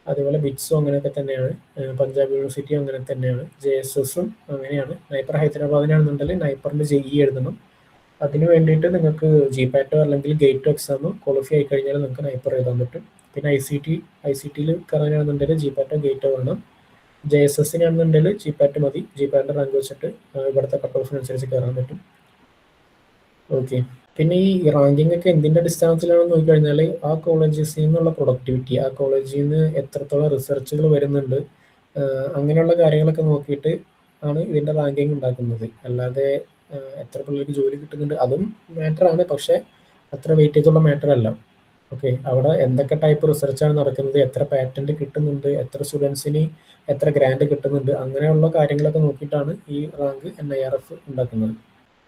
അതേപോലെ ബിറ്റ്സും അങ്ങനെയൊക്കെ തന്നെയാണ്, പഞ്ചാബ് യൂണിവേഴ്സിറ്റിയും അങ്ങനെ തന്നെയാണ്, JSSഉം അങ്ങനെയാണ്. നൈപ്പർ ഹൈദരാബാദിനാണെന്നുണ്ടെങ്കിൽ നൈപ്പറിൻ്റെ JEE എഴുതണം. അതിന് വേണ്ടിയിട്ട് നിങ്ങൾക്ക് GPATോ അല്ലെങ്കിൽ ഗേറ്റോ എക്സാമോ ക്വാളിഫൈ ആയി കഴിഞ്ഞാൽ നിങ്ങൾക്ക് നൈപ്പർ എഴുതാൻ പറ്റും. പിന്നെ ICTയിൽ കയറാനാണെന്നുണ്ടെങ്കിൽ GPATോ ഗേറ്റോ വേണം. JSSനാണെന്നുണ്ടെങ്കിൽ GPAT മതി. GPATൻ്റെ റാങ്ക് വെച്ചിട്ട് ഇവിടുത്തെ കട്ട് ഓഫിനനുസരിച്ച് കയറാൻ പറ്റും. ഓക്കെ, പിന്നെ ഈ റാങ്കിങ് ഒക്കെ എന്തിൻ്റെ അടിസ്ഥാനത്തിലാണെന്ന് നോക്കിക്കഴിഞ്ഞാൽ ആ കോളേജസിൽ നിന്നുള്ള പ്രൊഡക്ടിവിറ്റി, ആ കോളേജിൽ നിന്ന് എത്രത്തോളം റിസർച്ചുകൾ വരുന്നുണ്ട്, അങ്ങനെയുള്ള കാര്യങ്ങളൊക്കെ നോക്കിയിട്ട് ആണ് ഇതിൻ്റെ റാങ്കിങ് ഉണ്ടാക്കുന്നത്. അല്ലാതെ എത്ര പിള്ളേർക്ക് ജോലി കിട്ടുന്നുണ്ട് അതും മാറ്ററാണ്, പക്ഷേ അത്ര വെയിറ്റേജ് ഉള്ള മാറ്റർ അല്ല. ഓക്കെ, അവിടെ എന്തൊക്കെ ടൈപ്പ് റിസർച്ചാണ് നടക്കുന്നത്, എത്ര പാറ്റന്റ് കിട്ടുന്നുണ്ട്, എത്ര സ്റ്റുഡൻസിന് എത്ര ഗ്രാൻഡ് കിട്ടുന്നുണ്ട്, അങ്ങനെയുള്ള കാര്യങ്ങളൊക്കെ നോക്കിയിട്ടാണ് ഈ റാങ്ക് NIRF ഉണ്ടാക്കുന്നത്.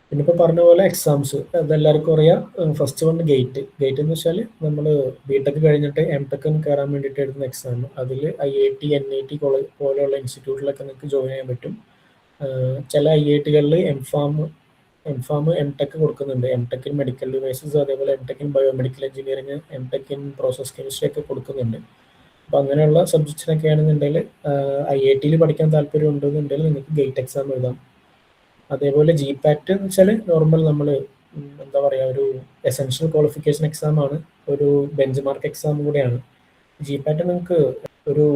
പിന്നെ ഇപ്പോൾ പറഞ്ഞ പോലെ എക്സാംസ് അതെല്ലാവർക്കും അറിയാം. ഫസ്റ്റ് വൺ ഗേറ്റ് എന്ന് വെച്ചാൽ നമ്മൾ ബിടെക് കഴിഞ്ഞിട്ട് MTech കയറാൻ വേണ്ടിയിട്ട് എഴുതുന്ന എക്സാം. അതിൽ IIT NIT കോളേജ് പോലെയുള്ള ഇൻസ്റ്റിറ്റ്യൂട്ടിലൊക്കെ നിങ്ങൾക്ക് ജോയിൻ ചെയ്യാൻ പറ്റും. ചില IITകളിൽ എംഫാം MTech കൊടുക്കുന്നുണ്ട്. MTech ഇൻ മെഡിക്കൽ ഡിവൈസസ്, അതേപോലെ MTech in biomedical engineering, MTech in process chemistry ഒക്കെ കൊടുക്കുന്നുണ്ട്. അപ്പോൾ അങ്ങനെയുള്ള സബ്ജക്ട്സിനൊക്കെ ആണെന്നുണ്ടെങ്കിൽ IITയിൽ പഠിക്കാൻ താല്പര്യം ഉണ്ടെന്നുണ്ടെങ്കിൽ നിങ്ങൾക്ക് ഗേറ്റ് എക്സാം എഴുതാം. അതേപോലെ GPAT എന്ന് വെച്ചാൽ നോർമൽ നമ്മൾ എന്താ പറയുക, ഒരു എസെൻഷ്യൽ ക്വാളിഫിക്കേഷൻ എക്സാം ആണ്, ഒരു ബെഞ്ച് മാർക്ക് എക്സാം കൂടെയാണ്. GPAT നിങ്ങൾക്ക് ഒരു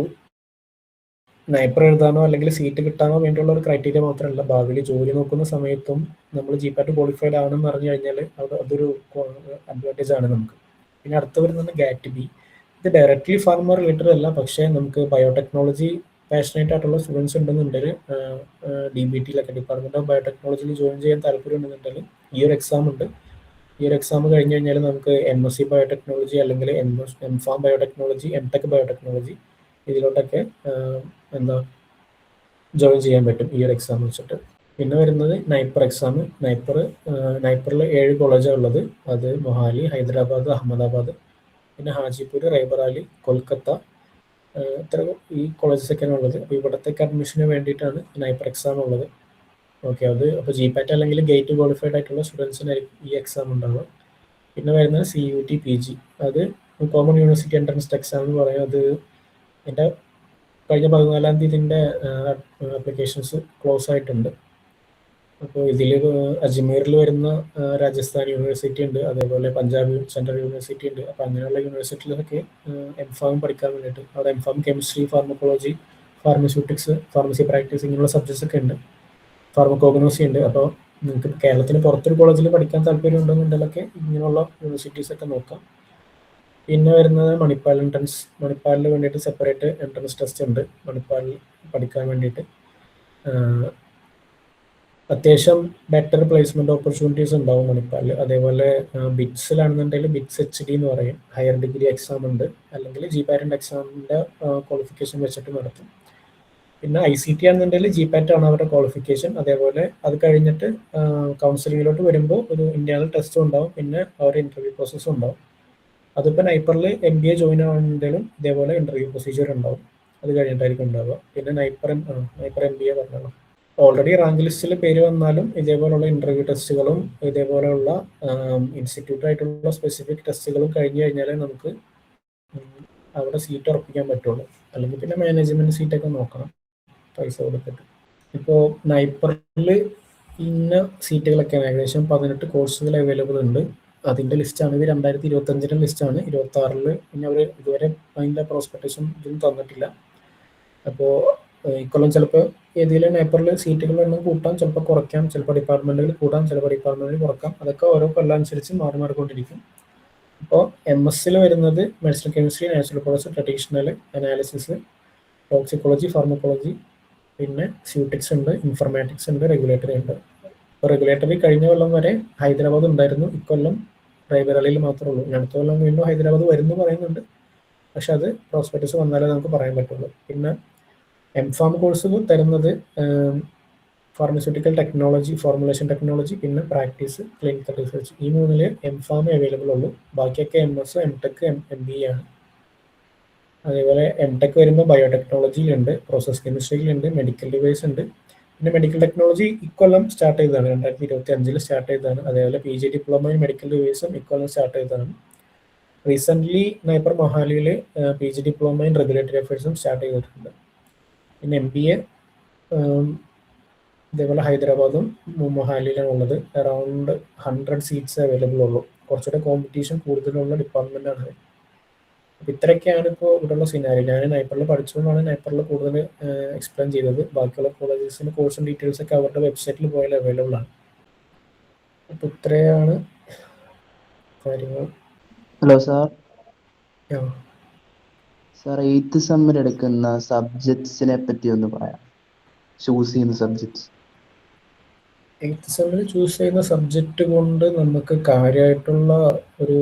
നൈപ്പർ എഴുതാനോ അല്ലെങ്കിൽ സീറ്റ് കിട്ടാനോ വേണ്ടിയുള്ള ഒരു ക്രൈറ്റീരിയ മാത്രമല്ല, ഭാവിയിൽ ജോലി നോക്കുന്ന സമയത്തും നമ്മൾ GPAT ക്വാളിഫൈഡ് ആണെന്ന് പറഞ്ഞു കഴിഞ്ഞാൽ അതൊരു അഡ്വാൻറ്റേജ് ആണ് നമുക്ക്. പിന്നെ അടുത്ത് വരുന്നത് GAT-B. ഇത് ഡയറക്റ്റ്ലി ഫാർമർ റിലേറ്റഡ് അല്ല, പക്ഷേ നമുക്ക് ബയോടെക്നോളജി പാഷനേറ്റ് ആയിട്ടുള്ള സ്റ്റുഡൻസ് ഉണ്ടെന്നുണ്ടെങ്കിൽ DBTയിലൊക്കെ ഡിപ്പാർട്ട്മെന്റ് ഓഫ് ബയോടെക്നോളജിയിൽ ജോയിൻ ചെയ്യാൻ താല്പര്യം ഉണ്ടെന്നുണ്ടെങ്കിൽ ഈ ഒരു എക്സാം ഉണ്ട്. ഈ ഒരു എക്സാം കഴിഞ്ഞ് കഴിഞ്ഞാൽ നമുക്ക് MSc ബയോടെക്നോളജി അല്ലെങ്കിൽ MPharm ബയോടെക്നോളജി, MTech ബയോടെക്നോളജി ഇതിലോട്ടൊക്കെ ജോയിൻ ചെയ്യാൻ പറ്റും ഈ ഒരു എക്സാം വെച്ചിട്ട്. പിന്നെ വരുന്നത് നൈപ്പർ എക്സാം. നൈപ്പറിൽ 7 കോളേജാണ് ഉള്ളത്. അത് മൊഹാലി, ഹൈദരാബാദ്, അഹമ്മദാബാദ്, പിന്നെ ഹാജിപൂർ, റൈബറാലി, കൊൽക്കത്ത, ഇത്ര ഈ കോളേജസൊക്കെയാണ് ഉള്ളത്. അപ്പോൾ ഇവിടത്തേക്ക് അഡ്മിഷന് വേണ്ടിയിട്ടാണ് നൈപ്പർ എക്സാം ഉള്ളത്. ഓക്കെ, അത് അപ്പോൾ GPAT അല്ലെങ്കിൽ ഗേറ്റ് ക്വാളിഫൈഡ് ആയിട്ടുള്ള സ്റ്റുഡൻസിനായിരിക്കും ഈ എക്സാം ഉണ്ടാവുക. പിന്നെ വരുന്നത് CUT PG. അത് കോമൺ യൂണിവേഴ്സിറ്റി എൻട്രൻസ് എക്സാം എന്ന് പറയും. അത് എൻ്റെ കഴിഞ്ഞ 14-ാം തീയതിൻ്റെ ആപ്ലിക്കേഷൻസ് ക്ലോസ് ആയിട്ടുണ്ട്. അപ്പോൾ ഇതിൽ അജ്മീറിൽ വരുന്ന രാജസ്ഥാൻ യൂണിവേഴ്സിറ്റി ഉണ്ട്, അതേപോലെ പഞ്ചാബ് സെൻട്രൽ യൂണിവേഴ്സിറ്റി ഉണ്ട്. അപ്പോൾ അങ്ങനെയുള്ള യൂണിവേഴ്സിറ്റിയിലൊക്കെ MPharm പഠിക്കാൻ വേണ്ടിയിട്ട് അവിടെ MPharm chemistry, pharmacology, pharmaceutics, pharmacy practice ഇങ്ങനെയുള്ള സബ്ജക്ട്സ് ഒക്കെ ഉണ്ട്. ഫാർമക്കോഗ്നോസി ഉണ്ട്. അപ്പോൾ നിങ്ങൾക്ക് കേരളത്തിന് പുറത്തൊരു കോളേജിൽ പഠിക്കാൻ താല്പര്യം ഉണ്ടെന്നുണ്ടെങ്കിലൊക്കെ ഇങ്ങനെയുള്ള യൂണിവേഴ്സിറ്റീസൊക്കെ നോക്കാം. പിന്നെ വരുന്നത് മണിപ്പാൽ എൻട്രൻസ്. മണിപ്പാലിന് വേണ്ടിയിട്ട് സെപ്പറേറ്റ് എൻട്രൻസ് ടെസ്റ്റ് ഉണ്ട് മണിപ്പാലിൽ പഠിക്കാൻ വേണ്ടിയിട്ട്. അത്യാവശ്യം ബെറ്റർ പ്ലേസ്മെന്റ് ഓപ്പർച്യൂണിറ്റീസ് ഉണ്ടാവും മണിപ്പാലിൽ. അതേപോലെ ബിറ്റ്സിലാണെന്നുണ്ടെങ്കിൽ ബിറ്റ്സ് HD എന്ന് പറയും, ഹയർ ഡിഗ്രി എക്സാം ഉണ്ട്, അല്ലെങ്കിൽ GPAT എക്സാമിൻ്റെ ക്വാളിഫിക്കേഷൻ വെച്ചിട്ട് നടത്തും. പിന്നെ ICT ആണെന്നുണ്ടെങ്കിൽ GPAT ആണ് അവരുടെ ക്വാളിഫിക്കേഷൻ. അതേപോലെ അത് കഴിഞ്ഞിട്ട് കൗൺസിലിങ്ങിലോട്ട് വരുമ്പോൾ ഒരു ഇന്റേണൽ ടെസ്റ്റും ഉണ്ടാവും, പിന്നെ അവരുടെ ഇന്റർവ്യൂ പ്രോസസ്സും ഉണ്ടാവും. അതിപ്പോൾ നൈപ്പറിൽ MBA ജോയിൻ ആവുന്നുണ്ടെങ്കിലും ഇതേപോലെ ഇന്റർവ്യൂ പ്രൊസീജിയർ ഉണ്ടാവും, അത് കഴിഞ്ഞിട്ടായിരിക്കും ഉണ്ടാവുക. പിന്നെ നൈപ്പർ MBA പറഞ്ഞല്ലോ, ഓൾറെഡി റാങ്ക് ലിസ്റ്റിൽ പേര് വന്നാലും ഇതേപോലുള്ള ഇന്റർവ്യൂ ടെസ്റ്റുകളും ഇതേപോലെയുള്ള ഇൻസ്റ്റിറ്റ്യൂട്ടായിട്ടുള്ള സ്പെസിഫിക് ടെസ്റ്റുകളും കഴിഞ്ഞു കഴിഞ്ഞാലേ നമുക്ക് അവിടെ സീറ്റ് ഉറപ്പിക്കാൻ പറ്റുള്ളൂ. അല്ലെങ്കിൽ പിന്നെ മാനേജ്മെന്റ് സീറ്റൊക്കെ നോക്കണം പൈസ കൊടുത്തിട്ട്. ഇപ്പോൾ നൈപ്പറിൽ ഇന്ന സീറ്റുകളൊക്കെയാണ്, ഏകദേശം 18 കോഴ്സുകൾ അവൈലബിൾ ഉണ്ട്. അതിൻ്റെ ലിസ്റ്റാണ് ഇത്. 2025 ലിസ്റ്റാണ്. 26 പിന്നെ അവർ ഇതുവരെ അതിൻ്റെ പ്രോസ്പെക്ടേഷൻ ഇതൊന്നും തന്നിട്ടില്ല. അപ്പോൾ ഇക്കൊല്ലം ചിലപ്പോൾ ഏതെങ്കിലും നൈപ്പറിൽ സീറ്റുകളുടെ എണ്ണം കൂട്ടാം, ചിലപ്പോൾ കുറയ്ക്കാം, ചിലപ്പോൾ ഡിപ്പാർട്ട്മെന്റുകൾ കൂട്ടാം, ചിലപ്പോൾ ഡിപ്പാർട്ട്മെന്റുകൾ കുറക്കാം. അതൊക്കെ ഓരോ കൊല്ലം അനുസരിച്ച് മാറിക്കൊണ്ടിരിക്കും. അപ്പോൾ MSൽ വരുന്നത് medicinal chemistry, natural process, traditional analysis, toxicology, pharmacology, പിന്നെ സ്യൂട്ടിക്സ് ഉണ്ട്, ഇൻഫർമാറ്റിക്സ് ഉണ്ട്, റെഗുലേറ്ററി ഉണ്ട്. ഇപ്പോൾ റെഗുലേറ്ററി കഴിഞ്ഞ കൊല്ലം വരെ ഹൈദരാബാദ് ഉണ്ടായിരുന്നു, ഇക്കൊല്ലം റൈബറലിയിൽ മാത്രമേ ഉള്ളൂ. അടുത്ത കൊല്ലം വീണ്ടും ഹൈദരാബാദ് വരുന്നു പറയുന്നുണ്ട്, പക്ഷെ അത് പ്രോസ്പെക്ടസ് വന്നാലേ നമുക്ക് പറയാൻ പറ്റുള്ളൂ. പിന്നെ MPharm കോഴ്സ് തരുന്നത് ഫാർമസ്യൂട്ടിക്കൽ ടെക്നോളജി, ഫോർമുലേഷൻ ടെക്നോളജി, പിന്നെ പ്രാക്ടീസ്, ക്ലിനിക്കൽ റിസർച്ച്. ഈ 3 MPharm അവൈലബിൾ ഉള്ളൂ. ബാക്കിയൊക്കെ MS, MTech, MBA ആണ്. അതേപോലെ MTech വരുമ്പോൾ ബയോടെക്നോളജിയിലുണ്ട്, പ്രോസസ് കെമിസ്ട്രിയിലുണ്ട്, മെഡിക്കൽ ഡിവൈസ് ഉണ്ട്. പിന്നെ മെഡിക്കൽ ടെക്നോളജി ഇക്കൊല്ലം സ്റ്റാർട്ട് ചെയ്തതാണ്, 2025 സ്റ്റാർട്ട് ചെയ്തതാണ്. അതേപോലെ PG ഡിപ്ലോമ ഇൻ മെഡിക്കൽ ഡിവൈസും ഇക്കൊല്ലം സ്റ്റാർട്ട് ചെയ്തതാണ്. റീസെൻ്റ്ലി നൈപ്പർ മൊഹാലിയിൽ PG ഡിപ്ലോമ ഇൻ റെഗുലേറ്ററി അഫയേഴ്സും സ്റ്റാർട്ട് ചെയ്തിട്ടുണ്ട്. പിന്നെ MBA ഇതേപോലെ ഹൈദരാബാദും മൊഹാലിയിലാണ് ഉള്ളത്. അറൗണ്ട് 100 സീറ്റ്സ് അവൈലബിൾ ഉള്ളൂ. കുറച്ചുകൂടെ കോമ്പറ്റീഷൻ കൂടുതലുള്ള ഡിപ്പാർട്ട്മെൻറ്റാണ്. അപ്പോൾ ഇത്രയൊക്കെയാണ് ഇപ്പോൾ ഇവിടെയുള്ള സിനാരി. ഞാൻ നൈപ്പറിൽ പഠിച്ചുകൊണ്ടാണ് നൈപ്പറിൽ കൂടുതൽ എക്സ്പ്ലെയിൻ ചെയ്തത്. ബാക്കിയുള്ള കോളേജസിൻ്റെ കോഴ്സും ഡീറ്റെയിൽസ് ഒക്കെ അവരുടെ വെബ്സൈറ്റിൽ പോയാൽ അവൈലബിൾ ആണ്. അപ്പോൾ ഇത്രയാണ് കാര്യങ്ങൾ. Hello sir. സാർ 8th സെമ്മിൽ എടുക്കുന്ന സബ്ജക്ട്സിനെ പറ്റി ഒന്ന് പറയാം. ചൂസ് ചെയ്യുന്ന സബ്ജക്ട്സ്? 8th സെമ്മിൽ ചൂസ് ചെയ്യുന്ന സബ്ജക്റ്റ് കൊണ്ട് നമുക്ക് കാര്യമായിട്ടുള്ള ഒരു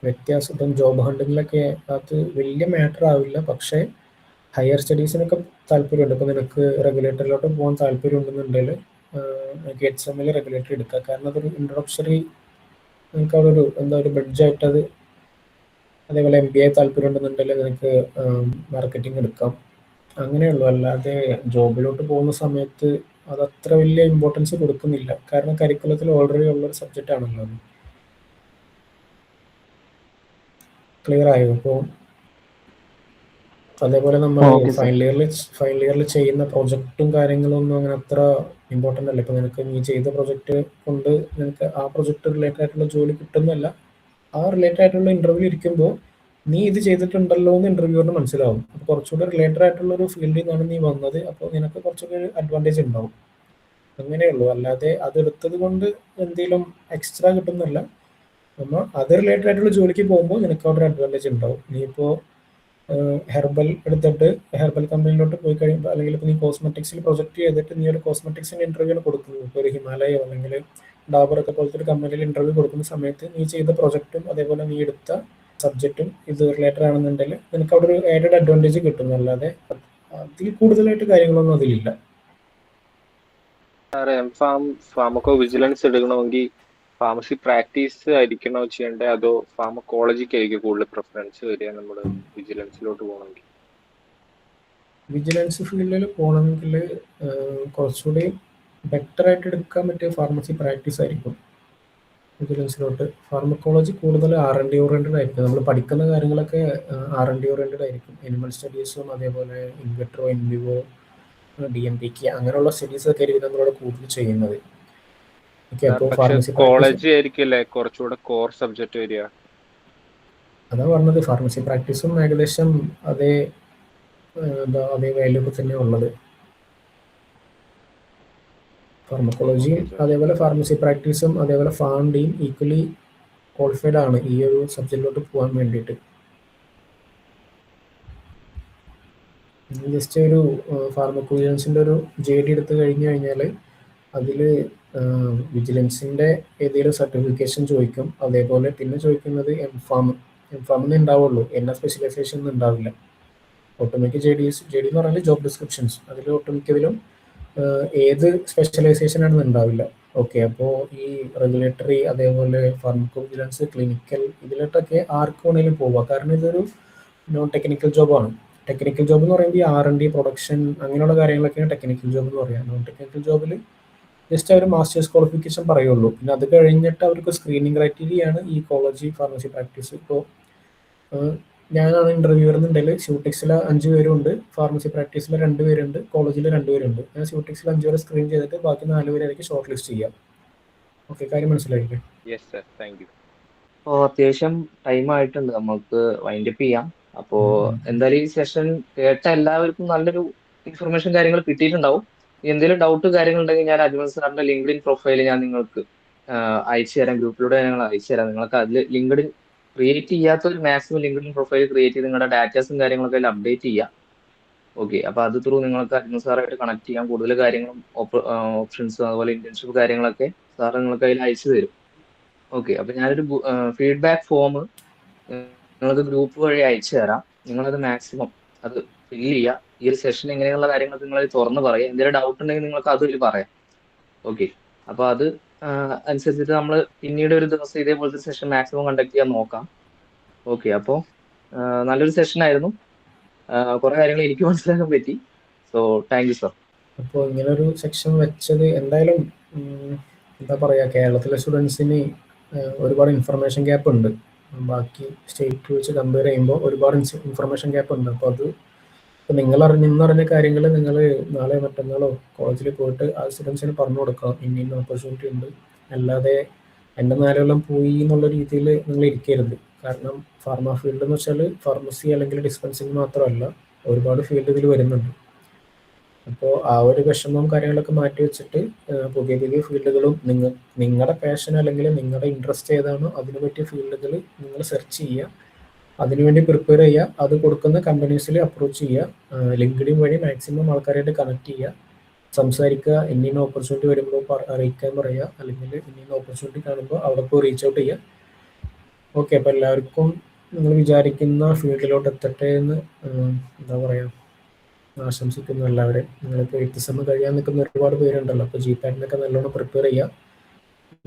വ്യത്യാസം ഇപ്പം ജോബ് ഹണ്ടിങ്ങിലൊക്കെ അത് വലിയ മാറ്റർ ആവില്ല. പക്ഷേ ഹയർ സ്റ്റഡീസിനൊക്കെ താല്പര്യമുണ്ട്. ഇപ്പം നിനക്ക് റെഗുലേറ്ററിലോട്ട് പോകാൻ താല്പര്യം ഉണ്ടെന്നുണ്ടെങ്കിൽ എനിക്ക് 8th സെമ്മിൽ റെഗുലേറ്ററി എടുക്കാം. കാരണം അതൊരു ഇൻട്രൊഡക്ഷറി നിങ്ങൾക്ക് അവിടെ ഒരു ബഡ്ജായിട്ട് അത്. അതേപോലെ MBA താല്പര്യം ഉണ്ടെന്നുണ്ടെങ്കിൽ നിനക്ക് മാർക്കറ്റിംഗ് എടുക്കാം. അങ്ങനെയുള്ളൂ. അല്ലാതെ ജോബിലോട്ട് പോകുന്ന സമയത്ത് അത് അത്ര വലിയ ഇമ്പോർട്ടൻസ് കൊടുക്കുന്നില്ല. കാരണം കരിക്കുലത്തിൽ ഓൾറെഡി ഉള്ളൊരു സബ്ജക്റ്റ് ആണല്ലോ അത്. ക്ലിയർ ആയോ? അപ്പോൾ അതേപോലെ നമ്മൾ Okay, sir. ഫൈനൽ ഇയറിൽ ചെയ്യുന്ന പ്രൊജക്റ്റും കാര്യങ്ങളും ഒന്നും അങ്ങനെ അത്ര ഇമ്പോർട്ടൻ്റ് അല്ല. ഇപ്പോൾ നിനക്ക് നീ ചെയ്ത പ്രൊജക്റ്റ് കൊണ്ട് നിനക്ക് ആ പ്രൊജക്റ്റ് റിലേറ്റഡ് ആയിട്ടുള്ള ജോലി കിട്ടുന്നല്ല. ആ റിലേറ്റഡ് ആയിട്ടുള്ള ഇൻ്റർവ്യൂ ഇരിക്കുമ്പോൾ നീ ഇത് ചെയ്തിട്ടുണ്ടല്ലോ എന്ന് ഇൻ്റർവ്യൂവിന് മനസ്സിലാവും. അപ്പോൾ കുറച്ചുകൂടെ റിലേറ്റഡ് ആയിട്ടുള്ള ഒരു ഫീൽഡിൽ നിന്നാണ് നീ വന്നത്. അപ്പോൾ നിനക്ക് കുറച്ചുകൂടി ഒരു അഡ്വാൻറ്റേജ് ഉണ്ടാവും. അങ്ങനെയുള്ളൂ. അല്ലാതെ അതെടുത്തത് കൊണ്ട് എന്തെങ്കിലും എക്സ്ട്രാ കിട്ടുന്നില്ല. നമ്മൾ അത് റിലേറ്റഡ് ആയിട്ടുള്ള ജോലിക്ക് പോകുമ്പോൾ നിനക്ക് അവിടെ ഒരു അഡ്വാൻറ്റേജ് ഉണ്ടാവും. നീ ഇപ്പോൾ ഹെർബൽ എടുത്തിട്ട് ഹെർബൽ കമ്പനിയിലോട്ട് പോയി കഴിയുമ്പോൾ, അല്ലെങ്കിൽ ഇപ്പോൾ നീ കോസ്മെറ്റിക്സിൽ പ്രൊജക്റ്റ് ചെയ്തിട്ട് നീ ഒരു കോസ്മെറ്റിക്സിൻ്റെ ഇൻ്റർവ്യൂവിന് കൊടുക്കുന്നു. ഇപ്പോൾ ഒരു ഹിമാലയോ അല്ലെങ്കിൽ ഡാബറൊക്കെ പോലത്തെ ഒരു കമ്പനിയിൽ ഇൻ്റർവ്യൂ കൊടുക്കുന്ന സമയത്ത് നീ ചെയ്ത പ്രൊജക്റ്റും അതേപോലെ നീ എടുത്ത സബ്ജക്റ്റും ഇത് റിലേറ്റഡ് ആണെന്നുണ്ടെങ്കിൽ നിനക്ക് അവിടെ ഒരു ആഡഡ് അഡ്വാൻറ്റേജ് കിട്ടുന്നു. അല്ലാതെ അതിൽ കൂടുതലായിട്ട് കാര്യങ്ങളൊന്നും അതിലില്ല. ഫാമക്കോ വിജിലൻസ് എടുക്കണമെങ്കിൽ ഫാർമസി പ്രാക്ടീസ് ആയിരിക്കണോ ചെയ്യേണ്ടത്, അതോ ഫാർമക്കോളജിക്കായിരിക്കും കൂടുതൽ പ്രിഫറൻസ് വരിക നമ്മൾ വിജിലൻസിലോട്ട് പോകണമെങ്കിൽ? വിജിലൻസ് ഫീൽഡിൽ പോകണമെങ്കിൽ കുറച്ചുകൂടി ബെറ്റർ ആയിട്ട് എടുക്കാൻ പറ്റിയ ഫാർമസി പ്രാക്ടീസ് ആയിരിക്കും വിജിലൻസിലോട്ട്. ഫാർമക്കോളജി കൂടുതൽ R&D ഓറിയൻറ്റഡ് ആയിരിക്കും. നമ്മൾ പഠിക്കുന്ന കാര്യങ്ങളൊക്കെ R&D ഓറിയൻറ്റഡ് ആയിരിക്കും. അനിമൽ സ്റ്റഡീസും അതേപോലെ ഇൻവിട്രോ, ഇൻവിവോ, DMPK അങ്ങനെയുള്ള സ്റ്റഡീസ് ഒക്കെ ആയിരിക്കും നമ്മളോട് കൂടുതൽ ചെയ്യുന്നത്. കോളേജ് ആയിരിക്കില്ലേ കുറച്ചുകൂടെ കോർ സബ്ജക്ട് വരിക? അതാ പറഞ്ഞത്, ഫാർമസി പ്രാക്ടീസും ഏകദേശം അതേ വാല്യൂ തന്നെ ഉള്ളത്. ഫാർമക്കോളജിയും അതേപോലെ ഫാർമസി പ്രാക്ടീസും അതേപോലെ ഫാർമഡിയും ഈക്വലി ക്വാളിഫൈഡ് ആണ് ഈ ഒരു സബ്ജക്റ്റിലോട്ട് പോകാൻ വേണ്ടിയിട്ട്. ജസ്റ്റ് ഒരു ഫാർമക്കോവിജിലൻസിൻ്റെ ഒരു JD എടുത്ത് കഴിഞ്ഞു കഴിഞ്ഞാൽ അതിൽ വിജിലൻസിൻ്റെ ഏതെങ്കിലും സർട്ടിഫിക്കേഷൻ ചോദിക്കും. അതേപോലെ പിന്നെ ചോദിക്കുന്നത് എംഫാം എന്നേ ഉണ്ടാവുള്ളൂ. സ്പെഷ്യലൈസേഷൻ ഒന്നും ഉണ്ടാവില്ല. ഒട്ടുമിക്ക JD എന്ന് പറഞ്ഞാൽ ജോബ് ഡിസ്ക്രിപ്ഷൻസ്, അതിൽ ഒട്ടുമിക്കതിലും ഏത് സ്പെഷ്യലൈസേഷൻ ആണെന്ന് ഉണ്ടാവില്ല. ഓക്കെ, അപ്പോൾ ഈ റെഗുലേറ്ററി അതേപോലെ ഫാർമക്കോവിജിലൻസ്, ക്ലിനിക്കൽ ഇതിലോട്ടൊക്കെ ആർക്ക് വേണമെങ്കിലും പോവുക. കാരണം ഇതൊരു നോൺ ടെക്നിക്കൽ ജോബാണ്. ടെക്നിക്കൽ ജോബ് എന്ന് പറയുമ്പോൾ ഈ R&D, പ്രൊഡക്ഷൻ അങ്ങനെയുള്ള കാര്യങ്ങളൊക്കെയാണ് ടെക്നിക്കൽ ജോബ് എന്ന് പറയുക. നോൺ ടെക്നിക്കൽ ജോബിൽ ജസ്റ്റ് അവർ മാസ്റ്റേഴ്സ് ക്വാളിഫിക്കേഷൻ പറയുള്ളൂ. പിന്നെ അത് കഴിഞ്ഞിട്ട് അവർക്ക് സ്ക്രീനിങ് ക്രൈറ്റീരിയയാണ് ഈ കോളേജ് ഫാർമസി പ്രാക്ടീസ്. ഇപ്പോൾ ഞാനാണ് ഇൻ്റർവ്യൂ വരുന്നുണ്ടെങ്കിൽ സ്യൂട്ടിക്സിൽ 5 പേരുണ്ട്, ഫാർമസി പ്രാക്ടീസിൽ 2 പേരുണ്ട്, കോളേജിൽ 2 പേരുണ്ട്. ഞാൻ സ്യൂട്ടിക്സിൽ 5 പേരെ സ്ക്രീൻ ചെയ്തിട്ട് ബാക്കി 4 പേരായിരിക്കും ഷോർട്ട് ലിസ്റ്റ് ചെയ്യാം. ഓക്കെ, കാര്യം മനസ്സിലായില്ലേ? Yes sir, thank you. അപ്പോൾ അത്യാവശ്യം ടൈം ആയിട്ടുണ്ട്, നമുക്ക് വൈൻഡപ്പ് ചെയ്യാം. അപ്പോൾ എന്തായാലും ഈ സെഷൻ കേട്ട എല്ലാവർക്കും നല്ലൊരു ഇൻഫർമേഷൻ കാര്യങ്ങൾ കിട്ടിയിട്ടുണ്ടാവും. എന്തെങ്കിലും ഡൗട്ട് കാര്യങ്ങൾ ഉണ്ടെങ്കിൽ ഞാൻ അജ്മൽ സാറിന്റെ ലിങ്ക്ഡിൻ പ്രൊഫൈൽ ഞാൻ നിങ്ങൾക്ക് അയച്ചു തരാം, ഗ്രൂപ്പിലൂടെ ഞങ്ങൾ അയച്ചു തരാം. നിങ്ങൾക്ക് അതിൽ ലിങ്ക്ഡിൻ ക്രിയേറ്റ് ചെയ്യാത്ത ഒരു മാക്സിമം ലിങ്ക്ഡിൻ പ്രൊഫൈൽ ക്രിയേറ്റ് ചെയ്ത് നിങ്ങളുടെ ഡാറ്റാസും കാര്യങ്ങളൊക്കെ അതിൽ അപ്ഡേറ്റ് ചെയ്യാം. ഓക്കെ, അപ്പോൾ അത് ത്രൂ നിങ്ങൾക്ക് അജ്മൽ സാറായിട്ട് കണക്ട് ചെയ്യാം. കൂടുതൽ കാര്യങ്ങളും ഓപ്ഷൻസും അതുപോലെ ഇന്റേൺഷിപ്പ് കാര്യങ്ങളൊക്കെ സാർ നിങ്ങൾക്ക് അതിൽ അയച്ചു തരും. ഓക്കെ, അപ്പോൾ ഞാനൊരു ഫീഡ്ബാക്ക് ഫോം നിങ്ങൾക്ക് ഗ്രൂപ്പ് വഴി അയച്ചു തരാം. നിങ്ങളത് മാക്സിമം അത് ഫില്ല് ചെയ്യുക. ഈ ഒരു സെഷൻ എങ്ങനെയുള്ള കാര്യങ്ങളൊക്കെ നിങ്ങൾ തുറന്ന് പറയുക. എന്തെങ്കിലും ഡൗട്ട് ഉണ്ടെങ്കിൽ നിങ്ങൾക്ക് അതിൽ പറയാം. ഓക്കെ, അപ്പോൾ അത് അനുസരിച്ചിട്ട് നമ്മൾ പിന്നീട് ഒരു ദിവസം ഇതേപോലത്തെ സെഷൻ മാക്സിമം കണ്ടക്ട് ചെയ്യാൻ നോക്കാം. ഓക്കെ, അപ്പോൾ നല്ലൊരു സെഷൻ ആയിരുന്നു. കുറേ കാര്യങ്ങൾ എനിക്ക് മനസ്സിലാക്കാൻ പറ്റി. So thank you sir. അപ്പോൾ ഇങ്ങനൊരു സെക്ഷൻ വെച്ചത് എന്തായാലും എന്താ പറയുക, കേരളത്തിലെ സ്റ്റുഡൻസിന് ഒരുപാട് ഇൻഫർമേഷൻ ഗ്യാപ്പ് ഉണ്ട്. ബാക്കി സ്റ്റേറ്റ് വെച്ച് കമ്പയർ ചെയ്യുമ്പോൾ ഒരുപാട് ഇൻഫർമേഷൻ ഗ്യാപ്പ് ഉണ്ട്. അപ്പോൾ അത് ഇപ്പോൾ ഇന്നറിഞ്ഞ കാര്യങ്ങൾ നിങ്ങൾ നാളെ മറ്റന്നാളോ കോളേജിൽ പോയിട്ട് ആ സ്റ്റുഡൻസിന് പറഞ്ഞു കൊടുക്കാം. ഇന്ന ഓപ്പർച്യൂണിറ്റി ഉണ്ട്, അല്ലാതെ എൻ്റെ നാലെല്ലാം പോയി എന്നുള്ള രീതിയിൽ നിങ്ങൾ ഇരിക്കരുത്. കാരണം ഫാർമ ഫീൽഡ് എന്ന് വെച്ചാൽ ഫാർമസി അല്ലെങ്കിൽ ഡിസ്പെൻസിങ് മാത്രമല്ല, ഒരുപാട് ഫീൽഡ് ഇതിൽ വരുന്നുണ്ട്. അപ്പോൾ ആ ഒരു വിഷമവും കാര്യങ്ങളൊക്കെ മാറ്റി വെച്ചിട്ട് പുതിയ പുതിയ ഫീൽഡുകളും നിങ്ങളുടെ പാഷൻ അല്ലെങ്കിൽ നിങ്ങളുടെ ഇൻട്രസ്റ്റ് ഏതാണോ അതിനെ പറ്റിയ ഫീൽഡുകൾ നിങ്ങൾ സെർച്ച് ചെയ്യുക. അതിനുവേണ്ടി പ്രിപ്പയർ ചെയ്യുക, അത് കൊടുക്കുന്ന കമ്പനീസിൽ അപ്രോച്ച് ചെയ്യുക, ലിങ്ക്ഡിൻ വഴി മാക്സിമം ആൾക്കാരായിട്ട് കണക്ട് ചെയ്യുക, സംസാരിക്കുക, ഇന്ന ഓപ്പർച്യൂണിറ്റി വരുമ്പോൾ അറിയിക്കാൻ പറയുക, അല്ലെങ്കിൽ ഇന്ന ഓപ്പർച്യൂണിറ്റി കാണുമ്പോൾ അവിടെ പോയി റീച്ച് ഔട്ട് ചെയ്യുക. ഓക്കെ, അപ്പോൾ എല്ലാവർക്കും നിങ്ങൾ വിചാരിക്കുന്ന ഫീൽഡിലോട്ട് എത്തട്ടെ എന്ന് എന്താ പറയുക ആശംസിക്കുന്നു എല്ലാവരെയും. നിങ്ങൾക്ക് 8th സെം കഴിയാൻ നിൽക്കുന്ന ഒരുപാട് പേരുണ്ടല്ലോ, അപ്പോൾ GPAT-നൊക്കെ നല്ലോണം പ്രിപ്പയർ ചെയ്യുക.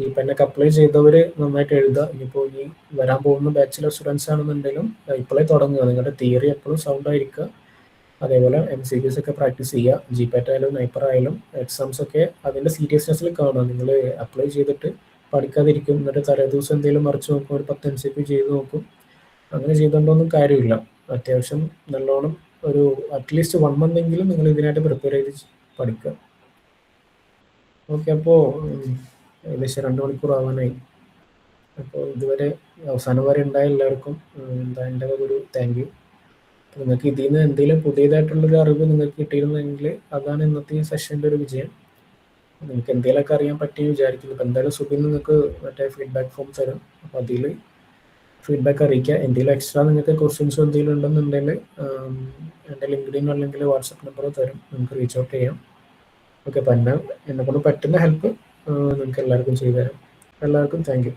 GPAT-നൊക്കെ അപ്ലൈ ചെയ്തവർ നന്നായിട്ട് എഴുതുക. ഇനിയിപ്പോൾ ഈ വരാൻ പോകുന്ന ബാച്ചിലർ സ്റ്റുഡൻസ് ആണെന്നുണ്ടെങ്കിലും ഇപ്പോഴേ തുടങ്ങുക. നിങ്ങളുടെ തിയറി എപ്പോഴും സൗണ്ട് ആയിരിക്കുക. അതേപോലെ MCQs ഒക്കെ പ്രാക്ടീസ് ചെയ്യുക. GPAT ആയാലും നൈപ്പർ ആയാലും എക്സാംസ് ഒക്കെ അതിൻ്റെ സീരിയസ്നെസ്സിൽ കാണുക. നിങ്ങൾ അപ്ലൈ ചെയ്തിട്ട് പഠിക്കാതിരിക്കും, എന്നിട്ട് തലേ ദിവസം എന്തെങ്കിലും മറിച്ച് നോക്കും, ഒരു 10 MCQ ചെയ്ത് നോക്കും. അങ്ങനെ ചെയ്തുകൊണ്ടൊന്നും കാര്യമില്ല. അത്യാവശ്യം നല്ലോണം ഒരു അറ്റ്ലീസ്റ്റ് 1 month എങ്കിലും നിങ്ങൾ ഇതിനായിട്ട് പ്രിപ്പയർ ചെയ്ത് പഠിക്കുക. ഓക്കെ, അപ്പോൾ ഏകദേശം 2 മണിക്കൂർ ആവാനായി. അപ്പോൾ ഇതുവരെ അവസാനം വരെ ഉണ്ടായ എല്ലാവർക്കും എൻ്റെ ഒരു താങ്ക് യു. നിങ്ങൾക്ക് ഇതിൽ നിന്ന് എന്തെങ്കിലും പുതിയതായിട്ടുള്ളൊരു അറിവ് നിങ്ങൾക്ക് കിട്ടിയിരുന്നെങ്കിൽ അതാണ് ഇന്നത്തെ സെഷൻ്റെ ഒരു വിജയം. നിങ്ങൾക്ക് എന്തെങ്കിലുമൊക്കെ അറിയാൻ പറ്റിയെന്ന് വിചാരിക്കുന്നു. അപ്പോൾ എന്തായാലും സുബിൻ നിങ്ങൾക്ക് മറ്റേ ഫീഡ്ബാക്ക് ഫോം തരും, അപ്പോൾ അതിൽ ഫീഡ്ബാക്ക് അറിയിക്കുക. എന്തെങ്കിലും എക്സ്ട്രാ നിങ്ങൾക്ക് ക്വസ്റ്റ്യൻസോ എന്തെങ്കിലും ഉണ്ടെന്നുണ്ടെങ്കിൽ എൻ്റെ ലിങ്ക്ഡിൻ അല്ലെങ്കിൽ വാട്സപ്പ് നമ്പർ തരും, നിങ്ങൾക്ക് റീച്ച് ഔട്ട് ചെയ്യാം. ഓക്കെ, അപ്പോൾ എന്നെ കൊണ്ട് പറ്റുന്ന ഹെൽപ്പ് നിങ്ങൾക്ക് എല്ലാവർക്കും ചെയ്തു തരാം. എല്ലാവർക്കും താങ്ക് യു.